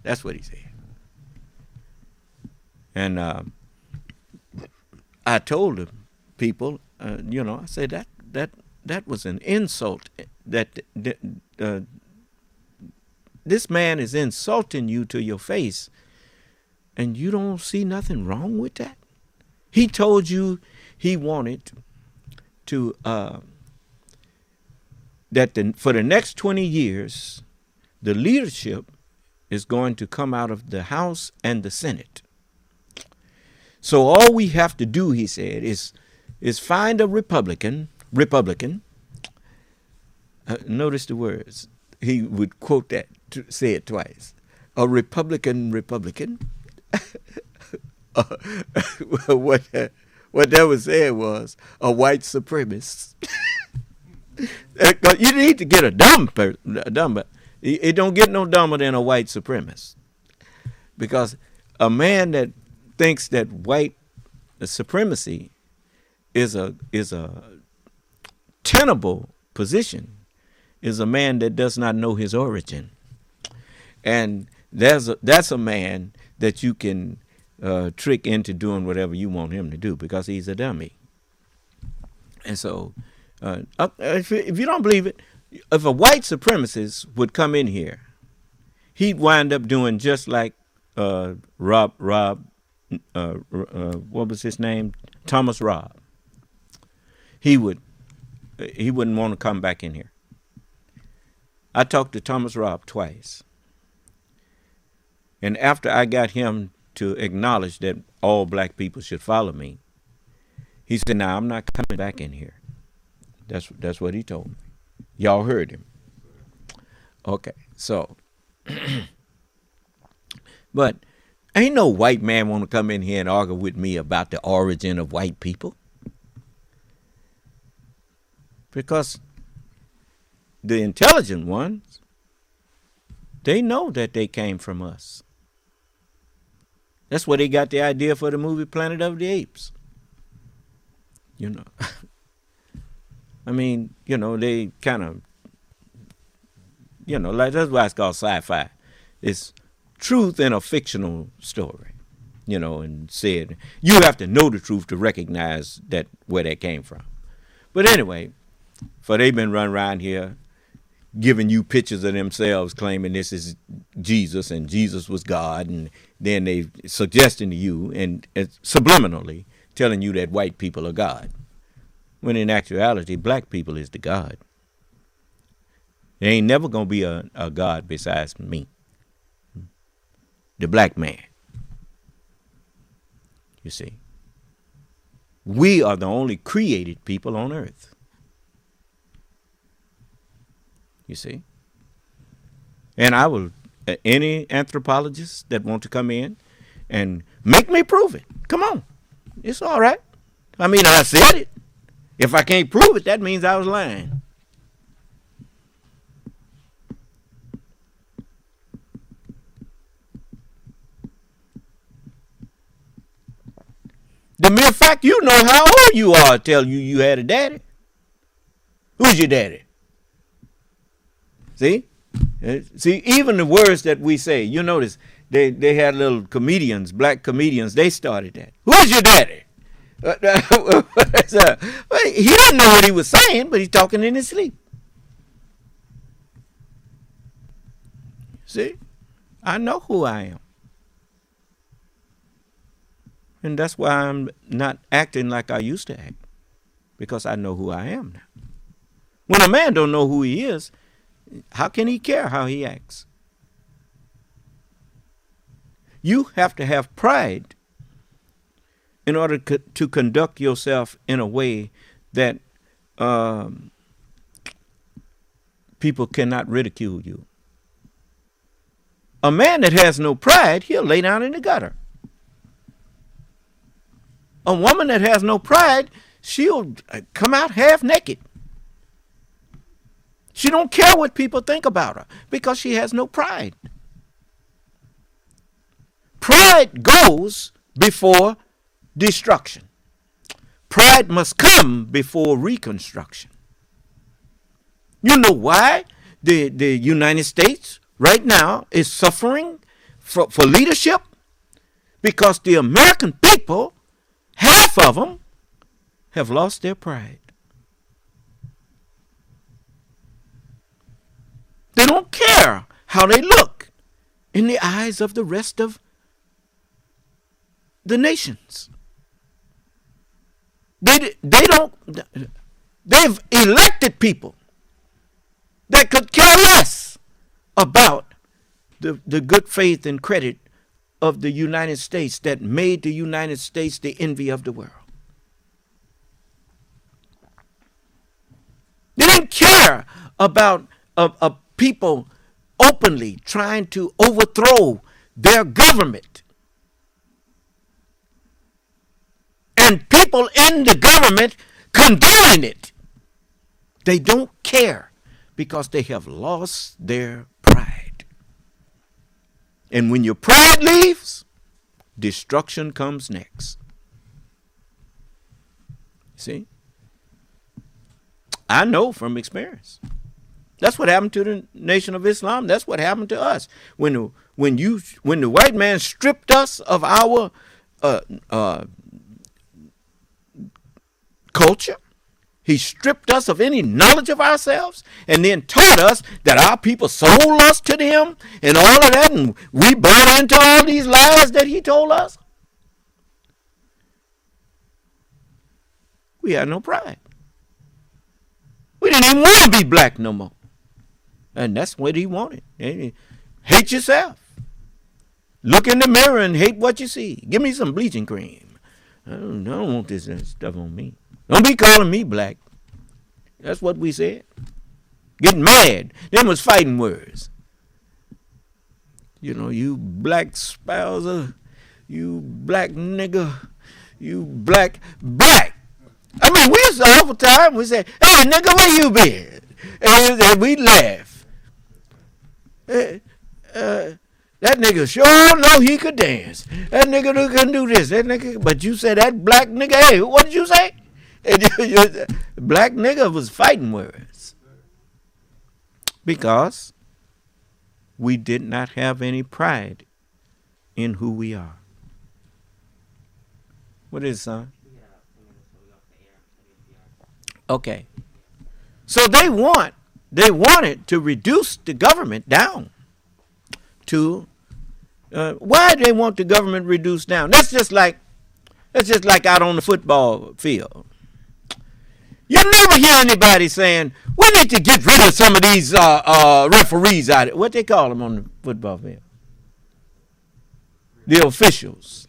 That's what he said. And I told the people, I said that was an insult. That this man is insulting you to your face, and you don't see nothing wrong with that. He told you he wanted to for the next 20 years, the leadership is going to come out of the House and the Senate. So all we have to do, he said, is find a Republican. Notice the words. He would quote that, say it twice. A Republican, what that was saying was a white supremacist. You need to get a dumb person. It don't get no dumber than a white supremacist, because a man that thinks that white supremacy is a tenable position is a man that does not know his origin, and that's a man that you can trick into doing whatever you want him to do because he's a dummy. And so, if you don't believe it, if a white supremacist would come in here, he'd wind up doing just like Rob. What was his name? Thomas Robb. He wouldn't want to come back in here. I talked to Thomas Robb twice, and after I got him to acknowledge that all black people should follow me, he said, "Nah, I'm not coming back in here." That's what he told me. Y'all heard him. Okay, so, but ain't no white man want to come in here and argue with me about the origin of white people, because the intelligent ones, they know that they came from us. That's where they got the idea for the movie Planet of the Apes. You know, I mean, you know, they kind of, you know, like that's why it's called sci-fi. It's truth in a fictional story, you know, and said you have to know the truth to recognize that where that came from. But anyway, for they've been running around here giving you pictures of themselves claiming this is Jesus and Jesus was God, and then they suggesting to you and subliminally telling you that white people are God, when in actuality black people is the God. There ain't never gonna be a God besides me, the black man. You see, we are the only created people on earth. You see, and I will, any anthropologist that want to come in and make me prove it, come on, it's all right. I mean, I said it. If I can't prove it, that means I was lying. The mere fact you know how old you are tell you had a daddy. Who's your daddy? See, even the words that we say, you notice they had little comedians, black comedians. They started that. Who's your daddy? He didn't know what he was saying, but he's talking in his sleep. See, I know who I am. And that's why I'm not acting like I used to act, because I know who I am now. When a man don't know who he is, how can he care how he acts? You have to have pride in order to conduct yourself in a way that people cannot ridicule you. A man that has no pride, he'll lay down in the gutter. A woman that has no pride, she'll come out half naked. She don't care what people think about her because she has no pride. Pride goes before destruction. Pride must come before reconstruction. You know why the United States right now is suffering for leadership? Because the American people, half of them, have lost their pride. They don't care how they look in the eyes of the rest of the nations. They've elected people that could care less about the good faith and credit of the United States that made the United States the envy of the world. They didn't care about people openly trying to overthrow their government and people in the government condoning it. They don't care because they have lost their pride. And when your pride leaves, destruction comes next. See? I know from experience. That's what happened to the Nation of Islam. That's what happened to us. When the white man stripped us of our culture, he stripped us of any knowledge of ourselves, and then taught us that our people sold us to them and all of that, and we bought into all these lies that he told us. We had no pride. We didn't even want to be black no more. And that's what he wanted. Hate yourself. Look in the mirror and hate what you see. Give me some bleaching cream. I don't want this stuff on me. Don't be calling me black. That's what we said. Getting mad. Them was fighting words. You know, you black spouser, you black nigga, you black. I mean, we used to all the time, we say, hey, nigga, where you been? And we laugh. That nigga sure know he could dance. That nigga can do this. That nigga, but you said that black nigga, hey, what did you say? Black nigga was fighting words. Because we did not have any pride in who we are. What is it, son? Okay. So they wanted to reduce the government down to why they want the government reduced down. That's just like out on the football field. You never hear anybody saying, we need to get rid of some of these referees out there. What they call them on the football field? The officials.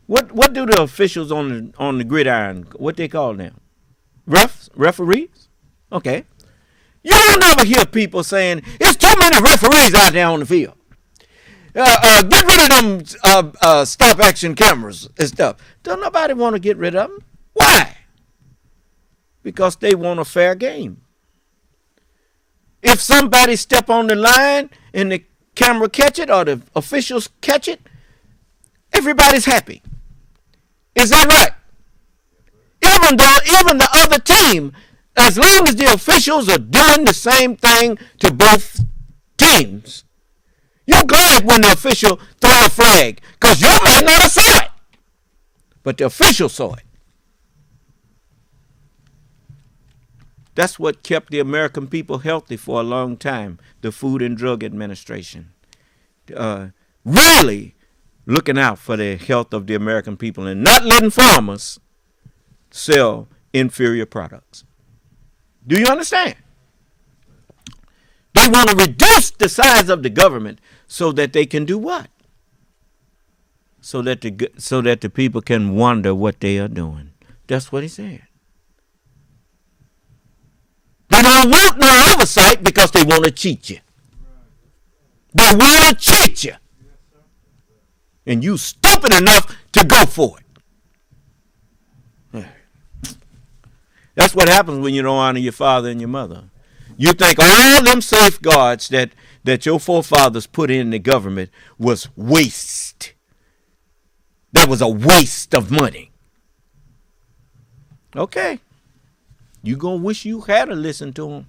What do the officials on the gridiron, what they call them? Referees? Okay. You don't ever hear people saying, there's too many referees out there on the field. Get rid of them stop action cameras and stuff. Don't nobody want to get rid of them. Why? Because they want a fair game. If somebody step on the line and the camera catch it or the officials catch it, everybody's happy. Is that right? Even the other team, as long as the officials are doing the same thing to both teams, you're glad when the official throw a flag, because you might not have saw it, but the official saw it. That's what kept the American people healthy for a long time, the Food and Drug Administration. Really looking out for the health of the American people and not letting farmers sell inferior products. Do you understand? They want to reduce the size of the government so that they can do what? So that the people can wonder what they are doing. That's what he said. They don't want no oversight because they want to cheat you. They want to cheat you. And you stupid enough to go for it. That's what happens when you don't honor your father and your mother. You think all them safeguards that your forefathers put in the government was waste. That was a waste of money. Okay. You gonna wish you had to listen to them.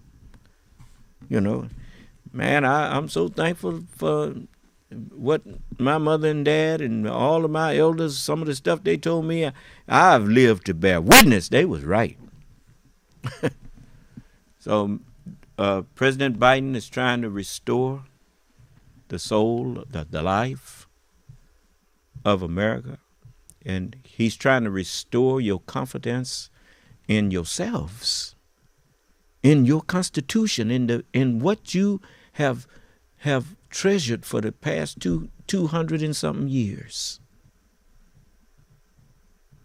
You know, man, I'm so thankful for what my mother and dad and all of my elders, some of the stuff they told me, I've lived to bear witness. They was right. So President Biden is trying to restore the soul, the life of America. And he's trying to restore your confidence in yourselves, in your Constitution, in what you have treasured for the past 200 and something years.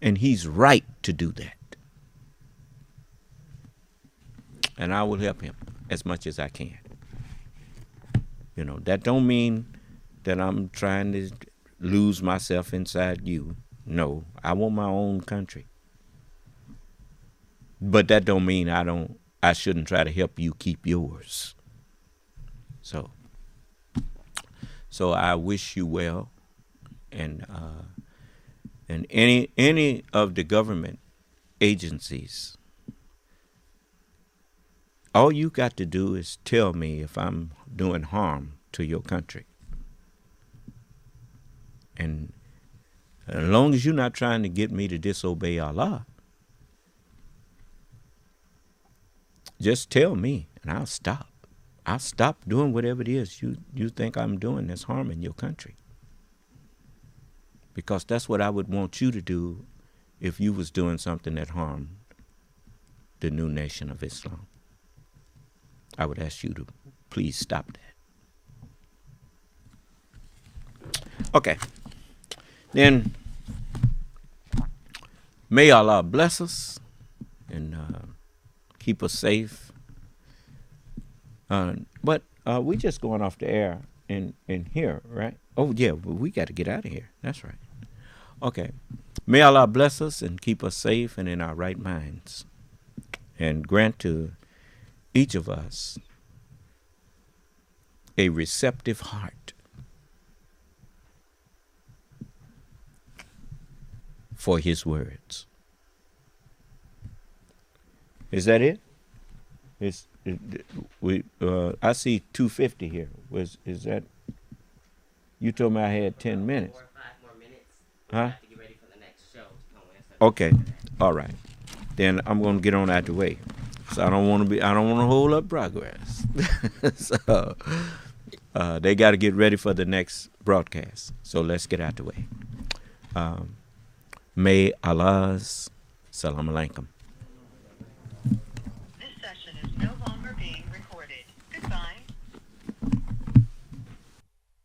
And he's right to do that. And I will help him as much as I can. You know, that don't mean that I'm trying to lose myself inside you. No, I want my own country. But that don't mean I shouldn't try to help you keep yours. So I wish you well, and any of the government agencies, all you got to do is tell me if I'm doing harm to your country. And as long as you're not trying to get me to disobey Allah, just tell me and I'll stop. I'll stop doing whatever it is you think I'm doing that's harming your country. Because that's what I would want you to do if you was doing something that harmed the new nation of Islam. I would ask you to please stop that. Okay. Then may Allah bless us and keep us safe. But we just going off the air in here, right? Oh, yeah, well, we got to get out of here. That's right. Okay. May Allah bless us and keep us safe and in our right minds, and grant to each of us a receptive heart for His words. Is that it? I see 250 here. Is that? You told me I had 10 minutes. 4 or 5 more minutes. Huh? I have to get ready for the next show. Okay. All right. Then I'm going to get on out the way. So I don't want to hold up progress. So they got to get ready for the next broadcast. So let's get out the way. May Allah's salam alaikum.